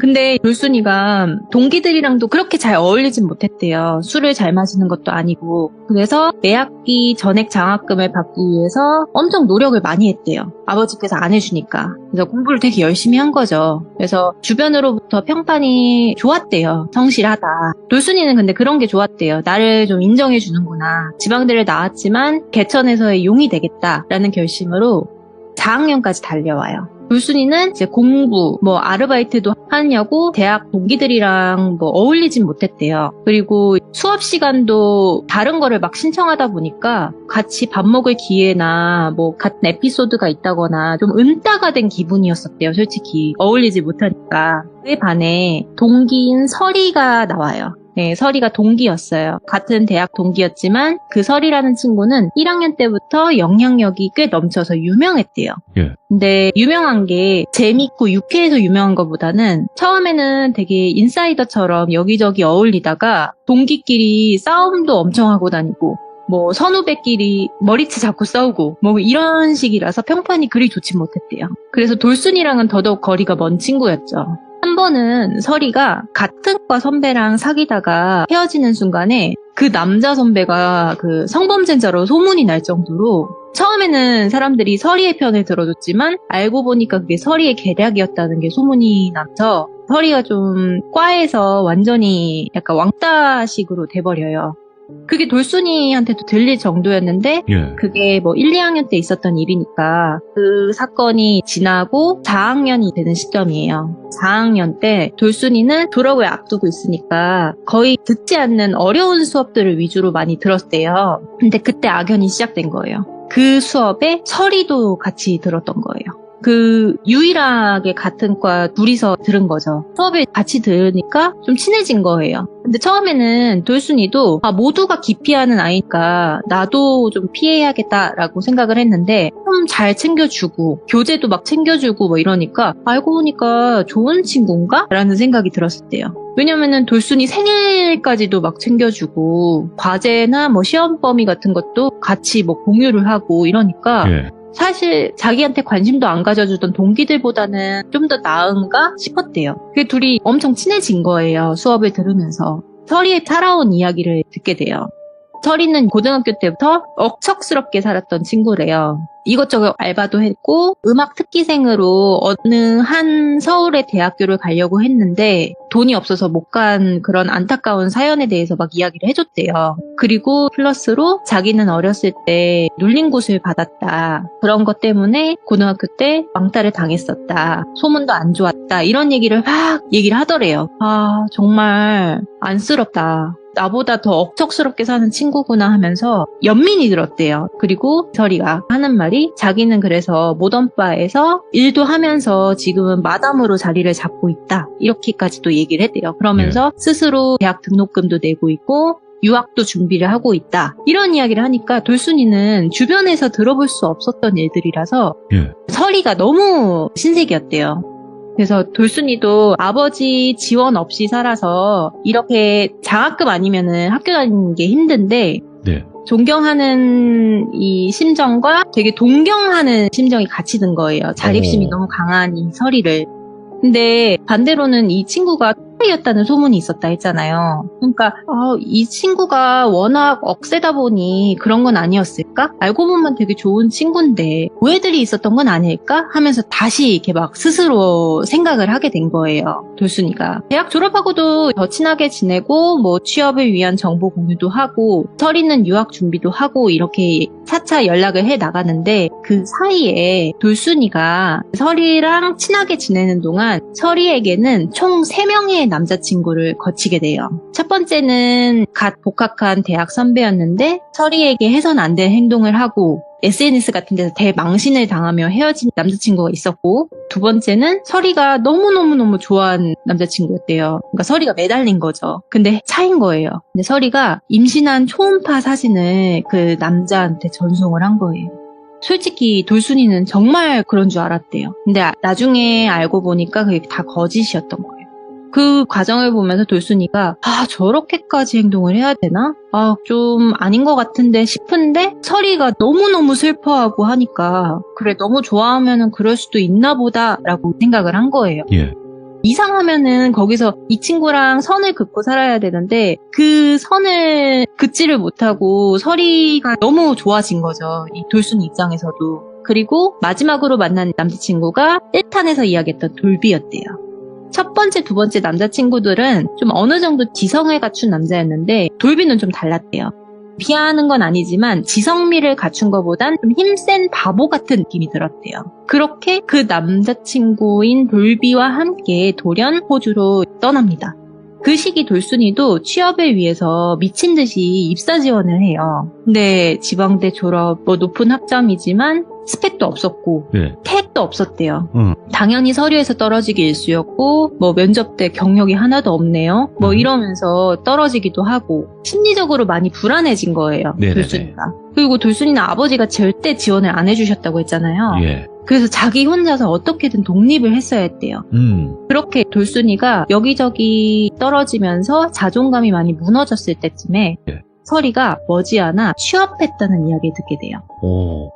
근데 돌순이가 동기들이랑도 그렇게 잘 어울리진 못했대요. 술을 잘 마시는 것도 아니고. 그래서 매학기 전액 장학금을 받기 위해서 엄청 노력을 많이 했대요. 아버지께서 안 해주니까. 그래서 공부를 되게 열심히 한 거죠. 그래서 주변으로부터 평판이 좋았대요. 성실하다. 돌순이는 근데 그런 게 좋았대요. 나를 좀 인정해주는구나. 지방대를 나왔지만 개천에서의 용이 되겠다라는 결심으로 4학년까지 달려와요. 돌순이는 이제 공부, 아르바이트도 하느냐고 대학 동기들이랑 어울리진 못했대요. 그리고 수업 시간도 다른 거를 막 신청하다 보니까 같이 밥 먹을 기회나 같은 에피소드가 있다거나 좀 은따가 된 기분이었었대요. 솔직히 어울리지 못하니까. 그에 반해 동기인 설이가 나와요. 네, 설이가 동기였어요. 같은 대학 동기였지만 그 설이라는 친구는 1학년 때부터 영향력이 꽤 넘쳐서 유명했대요. 예. 근데 유명한 게 재밌고 유쾌해서 유명한 것보다는 처음에는 되게 인사이더처럼 여기저기 어울리다가 동기끼리 싸움도 엄청 하고 다니고 선후배끼리 머리채 잡고 싸우고 이런 식이라서 평판이 그리 좋지 못했대요. 그래서 돌순이랑은 더더욱 거리가 먼 친구였죠. 한 번은 설이가 같은 과 선배랑 사귀다가 헤어지는 순간에 그 남자 선배가 그 성범죄자로 소문이 날 정도로 처음에는 사람들이 설이의 편을 들어줬지만 알고 보니까 그게 설이의 계략이었다는 게 소문이 나서 설이가 좀 과에서 완전히 약간 왕따식으로 돼버려요. 그게 돌순이한테도 들릴 정도였는데 예. 그게 1, 2학년 때 있었던 일이니까 그 사건이 지나고 4학년이 되는 시점이에요. 4학년 때 돌순이는 졸업을 앞두고 있으니까 거의 듣지 않는 어려운 수업들을 위주로 많이 들었대요. 근데 그때 악연이 시작된 거예요. 그 수업에 설이도 같이 들었던 거예요. 그 유일하게 같은 과 둘이서 들은 거죠. 수업을 같이 들으니까 좀 친해진 거예요. 근데 처음에는 돌순이도 모두가 기피하는 아이니까 나도 좀 피해야겠다라고 생각을 했는데 좀 잘 챙겨주고 교재도 막 챙겨주고 이러니까 알고 보니까 좋은 친구인가? 라는 생각이 들었었대요. 왜냐면은 돌순이 생일까지도 막 챙겨주고 과제나 시험 범위 같은 것도 같이 공유를 하고 이러니까 예. 사실 자기한테 관심도 안 가져주던 동기들보다는 좀 더 나은가 싶었대요. 그 둘이 엄청 친해진 거예요. 수업을 들으면서. 설이의 살아온 이야기를 듣게 돼요. 설이는 고등학교 때부터 억척스럽게 살았던 친구래요. 이것저것 알바도 했고 음악 특기생으로 어느 한 서울의 대학교를 가려고 했는데 돈이 없어서 못 간 그런 안타까운 사연에 대해서 막 이야기를 해줬대요. 그리고 플러스로 자기는 어렸을 때 눌림굿을 받았다. 그런 것 때문에 고등학교 때 왕따를 당했었다. 소문도 안 좋았다. 이런 얘기를 막 얘기를 하더래요. 아, 정말 안쓰럽다. 나보다 더 억척스럽게 사는 친구구나 하면서 연민이 들었대요. 그리고 설이가 하는 말이 자기는 그래서 모던바에서 일도 하면서 지금은 마담으로 자리를 잡고 있다. 이렇게까지도 얘기를 했대요. 그러면서 스스로 대학 등록금도 내고 있고 유학도 준비를 하고 있다. 이런 이야기를 하니까 돌순이는 주변에서 들어볼 수 없었던 일들이라서 설이가 너무 신세계였대요. 그래서 돌순이도 아버지 지원 없이 살아서 이렇게 장학금 아니면은 학교 다니는 게 힘든데 존경하는 이 심정과 되게 동경하는 심정이 같이 든 거예요. 자립심이 너무 강한 이 설이를. 근데 반대로는 이 친구가 X였다는 소문이 있었다 했잖아요. 그러니까 이 친구가 워낙 억세다 보니 그런 건 아니었을까? 알고 보면 되게 좋은 친구인데 오해들이 있었던 건 아닐까? 하면서 다시 이렇게 막 스스로 생각을 하게 된 거예요. 돌순이가. 대학 졸업하고도 더 친하게 지내고 취업을 위한 정보 공유도 하고 설이는 유학 준비도 하고 이렇게 차차 연락을 해 나가는데 그 사이에 돌순이가 설이랑 친하게 지내는 동안 설이에게는 총 3명의 남자친구를 거치게 돼요. 첫 번째는 갓 복학한 대학 선배였는데 설이에게 해선 안 될 행동을 하고 SNS 같은 데서 대망신을 당하며 헤어진 남자친구가 있었고 두 번째는 설이가 너무너무너무 좋아하는 남자친구였대요. 그러니까 설이가 매달린 거죠. 근데 차인 거예요. 근데 설이가 임신한 초음파 사진을 그 남자한테 전송을 한 거예요. 솔직히 돌순이는 정말 그런 줄 알았대요. 근데 나중에 알고 보니까 그게 다 거짓이었던 거예요. 그 과정을 보면서 돌순이가 저렇게까지 행동을 해야 되나? 좀 아닌 것 같은데 싶은데 설이가 너무너무 슬퍼하고 하니까 그래 너무 좋아하면은 그럴 수도 있나 보다라고 생각을 한 거예요. 예. 이상하면은 거기서 이 친구랑 선을 긋고 살아야 되는데 그 선을 긋지를 못하고 설이가 너무 좋아진 거죠. 이 돌순이 입장에서도. 그리고 마지막으로 만난 남자친구가 1탄에서 이야기했던 돌비였대요. 첫 번째, 두 번째 남자친구들은 좀 어느 정도 지성을 갖춘 남자였는데 돌비는 좀 달랐대요. 비하하는 건 아니지만 지성미를 갖춘 것보단 좀 힘센 바보 같은 느낌이 들었대요. 그렇게 그 남자친구인 돌비와 함께 돌연 호주로 떠납니다. 그 시기 돌순이도 취업을 위해서 미친 듯이 입사 지원을 해요. 근데 지방대 졸업, 높은 학점이지만 스펙도 없었고 네. 택도 없었대요. 당연히 서류에서 떨어지기 일쑤였고 면접 때 경력이 하나도 없네요. 이러면서 떨어지기도 하고 심리적으로 많이 불안해진 거예요. 네네네. 돌순이가. 그리고 돌순이는 아버지가 절대 지원을 안 해주셨다고 했잖아요. 예. 그래서 자기 혼자서 어떻게든 독립을 했어야 했대요. 그렇게 돌순이가 여기저기 떨어지면서 자존감이 많이 무너졌을 때쯤에 예. 설이가 머지않아 취업했다는 이야기를 듣게 돼요. 오.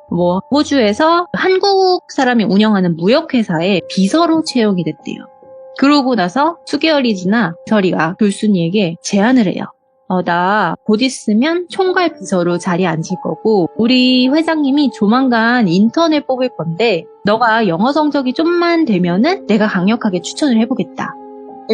호주에서 한국 사람이 운영하는 무역회사에 비서로 채용이 됐대요. 그러고 나서 수개월이 지나 설이가 돌순이에게 제안을 해요. 나 곧 있으면 총괄 비서로 자리에 앉을 거고 우리 회장님이 조만간 인턴을 뽑을 건데 너가 영어 성적이 좀만 되면은 내가 강력하게 추천을 해보겠다.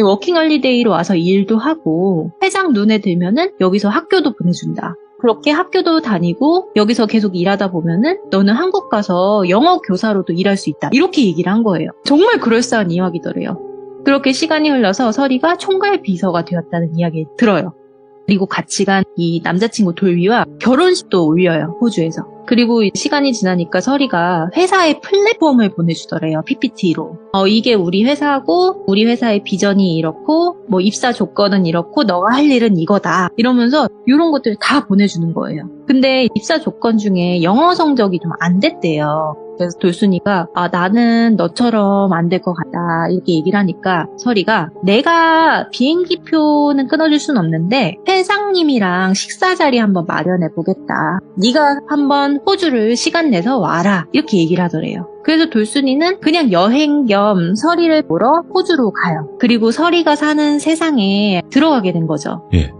워킹홀리데이로 와서 일도 하고 회장 눈에 들면은 여기서 학교도 보내준다. 그렇게 학교도 다니고 여기서 계속 일하다 보면은 너는 한국 가서 영어 교사로도 일할 수 있다. 이렇게 얘기를 한 거예요. 정말 그럴싸한 이야기더래요. 그렇게 시간이 흘러서 설이가 총괄 비서가 되었다는 이야기 들어요. 그리고 같이 간 이 남자친구 돌비와 결혼식도 올려요. 호주에서. 그리고 시간이 지나니까 설이가 회사에 플랫폼을 보내주더래요. PPT로. 이게 우리 회사고 우리 회사의 비전이 이렇고 입사 조건은 이렇고 너가 할 일은 이거다. 이러면서 이런 것들 다 보내주는 거예요. 근데 입사 조건 중에 영어 성적이 좀 안 됐대요. 그래서 돌순이가 나는 너처럼 안 될 것 같다 이렇게 얘기를 하니까 설이가 내가 비행기표는 끊어줄 순 없는데 회장님이랑 식사 자리 한번 마련해 보겠다. 네가 한번 호주를 시간 내서 와라 이렇게 얘기를 하더래요. 그래서 돌순이는 그냥 여행 겸 설이를 보러 호주로 가요. 그리고 설이가 사는 세상에 들어가게 된 거죠. 예.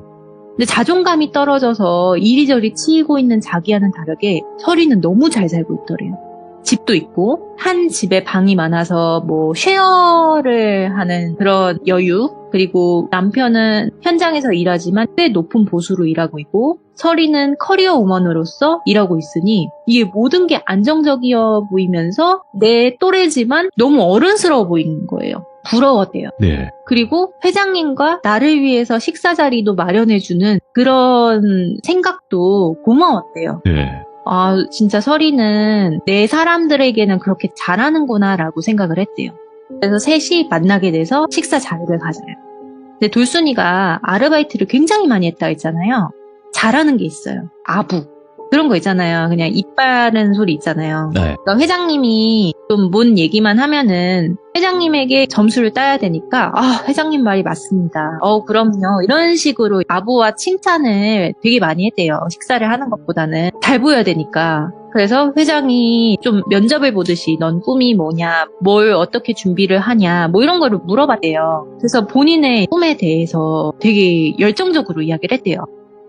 근데 자존감이 떨어져서 이리저리 치이고 있는 자기와는 다르게 설이는 너무 잘 살고 있더래요. 집도 있고 한 집에 방이 많아서 쉐어를 하는 그런 여유, 그리고 남편은 현장에서 일하지만 꽤 높은 보수로 일하고 있고 설이는 커리어 우먼으로서 일하고 있으니 이게 모든 게 안정적이어 보이면서 내 또래지만 너무 어른스러워 보이는 거예요. 부러웠대요. 네. 그리고 회장님과 나를 위해서 식사 자리도 마련해주는 그런 생각도 고마웠대요. 네. 진짜 설이는 내 사람들에게는 그렇게 잘하는구나 라고 생각을 했대요. 그래서 셋이 만나게 돼서 식사 자리를 가져요. 근데 돌순이가 아르바이트를 굉장히 많이 했다 했잖아요. 잘하는 게 있어요. 아부. 그런 거 있잖아요. 그냥 입 바른 소리 있잖아요. 네. 그러니까 회장님이 좀 뭔 얘기만 하면은 회장님에게 점수를 따야 되니까 회장님 말이 맞습니다. 그럼요. 이런 식으로 아부와 칭찬을 되게 많이 했대요. 식사를 하는 것보다는 잘 보여야 되니까. 그래서 회장이 좀 면접을 보듯이 넌 꿈이 뭐냐, 뭘 어떻게 준비를 하냐, 이런 거를 물어봤대요. 그래서 본인의 꿈에 대해서 되게 열정적으로 이야기를 했대요.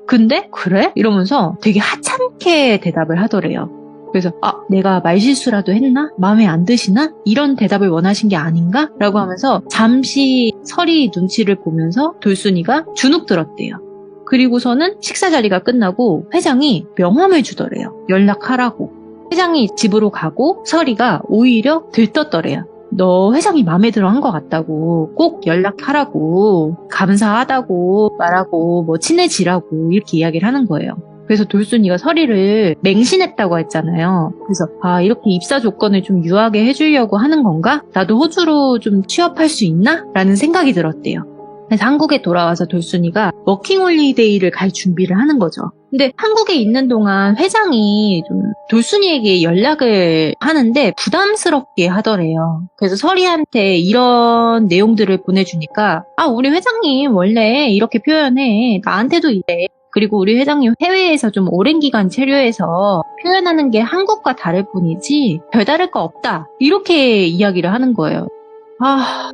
근데 그래? 이러면서 되게 하찮게 대답을 하더래요. 그래서 내가 말실수라도 했나? 마음에 안 드시나? 이런 대답을 원하신 게 아닌가? 라고 하면서 잠시 설이 눈치를 보면서 돌순이가 주눅 들었대요. 그리고서는 식사 자리가 끝나고 회장이 명함을 주더래요. 연락하라고. 회장이 집으로 가고 설이가 오히려 들떴더래요. 너 회장이 마음에 들어 한 것 같다고, 꼭 연락하라고, 감사하다고 말하고 친해지라고 이렇게 이야기를 하는 거예요. 그래서 돌순이가 설이를 맹신했다고 했잖아요. 그래서 이렇게 입사 조건을 좀 유하게 해주려고 하는 건가? 나도 호주로 좀 취업할 수 있나? 라는 생각이 들었대요. 그래서 한국에 돌아와서 돌순이가 워킹홀리데이를 갈 준비를 하는 거죠. 근데 한국에 있는 동안 회장이 좀 돌순이에게 연락을 하는데 부담스럽게 하더래요. 그래서 서리한테 이런 내용들을 보내주니까 우리 회장님 원래 이렇게 표현해. 나한테도 이래. 그리고 우리 회장님 해외에서 좀 오랜 기간 체류해서 표현하는 게 한국과 다를 뿐이지 별다를 거 없다. 이렇게 이야기를 하는 거예요.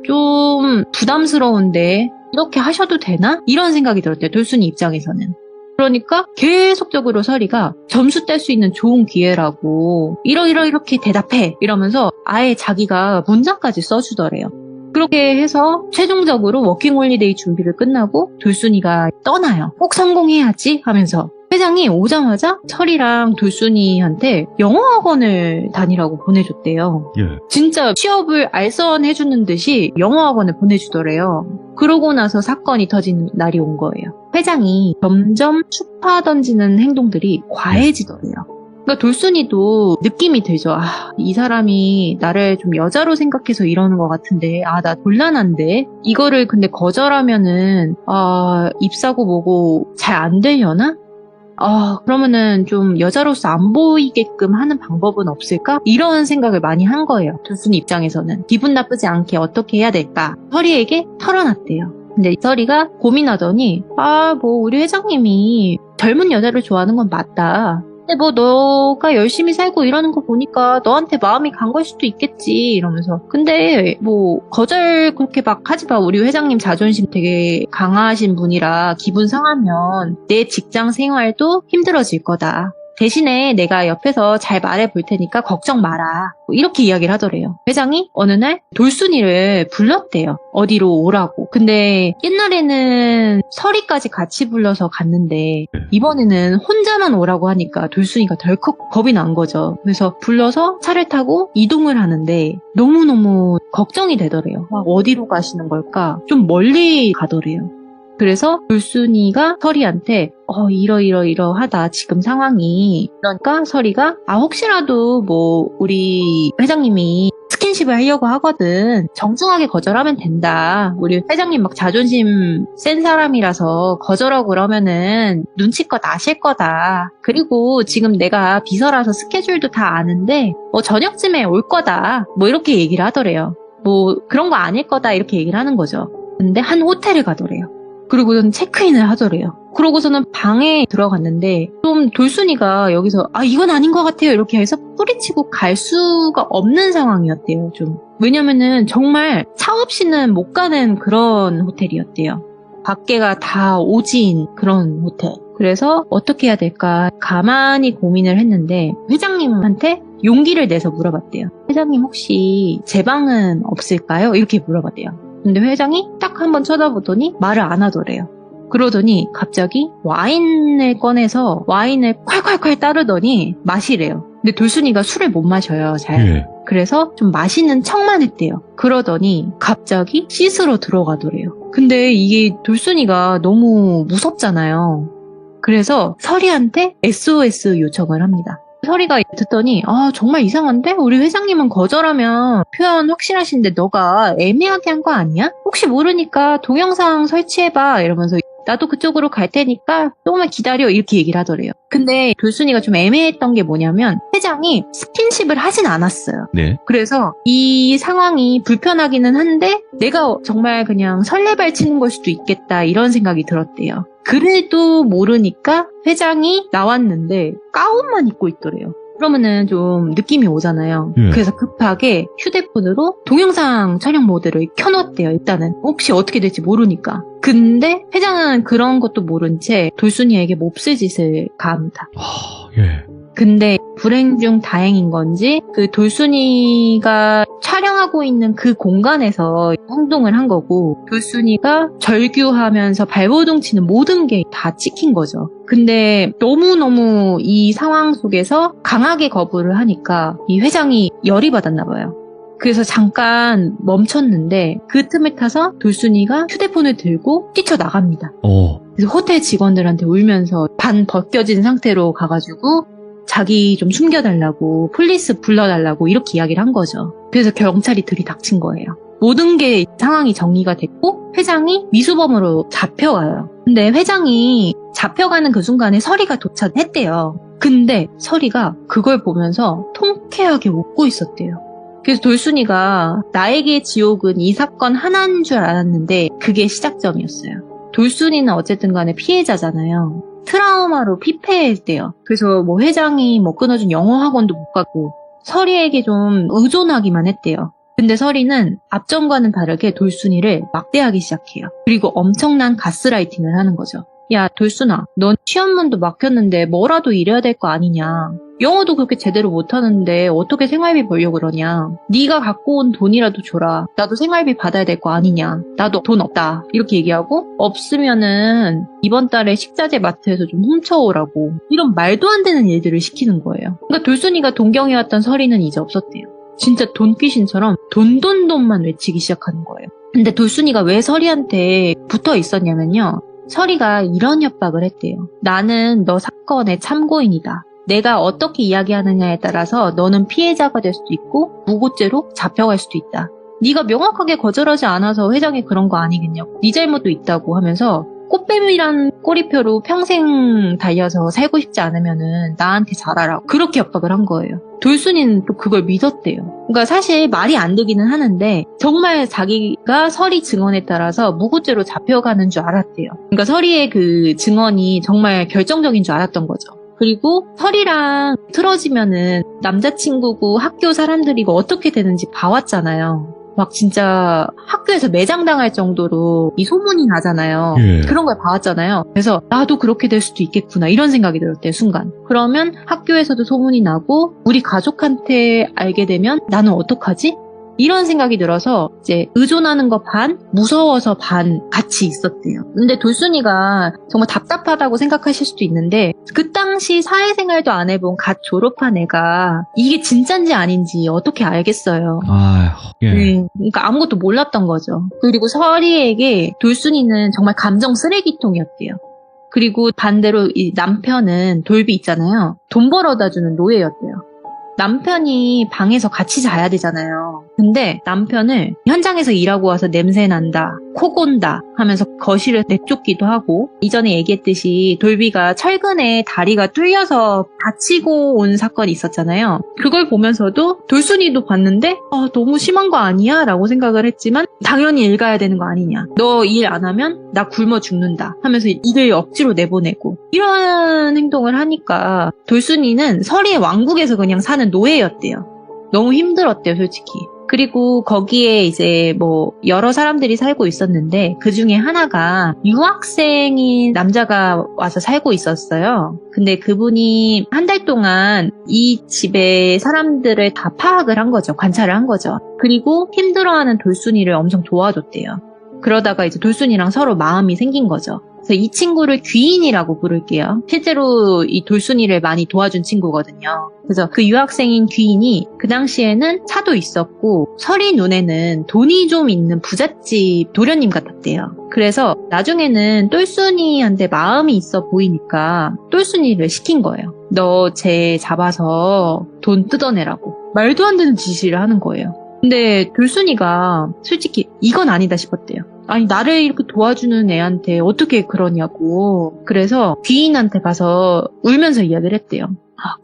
좀 부담스러운데 이렇게 하셔도 되나? 이런 생각이 들었대요. 돌순이 입장에서는. 그러니까 계속적으로 서리가 점수 뗄 수 있는 좋은 기회라고 이렇게 대답해 이러면서 아예 자기가 문장까지 써주더래요. 그렇게 해서 최종적으로 워킹홀리데이 준비를 끝나고 돌순이가 떠나요. 꼭 성공해야지 하면서 회장이 오자마자 서리랑 돌순이한테 영어학원을 다니라고 보내줬대요. 예. 진짜 취업을 알선해주는 듯이 영어학원을 보내주더래요. 그러고 나서 사건이 터진 날이 온 거예요. 회장이 점점 추파 던지는 행동들이 과해지더래요. 그러니까 돌순이도 느낌이 들죠. 이 사람이 나를 좀 여자로 생각해서 이러는 것 같은데, 나 곤란한데? 이거를 근데 거절하면은, 입사고 뭐고 잘 안 되려나? 그러면은 좀 여자로서 안 보이게끔 하는 방법은 없을까? 이런 생각을 많이 한 거예요. 돌순이 입장에서는. 기분 나쁘지 않게 어떻게 해야 될까? 서리에게 털어놨대요. 근데 서리가 고민하더니, 우리 회장님이 젊은 여자를 좋아하는 건 맞다. 근데 너가 열심히 살고 이러는 거 보니까 너한테 마음이 간 걸 수도 있겠지 이러면서 근데 거절 그렇게 막 하지 마. 우리 회장님 자존심 되게 강하신 분이라 기분 상하면 내 직장 생활도 힘들어질 거다. 대신에 내가 옆에서 잘 말해볼 테니까 걱정 마라. 이렇게 이야기를 하더래요. 회장이 어느 날 돌순이를 불렀대요. 어디로 오라고. 근데 옛날에는 서리까지 같이 불러서 갔는데 이번에는 혼자만 오라고 하니까 돌순이가 덜컥 겁이 난 거죠. 그래서 불러서 차를 타고 이동을 하는데 너무너무 걱정이 되더래요. 어디로 가시는 걸까? 좀 멀리 가더래요. 그래서 돌순이가 서리한테 이러하다 지금 상황이. 그러니까 서리가 혹시라도 우리 회장님이 스킨십을 하려고 하거든. 정중하게 거절하면 된다. 우리 회장님 막 자존심 센 사람이라서 거절하고 그러면은 눈치껏 아실 거다. 그리고 지금 내가 비서라서 스케줄도 다 아는데 저녁쯤에 올 거다. 이렇게 얘기를 하더래요. 그런 거 아닐 거다 이렇게 얘기를 하는 거죠. 근데 한 호텔을 가더래요. 그리고는 체크인을 하더래요. 그러고서는 방에 들어갔는데 좀 돌순이가 여기서 이건 아닌 것 같아요 이렇게 해서 뿌리치고 갈 수가 없는 상황이었대요. 좀 왜냐면은 정말 차 없이는 못 가는 그런 호텔이었대요. 밖에가 다 오지인 그런 호텔. 그래서 어떻게 해야 될까 가만히 고민을 했는데 회장님한테 용기를 내서 물어봤대요. 회장님 혹시 제 방은 없을까요? 이렇게 물어봤대요. 근데 회장이 딱 한번 쳐다보더니 말을 안 하더래요. 그러더니 갑자기 와인을 꺼내서 와인을 콸콸콸 따르더니 마시래요. 근데 돌순이가 술을 못 마셔요, 잘. 예. 그래서 좀 마시는 척만 했대요. 그러더니 갑자기 씻으러 들어가더래요. 근데 이게 돌순이가 너무 무섭잖아요. 그래서 서리한테 SOS 요청을 합니다. 서리가 듣더니 정말 이상한데? 우리 회장님은 거절하면 표현 확실하신데 너가 애매하게 한 거 아니야? 혹시 모르니까 동영상 설치해봐 이러면서 나도 그쪽으로 갈 테니까 조금만 기다려 이렇게 얘기를 하더래요. 근데 돌순이가 좀 애매했던 게 뭐냐면 회장이 스킨십을 하진 않았어요. 네. 그래서 이 상황이 불편하기는 한데 내가 정말 그냥 설레발 치는 걸 수도 있겠다 이런 생각이 들었대요. 그래도 모르니까 회장이 나왔는데 가운만 입고 있더래요. 그러면은 좀 느낌이 오잖아요. 그래서 급하게 휴대폰으로 동영상 촬영 모드를 켜놓았대요. 일단은 혹시 어떻게 될지 모르니까. 근데 회장은 그런 것도 모른 채 돌순이에게 몹쓸 짓을 가합니다. 예. 근데 불행 중 다행인 건지 그 돌순이가 촬영하고 있는 그 공간에서 행동을 한 거고 돌순이가 절규하면서 발버둥 치는 모든 게 다 찍힌 거죠. 근데 너무너무 이 상황 속에서 강하게 거부를 하니까 이 회장이 열이 받았나 봐요. 그래서 잠깐 멈췄는데 그 틈을 타서 돌순이가 휴대폰을 들고 뛰쳐나갑니다. 그래서 호텔 직원들한테 울면서 반 벗겨진 상태로 가가지고 자기 좀 숨겨달라고 폴리스 불러달라고 이렇게 이야기를 한 거죠. 그래서 경찰이 들이닥친 거예요. 모든 게 상황이 정리가 됐고 회장이 미수범으로 잡혀가요. 근데 회장이 잡혀가는 그 순간에 서리가 도착했대요. 근데 서리가 그걸 보면서 통쾌하게 웃고 있었대요. 그래서 돌순이가 나에게 지옥은 이 사건 하나인 줄 알았는데 그게 시작점이었어요. 돌순이는 어쨌든 간에 피해자잖아요. 트라우마로 피폐했대요. 그래서 뭐 회장이 뭐 끊어준 영어 학원도 못 가고 서리에게 좀 의존하기만 했대요. 근데 서리는 앞전과는 다르게 돌순이를 막대하기 시작해요. 그리고 엄청난 가스라이팅을 하는 거죠. 야, 돌순아, 넌 시험문도 막혔는데 뭐라도 이래야 될 거 아니냐. 영어도 그렇게 제대로 못하는데 어떻게 생활비 벌려고 그러냐. 네가 갖고 온 돈이라도 줘라. 나도 생활비 받아야 될 거 아니냐. 나도 돈 없다. 이렇게 얘기하고 없으면은 이번 달에 식자재 마트에서 좀 훔쳐오라고. 이런 말도 안 되는 일들을 시키는 거예요. 그러니까 돌순이가 동경해왔던 서리는 이제 없었대요. 진짜 돈귀신처럼 돈돈돈만 외치기 시작하는 거예요. 근데 돌순이가 왜 서리한테 붙어 있었냐면요. 서리가 이런 협박을 했대요. 나는 너 사건의 참고인이다. 내가 어떻게 이야기하느냐에 따라서 너는 피해자가 될 수도 있고 무고죄로 잡혀갈 수도 있다. 네가 명확하게 거절하지 않아서 회장이 그런 거 아니겠냐고. 네 잘못도 있다고 하면서 꽃뱀이란 꼬리표로 평생 달려서 살고 싶지 않으면은 나한테 잘하라고 그렇게 협박을 한 거예요. 돌순이는 또 그걸 믿었대요. 그러니까 사실 말이 안 되기는 하는데 정말 자기가 서리 증언에 따라서 무고죄로 잡혀가는 줄 알았대요. 그러니까 서리의 그 증언이 정말 결정적인 줄 알았던 거죠. 그리고 서리랑 틀어지면은 남자친구고 학교 사람들이고 어떻게 되는지 봐왔잖아요. 막 진짜 학교에서 매장당할 정도로 이 소문이 나잖아요. 예. 그런 걸 봐왔잖아요. 그래서 나도 그렇게 될 수도 있겠구나 이런 생각이 들었대요. 순간. 그러면 학교에서도 소문이 나고 우리 가족한테 알게 되면 나는 어떡하지? 이런 생각이 들어서 이제 의존하는 거 반, 무서워서 반 같이 있었대요. 근데 돌순이가 정말 답답하다고 생각하실 수도 있는데 그 당시 사회생활도 안 해본 갓 졸업한 애가 이게 진짠지 아닌지 어떻게 알겠어요. 아휴, 예. 그러니까 아무것도 몰랐던 거죠. 그리고 서리에게 돌순이는 정말 감정 쓰레기통이었대요. 그리고 반대로 이 남편은 돌비 있잖아요. 돈 벌어다 주는 노예였대요. 남편이 방에서 같이 자야 되잖아요. 근데 남편을 현장에서 일하고 와서 냄새 난다, 코 곤다 하면서 거실을 내쫓기도 하고 이전에 얘기했듯이 돌비가 철근에 다리가 뚫려서 다치고 온 사건이 있었잖아요. 그걸 보면서도 돌순이도 봤는데 너무 심한 거 아니야? 라고 생각을 했지만 당연히 일 가야 되는 거 아니냐. 너 일 안 하면 나 굶어 죽는다 하면서 일을 억지로 내보내고 이런 행동을 하니까 돌순이는 서리의 왕국에서 그냥 사는 노예였대요. 너무 힘들었대요, 솔직히. 그리고 거기에 이제 뭐 여러 사람들이 살고 있었는데 그 중에 하나가 유학생인 남자가 와서 살고 있었어요. 근데 그분이 한 달 동안 이 집의 사람들을 다 파악을 한 거죠. 관찰을 한 거죠. 그리고 힘들어하는 돌순이를 엄청 도와줬대요. 그러다가 이제 돌순이랑 서로 마음이 생긴 거죠. 그래서 이 친구를 귀인이라고 부를게요. 실제로 이 돌순이를 많이 도와준 친구거든요. 그래서 그 유학생인 귀인이 그 당시에는 차도 있었고 서리 눈에는 돈이 좀 있는 부잣집 도련님 같았대요. 그래서 나중에는 똘순이한테 마음이 있어 보이니까 똘순이를 시킨 거예요. 너 쟤 잡아서 돈 뜯어내라고. 말도 안 되는 지시를 하는 거예요. 근데 돌순이가 솔직히 이건 아니다 싶었대요. 아니 나를 이렇게 도와주는 애한테 어떻게 그러냐고. 그래서 귀인한테 가서 울면서 이야기를 했대요.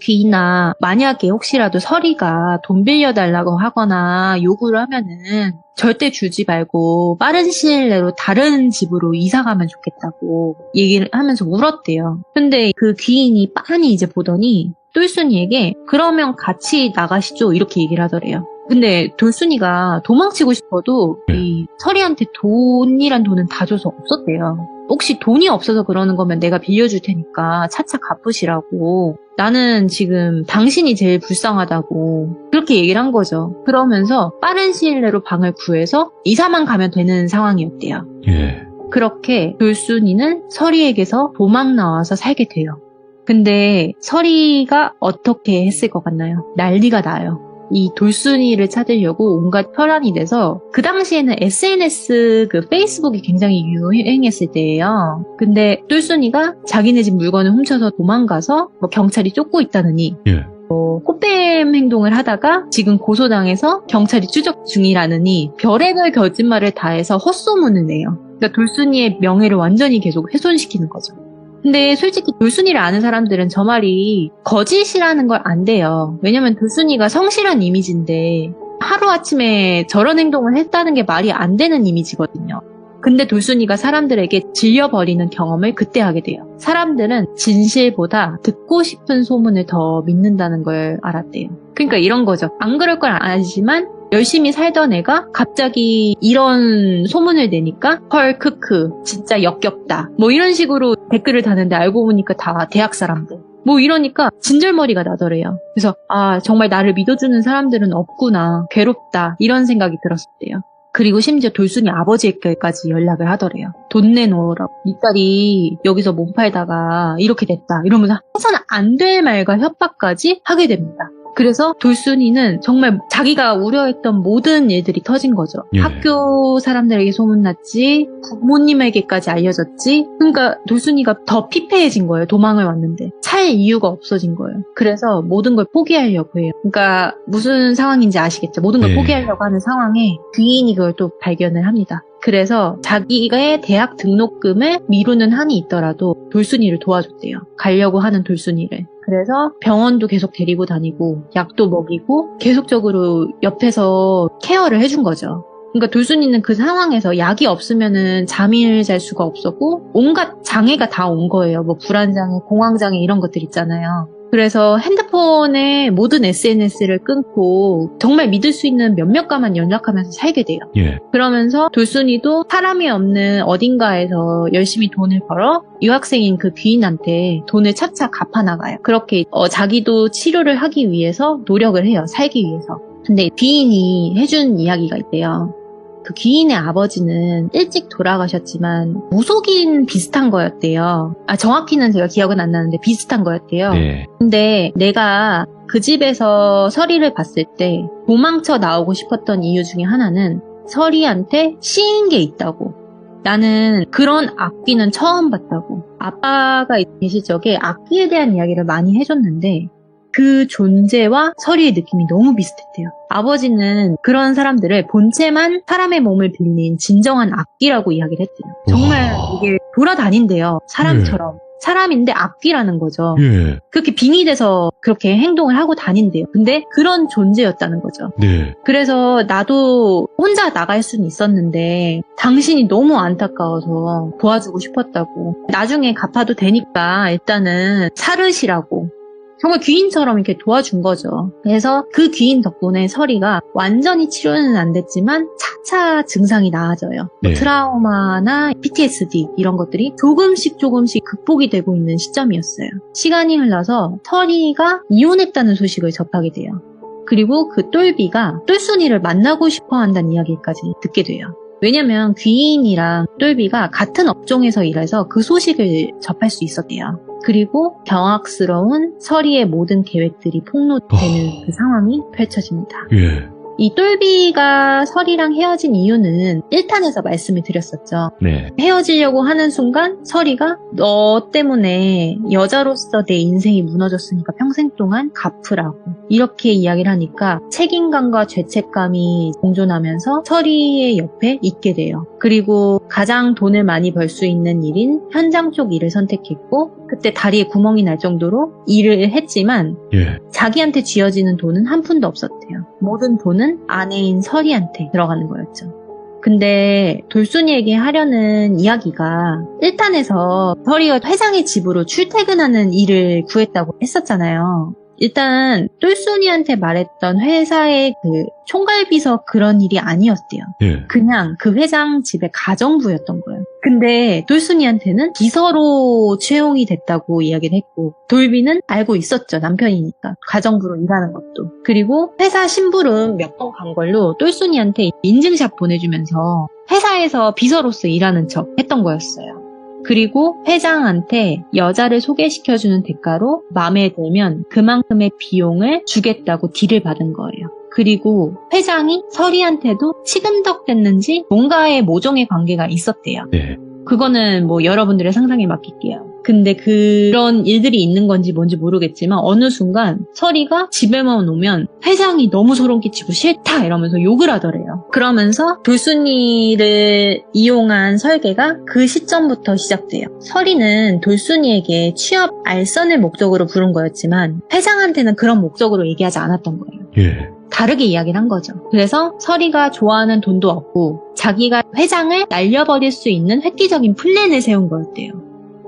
귀인아, 만약에 혹시라도 서리가 돈 빌려달라고 하거나 요구를 하면은 절대 주지 말고 빠른 시일 내로 다른 집으로 이사가면 좋겠다고 얘기를 하면서 울었대요. 근데 그 귀인이 빤히 이제 보더니 똘순이에게 그러면 같이 나가시죠 이렇게 얘기를 하더래요. 근데 돌순이가 도망치고 싶어도 이 서리한테 돈이란 돈은 다 줘서 없었대요. 혹시 돈이 없어서 그러는 거면 내가 빌려줄 테니까 차차 갚으시라고. 나는 지금 당신이 제일 불쌍하다고 그렇게 얘기를 한 거죠. 그러면서 빠른 시일 내로 방을 구해서 이사만 가면 되는 상황이었대요. 예. 그렇게 돌순이는 서리에게서 도망 나와서 살게 돼요. 근데 서리가 어떻게 했을 것 같나요? 난리가 나요. 이 돌순이를 찾으려고 온갖 혈안이 돼서 그 당시에는 SNS 그 페이스북이 굉장히 유행했을 때예요. 근데 돌순이가 자기네 집 물건을 훔쳐서 도망가서 뭐 경찰이 쫓고 있다느니 예. 꽃뱀 행동을 하다가 지금 고소당해서 경찰이 추적 중이라느니 별의별 거짓말을 다해서 헛소문을 내요. 그러니까 돌순이의 명예를 완전히 계속 훼손시키는 거죠. 근데 솔직히 돌순이를 아는 사람들은 저 말이 거짓이라는 걸 안돼요. 왜냐면 돌순이가 성실한 이미지인데 하루아침에 저런 행동을 했다는 게 말이 안 되는 이미지거든요. 근데 돌순이가 사람들에게 질려버리는 경험을 그때 하게 돼요. 사람들은 진실보다 듣고 싶은 소문을 더 믿는다는 걸 알았대요. 그러니까 이런 거죠. 안 그럴 걸 알지만 열심히 살던 애가 갑자기 이런 소문을 내니까 헐 크크 진짜 역겹다 뭐 이런 식으로 댓글을 다는데 알고 보니까 다 대학 사람들 뭐 이러니까 진절머리가 나더래요. 그래서 아 정말 나를 믿어주는 사람들은 없구나 괴롭다 이런 생각이 들었대요. 그리고 심지어 돌순이 아버지에게까지 연락을 하더래요. 돈 내놓으라고. 이 딸이 여기서 몸 팔다가 이렇게 됐다 이러면서 해서는 안 될 말과 협박까지 하게 됩니다. 그래서 돌순이는 정말 자기가 우려했던 모든 일들이 터진 거죠. 예. 학교 사람들에게 소문났지, 부모님에게까지 알려졌지. 그러니까 돌순이가 더 피폐해진 거예요. 도망을 왔는데. 살 이유가 없어진 거예요. 그래서 모든 걸 포기하려고 해요. 그러니까 무슨 상황인지 아시겠죠? 모든 걸 예. 포기하려고 하는 상황에 귀인이 그걸 또 발견을 합니다. 그래서 자기의 대학 등록금을 미루는 한이 있더라도 돌순이를 도와줬대요. 가려고 하는 돌순이를. 그래서 병원도 계속 데리고 다니고 약도 먹이고 계속적으로 옆에서 케어를 해준 거죠. 그러니까 돌순이는 그 상황에서 약이 없으면은 잠을 잘 수가 없었고 온갖 장애가 다 온 거예요. 뭐 불안장애, 공황장애 이런 것들 있잖아요. 그래서 핸드폰에 모든 SNS를 끊고 정말 믿을 수 있는 몇몇과만 연락하면서 살게 돼요. 예. 그러면서 돌순이도 사람이 없는 어딘가에서 열심히 돈을 벌어 유학생인 그 귀인한테 돈을 차차 갚아나가요. 그렇게 자기도 치료를 하기 위해서 노력을 해요. 살기 위해서. 근데 귀인이 해준 이야기가 있대요. 그 귀인의 아버지는 일찍 돌아가셨지만 무속인 비슷한 거였대요. 정확히는 제가 기억은 안 나는데 비슷한 거였대요. 네. 근데 내가 그 집에서 서리를 봤을 때 도망쳐 나오고 싶었던 이유 중에 하나는 서리한테 씌인 게 있다고. 나는 그런 악귀는 처음 봤다고. 아빠가 계실 적에 악귀에 대한 이야기를 많이 해줬는데 그 존재와 서리의 느낌이 너무 비슷했대요. 아버지는 그런 사람들을 본체만 사람의 몸을 빌린 진정한 악귀라고 이야기를 했대요. 정말 이게 돌아다닌대요. 사람처럼. 사람인데 악귀라는 거죠. 예. 그렇게 빙의돼서 그렇게 행동을 하고 다닌대요. 근데 그런 존재였다는 거죠. 네. 그래서 나도 혼자 나갈 수는 있었는데 당신이 너무 안타까워서 도와주고 싶었다고. 나중에 갚아도 되니까 일단은 사르시라고. 정말 귀인처럼 이렇게 도와준 거죠. 그래서 그 귀인 덕분에 서리가 완전히 치료는 안 됐지만 차차 증상이 나아져요. 네. 트라우마나 PTSD 이런 것들이 조금씩 극복이 되고 있는 시점이었어요. 시간이 흘러서 서리가 이혼했다는 소식을 접하게 돼요. 그리고 그 똘비가 똘순이를 만나고 싶어 한다는 이야기까지 듣게 돼요. 왜냐면 귀인이랑 똘비가 같은 업종에서 일해서 그 소식을 접할 수 있었대요. 그리고 경악스러운 서리의 모든 계획들이 폭로되는 그 상황이 펼쳐집니다. 예. 이 똘비가 서리랑 헤어진 이유는 1탄에서 말씀을 드렸었죠. 네. 헤어지려고 하는 순간 서리가 너 때문에 여자로서 내 인생이 무너졌으니까 평생 동안 갚으라고 이렇게 이야기를 하니까 책임감과 죄책감이 공존하면서 서리의 옆에 있게 돼요. 그리고 가장 돈을 많이 벌 수 있는 일인 현장 쪽 일을 선택했고 그때 다리에 구멍이 날 정도로 일을 했지만 예. 자기한테 쥐어지는 돈은 한 푼도 없었대요. 모든 돈은 아내인 서리한테 들어가는 거였죠. 근데 돌순이에게 하려는 이야기가 1탄에서 서리가 회장의 집으로 출퇴근하는 일을 구했다고 했었잖아요. 일단 똘순이한테 말했던 회사의 그 총괄비서 그런 일이 아니었대요. 예. 그냥 그 회장 집의 가정부였던 거예요. 근데 돌순이한테는 비서로 채용이 됐다고 이야기를 했고 돌비는 알고 있었죠. 남편이니까. 가정부로 일하는 것도. 그리고 회사 심부름 몇 번 간 걸로 똘순이한테 인증샷 보내주면서 회사에서 비서로서 일하는 척 했던 거였어요. 그리고 회장한테 여자를 소개시켜주는 대가로 마음에 들면 그만큼의 비용을 주겠다고 딜을 받은 거예요. 그리고 회장이 서리한테도 치근덕 됐는지 뭔가의 모종의 관계가 있었대요. 네. 그거는 뭐 여러분들의 상상에 맡길게요. 근데 그런 일들이 있는 건지 뭔지 모르겠지만 어느 순간 서리가 집에만 오면 회장이 너무 소름 끼치고 싫다 이러면서 욕을 하더래요. 그러면서 돌순이를 이용한 설계가 그 시점부터 시작돼요. 서리는 돌순이에게 취업 알선을 목적으로 부른 거였지만 회장한테는 그런 목적으로 얘기하지 않았던 거예요. 예. 다르게 이야기를 한 거죠. 그래서 서리가 좋아하는 돈도 얻고 자기가 회장을 날려버릴 수 있는 획기적인 플랜을 세운 거였대요.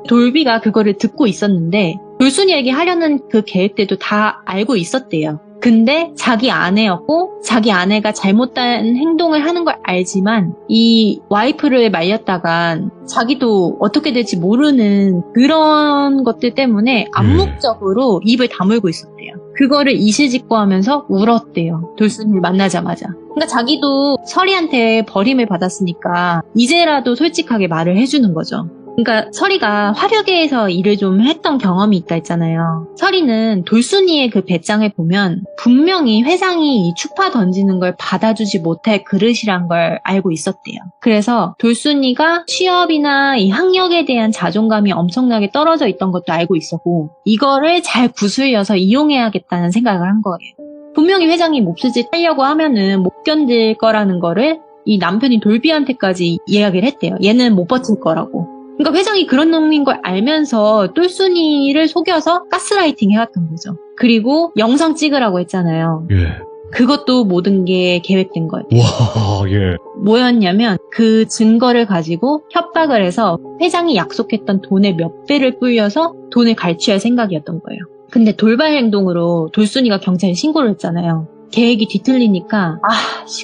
돌비가 그거를 듣고 있었는데 돌순이에게 하려는 그 계획들도 다 알고 있었대요. 근데 자기 아내였고 자기 아내가 잘못된 행동을 하는 걸 알지만 이 와이프를 말렸다간 자기도 어떻게 될지 모르는 그런 것들 때문에 암묵적으로 입을 다물고 있었대요. 그거를 이실직고하면서 울었대요. 돌순이를 만나자마자. 그러니까 자기도 서리한테 버림을 받았으니까 이제라도 솔직하게 말을 해주는 거죠. 그러니까 서리가 화류계에서 일을 좀 했던 경험이 있다 했잖아요. 서리는 돌순이의 그 배짱을 보면 분명히 회장이 이 추파 던지는 걸 받아주지 못할 그릇이란 걸 알고 있었대요. 그래서 돌순이가 취업이나 이 학력에 대한 자존감이 엄청나게 떨어져 있던 것도 알고 있었고 이거를 잘 구슬려서 이용해야겠다는 생각을 한 거예요. 분명히 회장이 몹쓸짓 하려고 하면은 못 견딜 거라는 거를 이 남편이 돌비한테까지 이야기를 했대요. 얘는 못 버틸 거라고. 그러니까 회장이 그런 놈인 걸 알면서 똘순이를 속여서 가스라이팅 해왔던 거죠. 그리고 영상 찍으라고 했잖아요. 예. 그것도 모든 게 계획된 거예요. 와, 예. 뭐였냐면 그 증거를 가지고 협박을 해서 회장이 약속했던 돈의 몇 배를 불려서 돈을 갈취할 생각이었던 거예요. 근데 돌발 행동으로 돌순이가 경찰에 신고를 했잖아요. 계획이 뒤틀리니까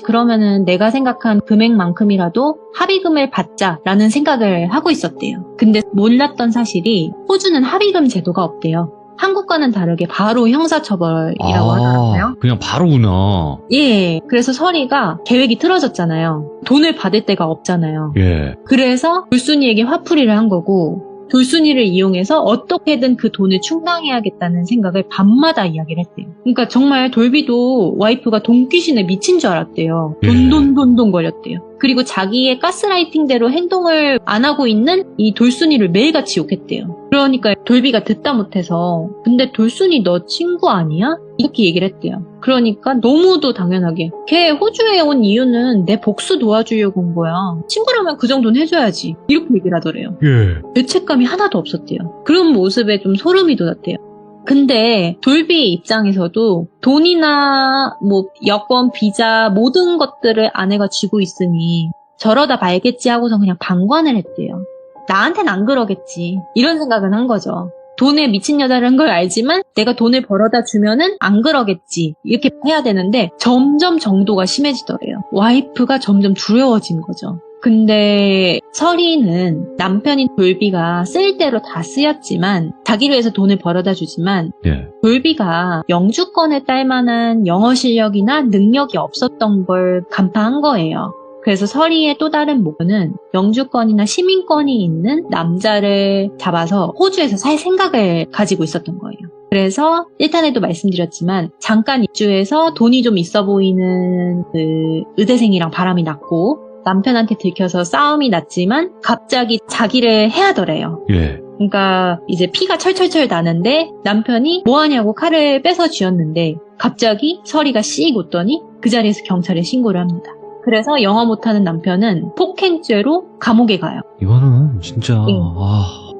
그러면은 내가 생각한 금액만큼이라도 합의금을 받자라는 생각을 하고 있었대요. 근데 몰랐던 사실이 호주는 합의금 제도가 없대요. 한국과는 다르게 바로 형사처벌이라고 하더라고요. 그냥 바로구나. 예, 그래서 서리가 계획이 틀어졌잖아요. 돈을 받을 데가 없잖아요. 예. 그래서 돌순이에게 화풀이를 한 거고 돌순이를 이용해서 어떻게든 그 돈을 충당해야겠다는 생각을 밤마다 이야기를 했대요. 그러니까 정말 돌비도 와이프가 돈귀신에 미친 줄 알았대요. 돈돈돈돈 거렸대요. 그리고 자기의 가스라이팅대로 행동을 안 하고 있는 이 돌순이를 매일같이 욕했대요. 그러니까 돌비가 듣다 못해서 근데 돌순이 너 친구 아니야? 이렇게 얘기를 했대요. 그러니까 너무도 당연하게 걔 호주에 온 이유는 내 복수 도와주려고 온 거야. 친구라면 그 정도는 해줘야지. 이렇게 얘기를 하더래요. 예. 죄책감이 하나도 없었대요. 그런 모습에 좀 소름이 돋았대요. 근데 돌비 입장에서도 돈이나 뭐 여권, 비자 모든 것들을 아내가 쥐고 있으니 저러다 말겠지 하고서 그냥 방관을 했대요. 나한텐 안 그러겠지. 이런 생각은 한 거죠. 돈에 미친 여자라는 걸 알지만 내가 돈을 벌어다 주면은 안 그러겠지. 이렇게 해야 되는데 점점 정도가 심해지더래요. 와이프가 점점 두려워진 거죠. 근데 서리는 남편인 돌비가 쓸 대로 다 쓰였지만 자기를 위해서 돈을 벌어다 주지만 예. 돌비가 영주권에 딸 만한 영어 실력이나 능력이 없었던 걸 간파한 거예요. 그래서 서리의 또 다른 목표는 영주권이나 시민권이 있는 남자를 잡아서 호주에서 살 생각을 가지고 있었던 거예요. 그래서 1탄에도 말씀드렸지만 잠깐 입주해서 돈이 좀 있어 보이는 그 의대생이랑 바람이 났고 남편한테 들켜서 싸움이 났지만 갑자기 자기를 해하더래요. 예. 그러니까 이제 피가 철철철 나는데 남편이 뭐하냐고 칼을 빼서 쥐었는데 갑자기 서리가 씩 웃더니 그 자리에서 경찰에 신고를 합니다. 그래서 영어 못하는 남편은 폭행죄로 감옥에 가요. 이거는 진짜 예.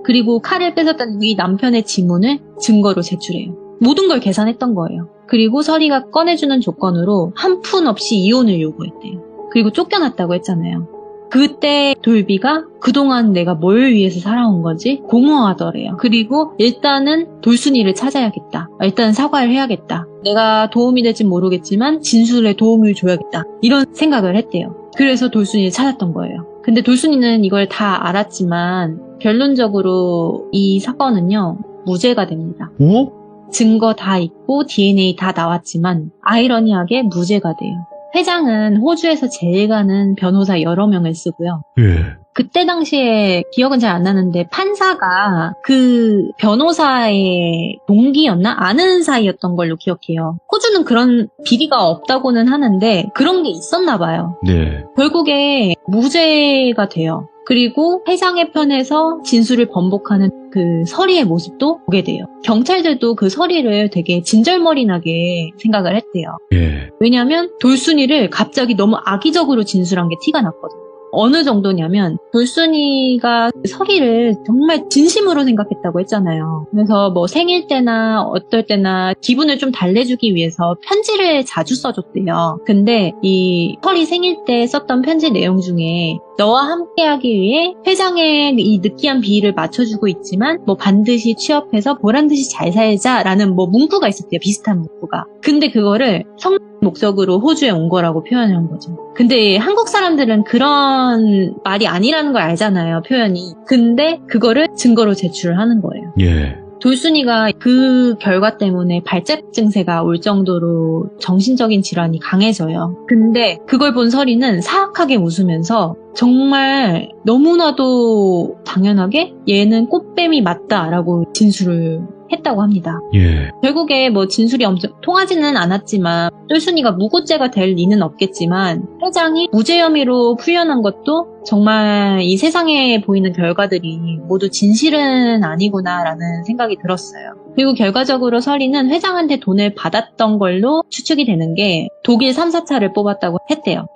그리고 칼을 뺏었다는 이 남편의 지문을 증거로 제출해요. 모든 걸 계산했던 거예요. 그리고 서리가 꺼내주는 조건으로 한 푼 없이 이혼을 요구했대요. 그리고 쫓겨났다고 했잖아요. 그때 돌비가 그동안 내가 뭘 위해서 살아온 건지 공허하더래요. 그리고 일단은 돌순이를 찾아야겠다. 일단 사과를 해야겠다. 내가 도움이 될진 모르겠지만 진술에 도움을 줘야겠다. 이런 생각을 했대요. 그래서 돌순이를 찾았던 거예요. 근데 돌순이는 이걸 다 알았지만 결론적으로 이 사건은요. 무죄가 됩니다. 오? 증거 다 있고 DNA 다 나왔지만 아이러니하게 무죄가 돼요. 회장은 호주에서 제일 가는 변호사 여러 명을 쓰고요. 예. 그때 당시에 기억은 잘 안 나는데 판사가 그 변호사의 동기였나? 아는 사이였던 걸로 기억해요. 호주는 그런 비리가 없다고는 하는데 그런 게 있었나 봐요. 네. 결국에 무죄가 돼요. 그리고 회장의 편에서 진술을 번복하는 그 서리의 모습도 보게 돼요. 경찰들도 그 서리를 되게 진절머리나게 생각을 했대요. 예. 왜냐하면 돌순이를 갑자기 너무 악의적으로 진술한 게 티가 났거든요. 어느 정도냐면 돌순이가 서리를 정말 진심으로 생각했다고 했잖아요. 그래서 뭐 생일 때나 어떨 때나 기분을 좀 달래주기 위해서 편지를 자주 써줬대요. 근데 이 서리 생일 때 썼던 편지 내용 중에 너와 함께하기 위해 회장의 이 느끼한 비위를 맞춰주고 있지만 뭐 반드시 취업해서 보란듯이 잘 살자라는 뭐 문구가 있었대요. 비슷한 문구가. 근데 그거를 성 목적으로 호주에 온 거라고 표현한 거죠. 근데 한국 사람들은 그런 말이 아니라는 걸 알잖아요, 표현이. 근데 그거를 증거로 제출을 하는 거예요. 예. 돌순이가 그 결과 때문에 발작 증세가 올 정도로 정신적인 질환이 강해져요. 근데 그걸 본 서리는 사악하게 웃으면서 정말 너무나도 당연하게 얘는 꽃뱀이 맞다라고 진술을 했다고 합니다. 예. 결국에 뭐 진술이 엄청 통하지는 않았지만 똘순이가 무고죄가 될 리는 없겠지만 회장이 무죄 혐의로 풀려난 것도 정말 이 세상에 보이는 결과들이 모두 진실은 아니구나라는 생각이 들었어요. 그리고 결과적으로 서리는 회장한테 돈을 받았던 걸로 추측이 되는 게 독일 3사차를 뽑았다고 했대요.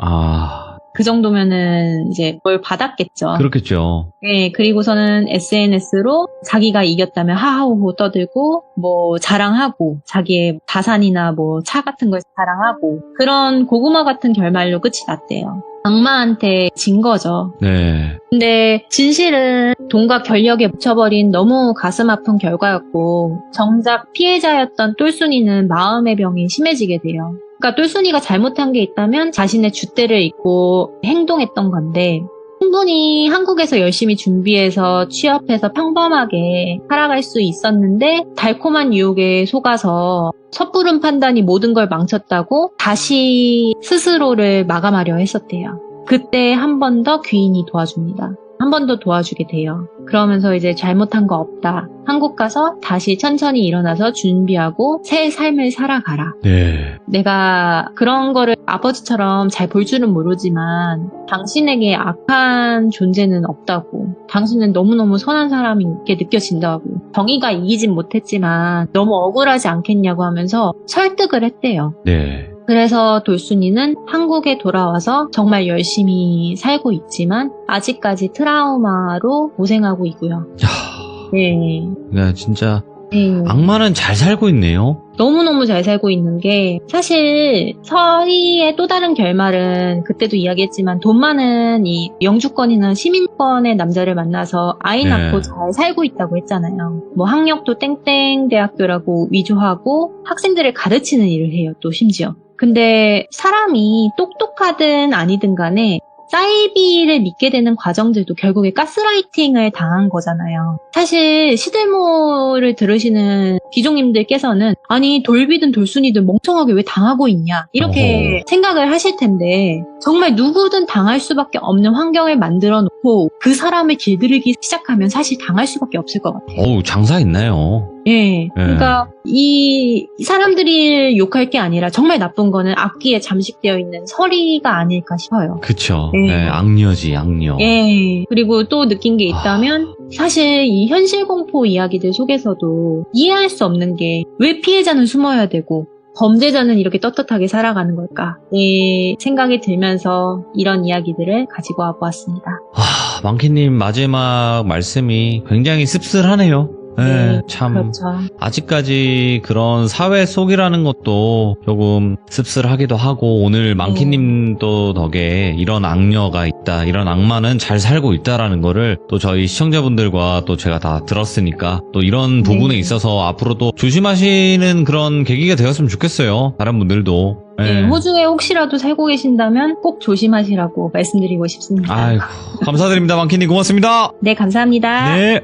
그 정도면은 이제 뭘 받았겠죠. 그렇겠죠. 네, 그리고서는 SNS로 자기가 이겼다면 하하호호 떠들고 뭐 자랑하고 자기의 자산이나 뭐 차 같은 걸 자랑하고 그런 고구마 같은 결말로 끝이 났대요. 악마한테 진 거죠. 네. 근데 진실은 돈과 권력에 묻혀버린 너무 가슴 아픈 결과였고 정작 피해자였던 똘순이는 마음의 병이 심해지게 돼요. 그러니까 똘순이가 잘못한 게 있다면 자신의 줏대를 잊고 행동했던 건데 충분히 한국에서 열심히 준비해서 취업해서 평범하게 살아갈 수 있었는데 달콤한 유혹에 속아서 섣부른 판단이 모든 걸 망쳤다고 다시 스스로를 마감하려 했었대요. 그때 한 번 더 귀인이 도와줍니다. 한 번 더 도와주게 돼요. 그러면서 이제 잘못한 거 없다. 한국 가서 다시 천천히 일어나서 준비하고 새 삶을 살아가라. 네. 내가 그런 거를 아버지처럼 잘 볼 줄은 모르지만 당신에게 악한 존재는 없다고. 당신은 너무너무 선한 사람이게 느껴진다고. 정의가 이기진 못했지만 너무 억울하지 않겠냐고 하면서 설득을 했대요. 네. 그래서 돌순이는 한국에 돌아와서 정말 열심히 살고 있지만 아직까지 트라우마로 고생하고 있고요. 야, 네. 야, 진짜 네. 악마는 잘 살고 있네요. 너무너무 잘 살고 있는 게 사실 서희의 또 다른 결말은 그때도 이야기했지만 돈 많은 이 영주권이나 시민권의 남자를 만나서 아이 네. 낳고 잘 살고 있다고 했잖아요. 뭐 학력도 땡땡 대학교라고 위조하고 학생들을 가르치는 일을 해요. 또 심지어. 근데 사람이 똑똑하든 아니든 간에 사이비를 믿게 되는 과정들도 결국에 가스라이팅을 당한 거잖아요. 사실 시들모를 들으시는 귀족님들께서는 아니 돌비든 돌순이든 멍청하게 왜 당하고 있냐 이렇게 생각을 하실 텐데 정말 누구든 당할 수밖에 없는 환경을 만들어 놓고 그 사람을 길들이기 시작하면 사실 당할 수밖에 없을 것 같아요. 어우, 장사 있나요? 예, 그러니까 이 사람들이 욕할 게 아니라 정말 나쁜 거는 악기에 잠식되어 있는 서리가 아닐까 싶어요. 그쵸. 네. 네, 악녀지, 악녀. 예, 그리고 또 느낀 게 있다면 사실 이 현실 공포 이야기들 속에서도 이해할 수 없는 게 왜 피해자는 숨어야 되고 범죄자는 이렇게 떳떳하게 살아가는 걸까? 이 생각이 들면서 이런 이야기들을 가지고 와보았습니다. 망키님 마지막 말씀이 굉장히 씁쓸하네요. 네, 참 그렇죠. 아직까지 그런 사회 속이라는 것도 조금 씁쓸하기도 하고 오늘 망키님도 덕에 이런 악녀가 있다, 이런 악마는 잘 살고 있다라는 거를 또 저희 시청자분들과 또 제가 다 들었으니까 또 이런 부분에 있어서 앞으로도 조심하시는 그런 계기가 되었으면 좋겠어요. 다른 분들도. 네, 호주에 혹시라도 살고 계신다면 꼭 조심하시라고 말씀드리고 싶습니다. 아이고, 감사드립니다. 망키님 고맙습니다. 네, 감사합니다. 네.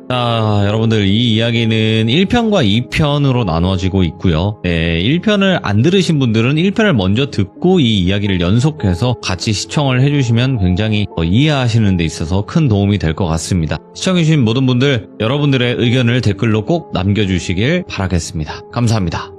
자, 여러분들 이 이야기는 1편과 2편으로 나눠지고 있고요. 네, 1편을 안 들으신 분들은 1편을 먼저 듣고 이 이야기를 연속해서 같이 시청을 해주시면 굉장히 이해하시는 데 있어서 큰 도움이 될 것 같습니다. 시청해주신 모든 분들, 여러분들의 의견을 댓글로 꼭 남겨주시길 바라겠습니다. 감사합니다.